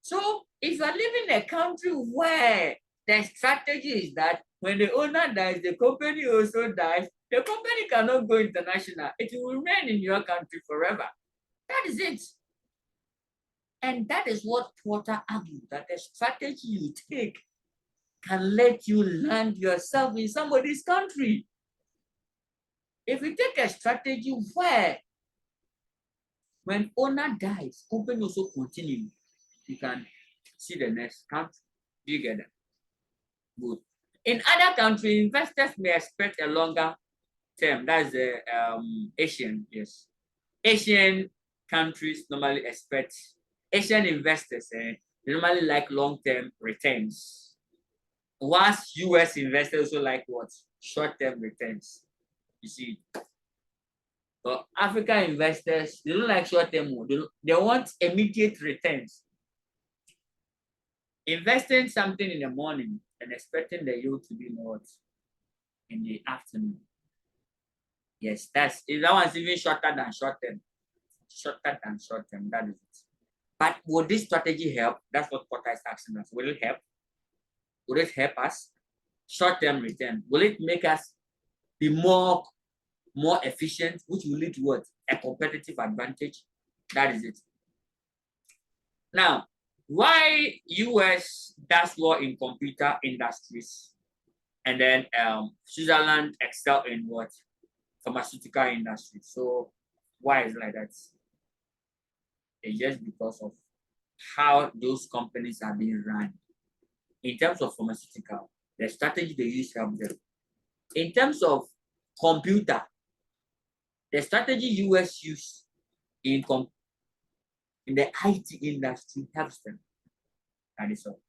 So if you are living in a country where the strategy is that when the owner dies, the company also dies, the company cannot go international. It will remain in your country forever. That is it. And that is what Porter argued, that the strategy you take can let you land yourself in somebody's country. If you take a strategy where when owner dies, company also continue, you can see the next country. Do you get that? Good. In other countries, investors may expect a longer term. That's the Asian, yes. Asian countries normally expect, Asian investors they normally like long-term returns. Whilst US investors also like what? Short-term returns. You see. But African investors, they don't like short-term. They want immediate returns. Investing something in the morning and expecting the yield to be what? In the afternoon. Yes, that one's even shorter than short-term. Shorter than short-term, that is it. But would this strategy help? That's what Porter is asking us. Will it help? Will it help us? Short-term return. Will it make us be more efficient, which will lead to what? A competitive advantage. That is it. Now, why US does well in computer industries and then Switzerland excel in what? Pharmaceutical industry. So why is it like that? It's just because of how those companies are being run. In terms of pharmaceutical, the strategy they use helps them. In terms of computer, the strategy US use in the IT industry helps them. That is all.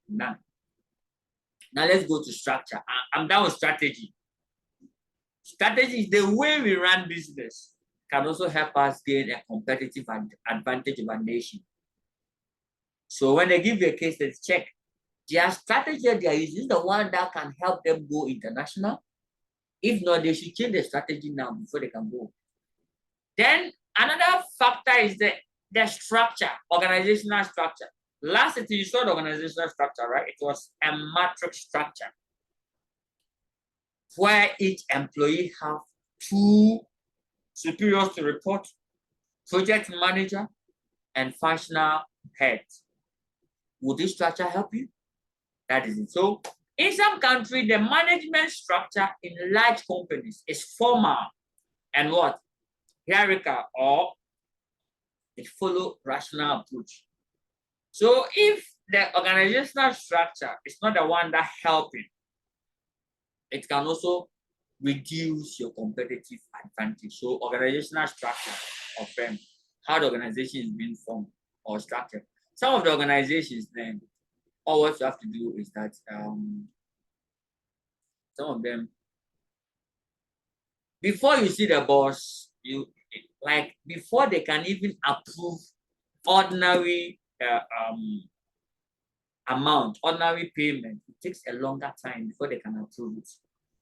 Now let's go to structure. I'm done with strategy. Strategy is the way we run business. Can also help us gain a competitive advantage of a nation. So when they give you a case, let's check. Their strategy they are using is the one that can help them go international. If not, they should change the strategy now before they can go. Then another factor is the structure, organizational structure. Last you saw the organizational structure, right? It was a matrix structure where each employee have two superiors to report, project manager, and functional head. Would this structure help you? That is it. So in some countries, the management structure in large companies is formal and what? Hierarchical, or it follows rational approach. So if the organizational structure is not the one that helping, it can also reduce your competitive advantage. So organizational structure of them, how the organization is being formed or structured. Some of the organizations then, all what you have to do is that some of them, before you see the boss, before they can even approve ordinary amount, ordinary payment, it takes a longer time before they can approve it.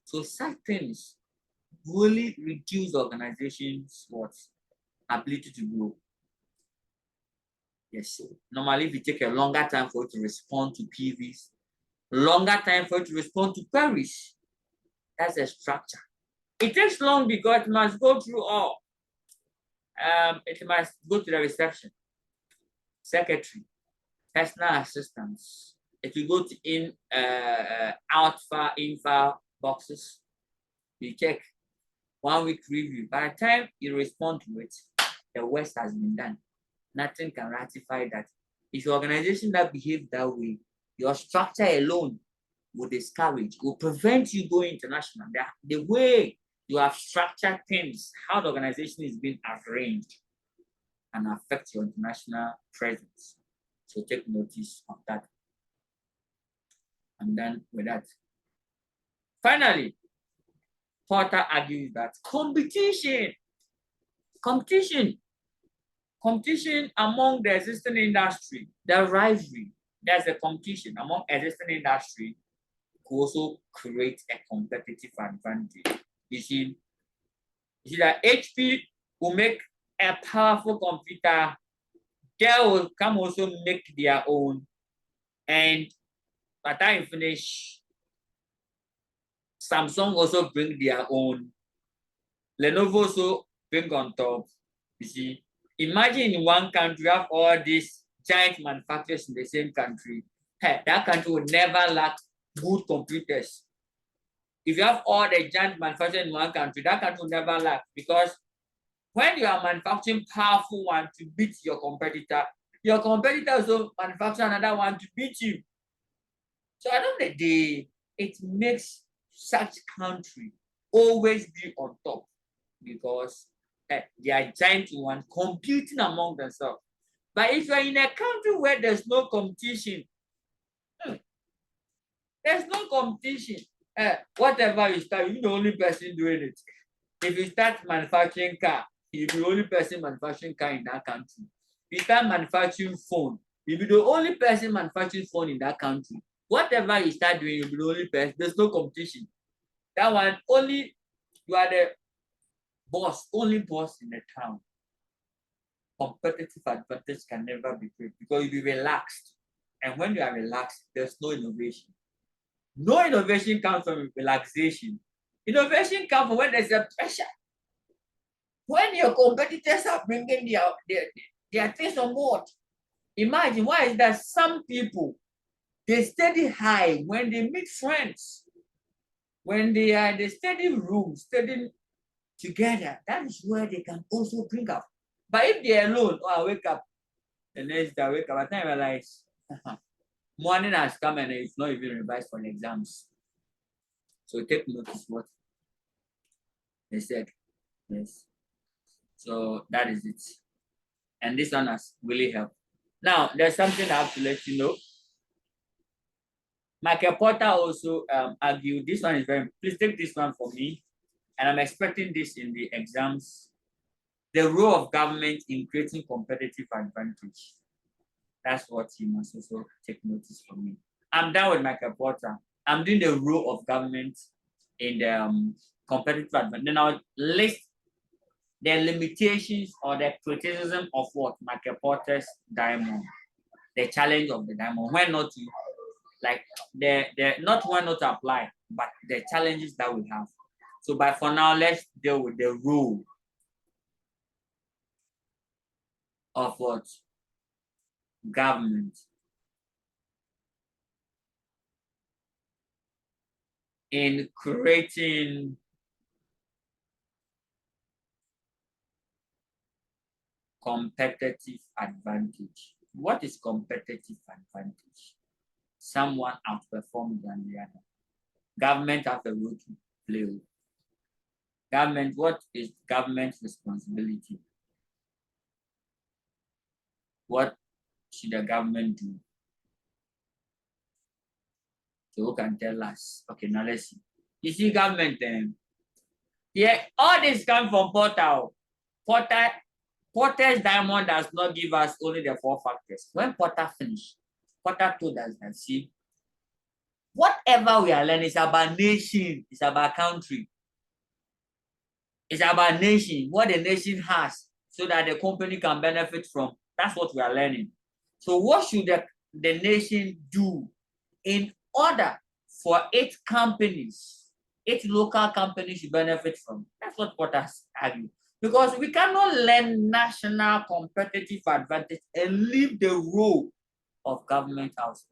So such things really reduce organizations' ability to grow. Yes, so normally if you take a longer time for it to respond to PVs, longer time for it to respond to queries, that's a structure. It takes long because it must go through all. It must go to the reception, secretary, personal assistants. If you go to out file, in file boxes, you check 1 week review. By the time you respond to it, the worst has been done. Nothing can ratify that. If your organization that behaves that way, your structure alone will discourage, will prevent you going international. The way you have structured things, how the organization is being arranged, and affect your international presence. So take notice of that. And then with that, finally, Porter argues that competition among the existing industry, the rivalry, there's a competition among existing industry could also create a competitive advantage. You see that HP will make a powerful computer, they will come also make their own. And by the time you finish, Samsung also bring their own. Lenovo also bring on top. You see, imagine in one country you have all these giant manufacturers in the same country. Hey, that country would never lack good computers. If you have all the giant manufacturers in one country, that country will never lack, because when you are manufacturing powerful one to beat your competitor also manufacture another one to beat you. So at the end of the day, it makes such country always be on top, because they are giant one competing among themselves. But if you're in a country where there's no competition, there's no competition. Whatever you start, you're the only person doing it. If you start manufacturing car, you'll be the only person manufacturing car in that country. If you start manufacturing phone, you'll be the only person manufacturing phone in that country. Whatever you start doing, you'll be the only person. There's no competition. That one, only you are the boss, only boss in the town. Competitive advantage can never be great because you'll be relaxed. And when you are relaxed, there's no innovation. No innovation comes from relaxation. Innovation comes from when there's a pressure. When your competitors are bringing their things on board. Imagine, why is that some people, they study high when they meet friends. When they are in the study room, studying together, that is where they can also bring up. But if they're alone, I wake up, the next day I wake up, I think I realize, morning has come and it's not even revised for the exams. So take notice what they said. Yes. So that is it. And this one has really helped. Now, there's something I have to let you know. Michael Porter also argued, this one is very, please take this one for me. And I'm expecting this in the exams. The role of government in creating competitive advantage. That's what you must also take notice for me. I'm done with Michael Porter. I'm doing the role of government in the competitive advantage. Then I'll list the limitations or the criticism of what Michael Porter's diamond, the challenge of the diamond, when not to, like the not when not to apply, but the challenges that we have. So, but for now, let's deal with the rule of what government in creating competitive advantage. What is competitive advantage? Someone outperforms than the other. Government has a role to play. Government, what is government's responsibility? What should the government do? So who can tell us? Okay, now let's see. You see, government, yeah, all this come from Porter. Porter's diamond does not give us only the 4 factors. When Porter finished, Porter told us that, see, whatever we are learning is about nation, it's about country. It's about nation, what the nation has, so that the company can benefit from. That's what we are learning. So what should the nation do in order for its companies, its local companies to benefit from? That's what Porter argued. Because we cannot learn national competitive advantage and leave the role of government outside.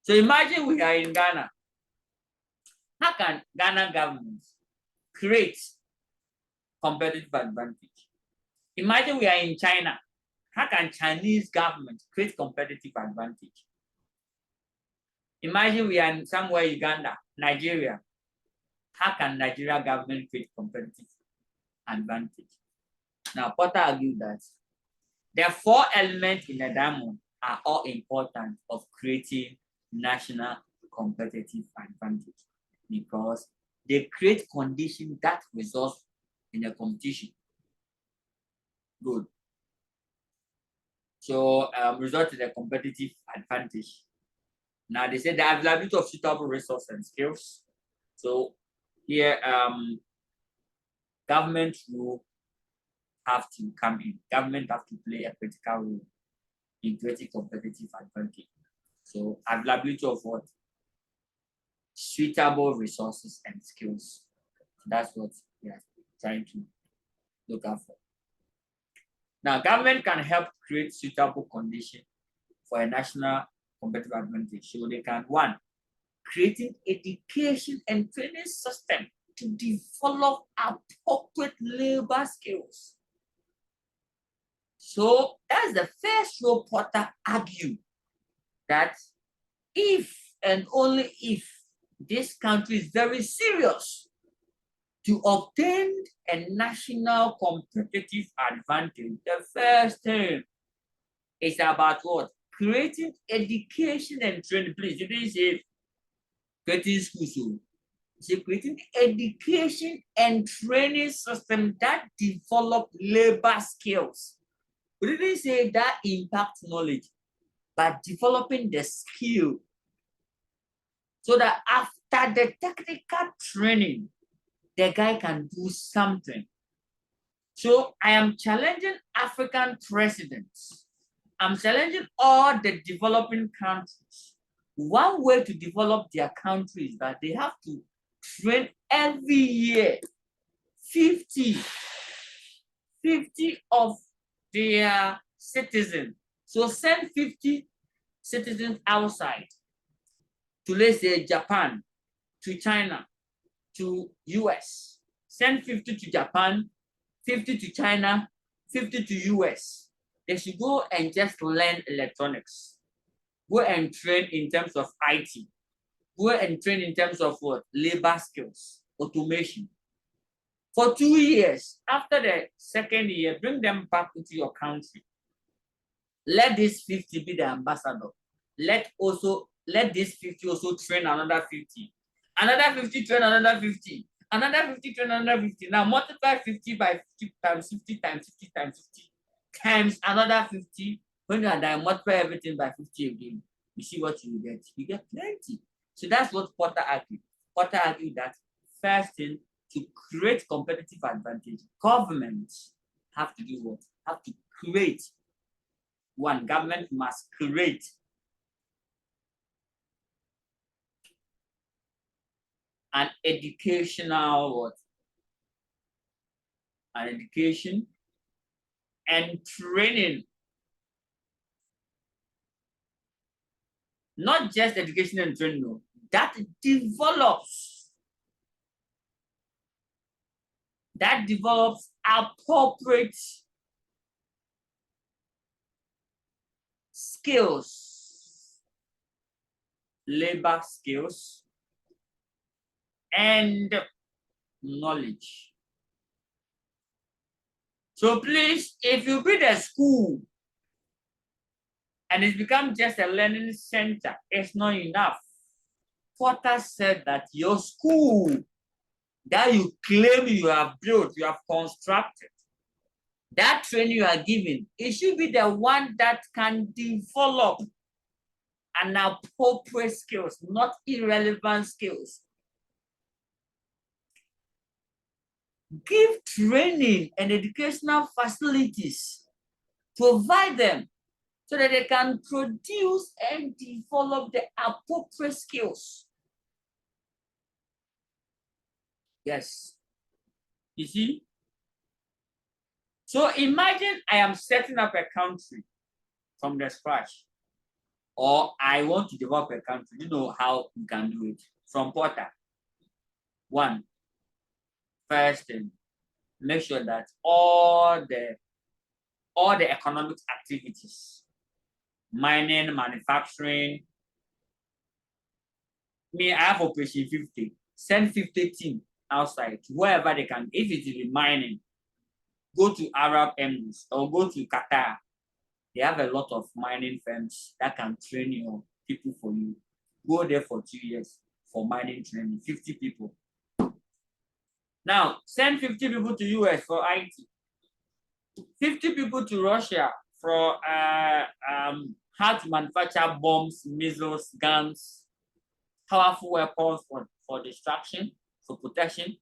So imagine we are in Ghana. How can Ghana government create competitive advantage? Imagine we are in China. How can Chinese government create competitive advantage? Imagine we are in somewhere Uganda, Nigeria. How can Nigeria government create competitive advantage? Now, Porter argued that the 4 elements in the diamond are all important of creating national competitive advantage because they create conditions that result in a competition. Good. So result in a competitive advantage. Now they say the availability of suitable resources and skills. So here government rule have to come in. Government have to play a critical role in creating competitive advantage. So availability of what? Suitable resources and skills. That's what we are trying to look out for. Now, government can help create suitable conditions for a national competitive advantage. So they can, one, creating education and training system to develop appropriate labor skills. So that's the first role Porter argued that if and only if this country is very serious to obtain a national competitive advantage, the first thing is about what? Creating education and training. Please, you didn't say creating schools. So it's creating education and training system that develop labor skills. We didn't say that impact knowledge, but developing the skill so that after the technical training, the guy can do something. So I am challenging African presidents. I'm challenging all the developing countries. One way to develop their country is that they have to train every year 50 of their citizens. So send 50 citizens outside to, let's say, Japan, to China, to US. Send 50 to Japan, 50 to China, 50 to US. They should go and just learn electronics. Go and train in terms of IT. Go and train in terms of what? Labor skills, automation. For 2 years, after the second year, bring them back into your country. Let this 50 be the ambassador. Let this 50 also train another 50. Another 50 train another 50. Another 50 train another 50. Now multiply 50 by 50 times 50 times 50 times 50 times another 50. When you are done, multiply everything by 50 again. You see what you get. You get plenty. So that's what Porter argued. Porter argued that first thing, to create competitive advantage, governments have to do what? Have to create. One, government must create an educational what? An education and training. Not just education and training, no, that develops appropriate skills, labor skills, and knowledge. So please, if you build a school and it's become just a learning center, it's not enough. Porter said that your school that you claim you have built, you have constructed, that training you are giving, it should be the one that can develop an appropriate skills, not irrelevant skills. Give training and educational facilities, provide them so that they can produce and develop the appropriate skills. Yes. You see? So imagine I am setting up a country from the scratch, or I want to develop a country. You know how you can do it from Porter. One, first thing, make sure that all the economic activities, mining, manufacturing, I have operation 50, send 50 team outside, wherever they can. If it is mining, go to Arab Emirates or go to Qatar. They have a lot of mining firms that can train your people for you. Go there for 2 years for mining training, 50 people. Now, send 50 people to US for IT, 50 people to Russia for how to manufacture bombs, missiles, guns, powerful weapons for destruction, for protection,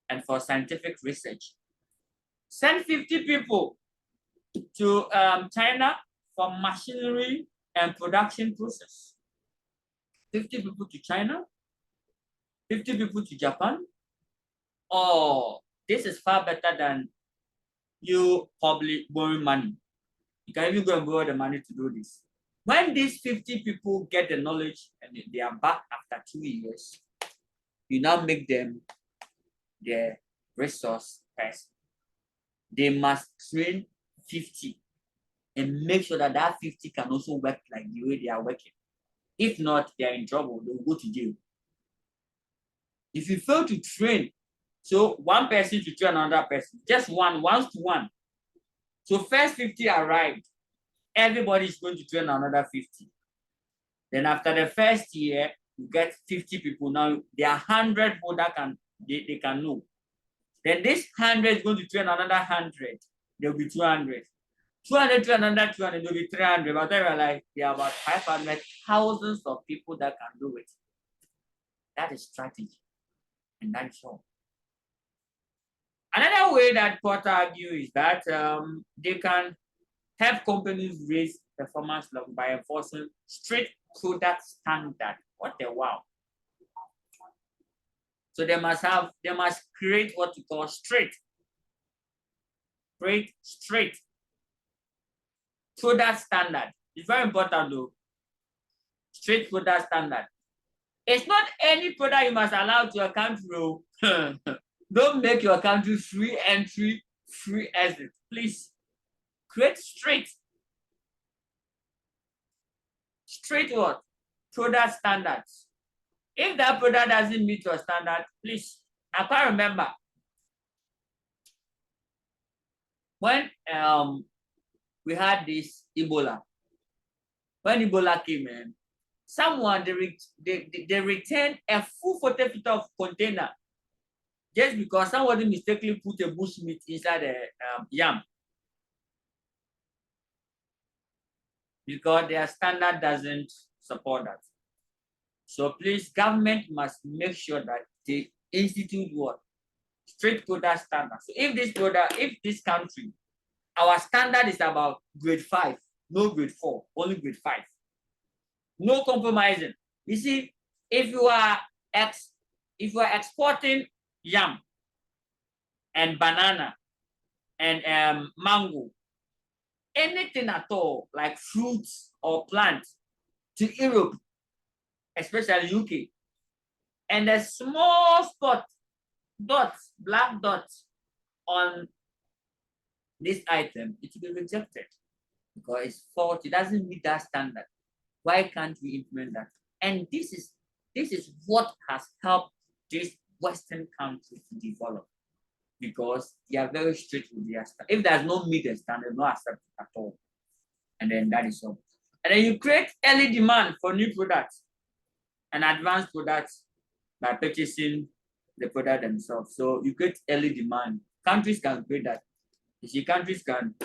and for scientific research. Send 50 people to China for machinery and production process. 50 people to China, 50 people to Japan. Oh, this is far better than you probably borrowing money. You can even go and borrow the money to do this. When these 50 people get the knowledge and they are back after 2 years, you now make them the resource person. They must train 50 and make sure that that 50 can also work like the way they are working. If not, they are in trouble. They will go to jail. If you fail to train, so one person to train another person, just one to one. So first 50 arrived, everybody is going to train another 50. Then after the first year, you get 50 people. Now there are 100 people that they can know. Then this 100 is going to train another 100. There will be 200. 200 to another 200, there will be 300. But I realize there are about 500 thousands of people that can do it. That is strategy. And that is all. Another way that Porter argues is that they can help companies raise performance level by enforcing strict product standard. What a wow. So they must create what we call strict product standard. It's very important though. Strict product standard. It's not any product you must allow to your country. Don't make your country free entry, free exit. Please create strict what? Product standards. If that product doesn't meet your standard, please. I can't remember when we had this Ebola. When Ebola came in, someone they returned a full 40 feet of container just because somebody mistakenly put a bush meat inside the yam. Because their standard doesn't support that. So please, government must make sure that they institute what? Strict product standards. So if this country, our standard is about grade 5, no grade 4, only grade 5. No compromising. You see, if you are exporting yam and banana and mango, anything at all, like fruits or plants to Europe, especially UK, and a small black dots on this item, it will be rejected because it's faulty. It doesn't meet that standard. Why can't we implement that? And this is what has helped these Western countries to develop, because they are very strict with their standard. If there's no meet the standard, no accept at all. And then that is all. And then you create early demand for new products and advanced products by purchasing the product themselves. So you create early demand. Countries can create that. You see, countries can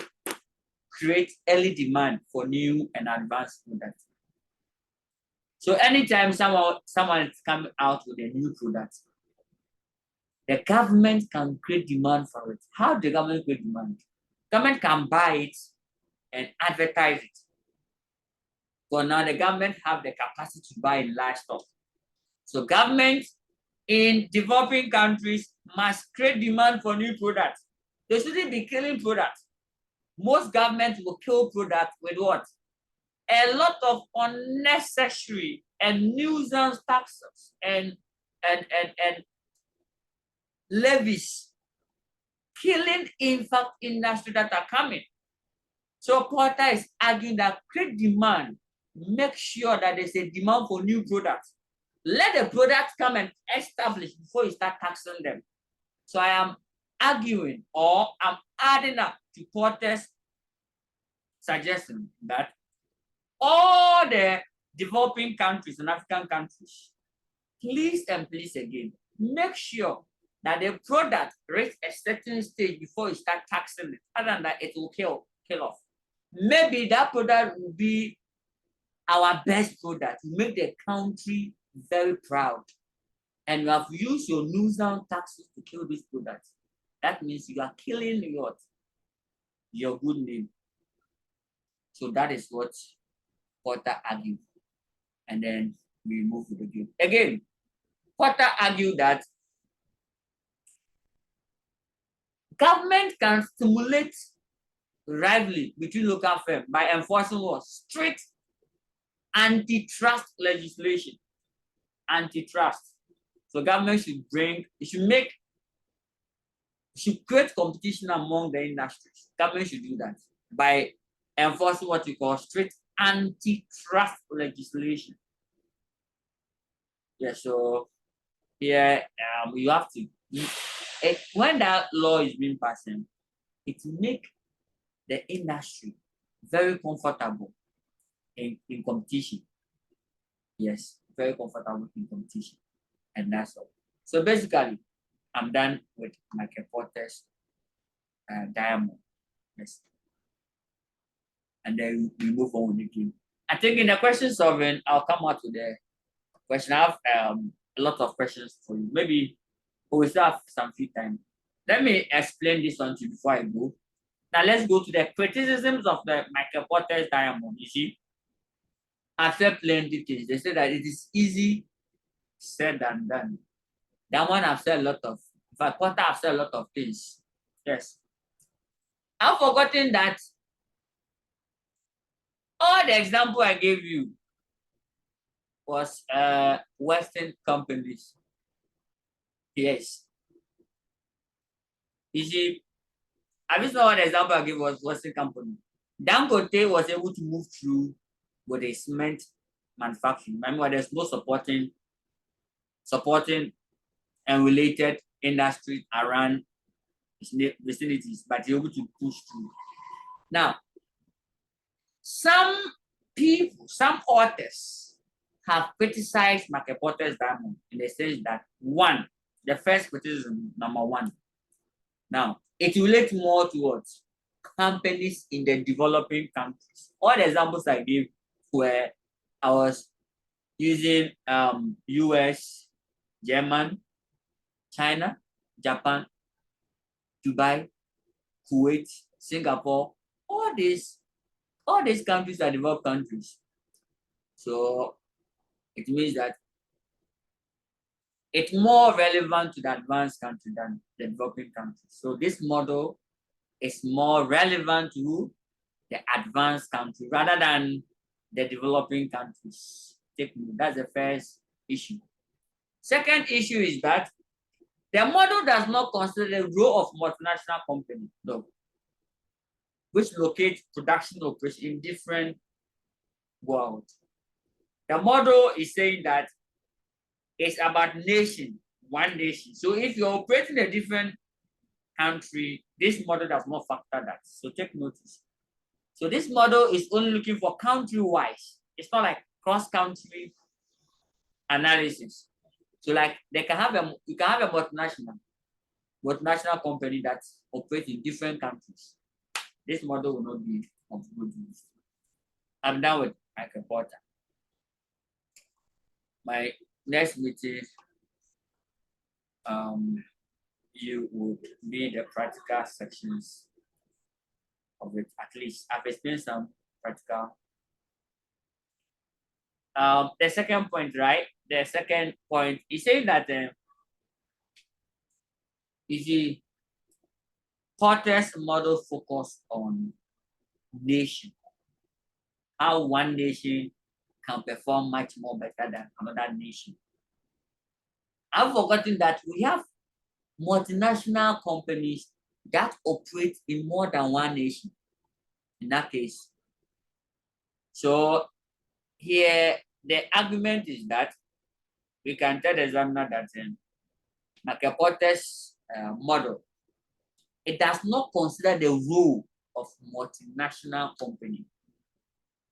create early demand for new and advanced products. So anytime someone is coming out with a new product, the government can create demand for it. How the government create demand? Government can buy it and advertise it. So now the government have the capacity to buy in large stock. So government in developing countries must create demand for new products. They shouldn't be killing products. Most governments will kill products with what? A lot of unnecessary and nuisance taxes and levies, killing in fact industry that are coming. So Porter is arguing that create demand, make sure that there's a demand for new products. Let the products come and establish before you start taxing them. So I am arguing, or I'm adding up to Porter's suggestion that all the developing countries and African countries, please and please again, make sure that the product reaches a certain stage before you start taxing it. Other than that, it will kill off. Maybe that product will be our best product, make the country very proud. And you have used your nuisance taxes to kill these products. that means you are killing your good name. So that is what Porter argued. And then we move to the game. Again, Porter argued that government can stimulate rivalry between local firms by enforcing what? Strict antitrust legislation. Antitrust. So government should should create competition among the industries. Government should do that by enforcing what we call strict antitrust legislation. Yeah, so here you have to, when that law is being passed, it make the industry very comfortable in competition. Yes, very comfortable in competition. And that's all. So basically, I'm done with Michael Porter's diamond. Yes. And then we move on with the game. I think in the question solving, I'll come out with the question. I have a lot of questions for you. Maybe we still have some free time. Let me explain this one to you before I go. Now let's go to the criticisms of the Michael Porter's diamond. You see, I've said plenty things. They say that it is easy said than done. That one I've said a lot of. In fact, Porter I've said a lot of things. Yes. I've forgotten that all the example I gave you was Western companies. Yes. You see, I just know what example I gave was Western company. Dangote was able to move through with a cement manufacturing. Remember, there's no supporting and related industry around vicinities, but you're able to push through. Now, some people, some authors have criticized Michael Porter's diamond in the sense that one, the first criticism, number one. Now, it relates more towards companies in the developing countries. All the examples I gave where I was using US, German, China, Japan, Dubai, Kuwait, Singapore, all these countries are developed countries. So it means that it's more relevant to the advanced country than the developing countries. So this model is more relevant to the advanced country rather than the developing countries. That's the first issue. Second issue is that the model does not consider the role of multinational companies, no, which locate production operations in different worlds. The model is saying that it's about nation, one nation. So if you're operating a different country, this model does not factor that. So take notice. So this model is only looking for country-wise. It's not like cross-country analysis. So like you can have a multinational company that operates in different countries. This model will not be of good use. I'm done with Michael Porter. My next meeting, you would be the practical sections of it. At least I've explained some practical. The second point, right? The second point is saying that is the Porter's model focused on nation, how one nation can perform much more better than another nation. I've forgotten that we have multinational companies that operate in more than one nation in that case. So here the argument is that we can tell the examiner that Michael Porter's model, it does not consider the role of multinational company.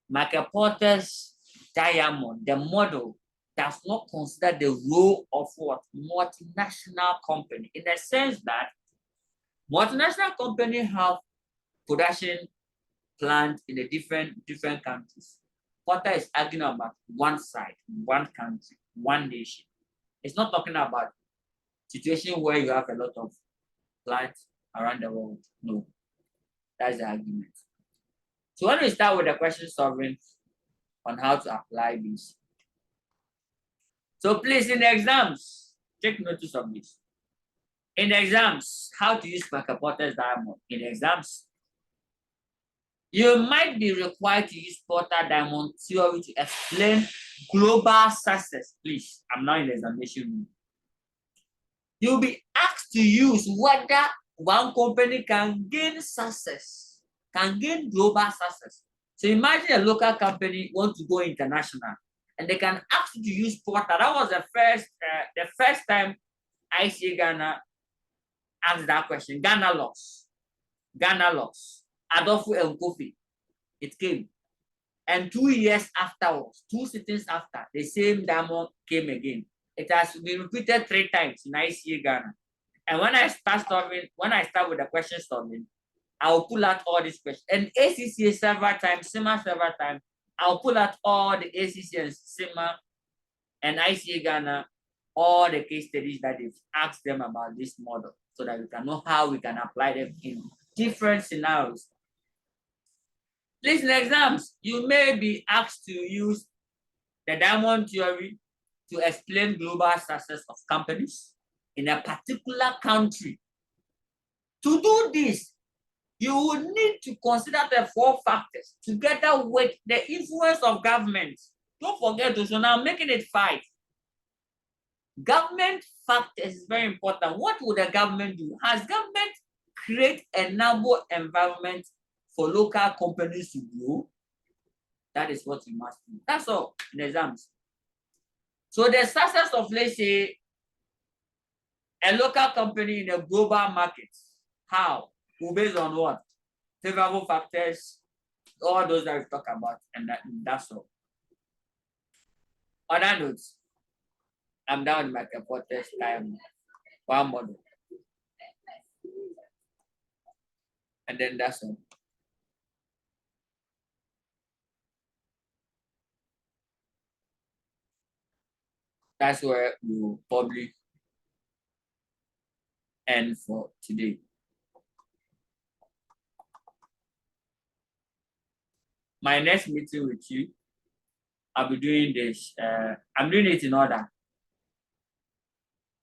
Michael Porter's diamond, the model, does not consider the role of what? Multinational company, in the sense that multinational company have production plant in the different countries. Porter is arguing about one side, one country, one nation. It's not talking about situation where you have a lot of applied around the world? No. That's the argument. So when we start with the question solving on how to apply this. So please, in the exams, take notice of this. In the exams, how to use Porter's diamond. In the exams, you might be required to use Porter diamond theory to explain global success. Please, I'm not in the examination room. You'll be asked to use whether one company can gain success, can gain global success. So imagine a local company want to go international, and they can ask you to use Porter. That was the first time I see Ghana ask that question. Ghana lost. Ghana lost. Adolfo and Kofi. It came. And 2 years afterwards, 2 sittings after, the same diamond came again. It has been repeated 3 times in ICA Ghana. And when I start with the question solving, I'll pull out all these questions. And ACCA several times, SEMA several times, I'll pull out all the ACCA and SEMA and ICA Ghana, all the case studies that they've asked them about this model, so that we can know how we can apply them in different scenarios. Please, in exams, you may be asked to use the diamond theory to explain global success of companies in a particular country. To do this, you will need to consider the 4 factors together with the influence of government. Don't forget to, so now making it 5. Government factors is very important. What would the government do? Has government create a noble environment for local companies to grow? That is what you must do. That's all in exams. So the success of, let's say, a local company in a global market, how? Well, based on what? Favorable factors, all those that we talk about, and that's all. Other notes, I'm down with my Porter's time, one model. And then that's all. That's where we will probably end for today. My next meeting with you, I'll be doing this. I'm doing it in order.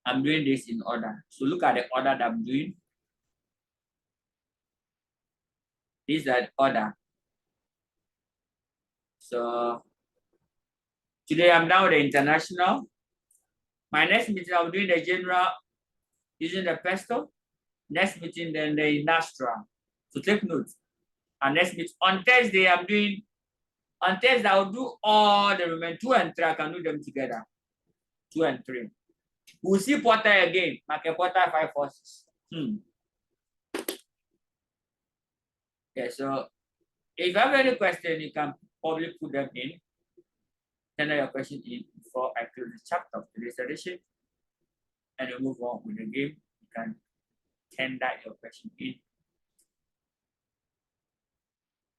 I'm doing this in order. So look at the order that I'm doing. This is the order. So today I'm down with the international. My next meeting, I'll be doing the general using the pesto. Next meeting, then the industrial. So take notes. And next meeting on Thursday, on Thursday, I'll do all the remaining 2 and 3. I can do them together. 2 and 3. We'll see Porter again. Market Porter 5 forces. Yeah, so if you have any question, you can probably put them in. Send your question in before I close the chapter of today's edition. And you move on with the game. You can tender your question in.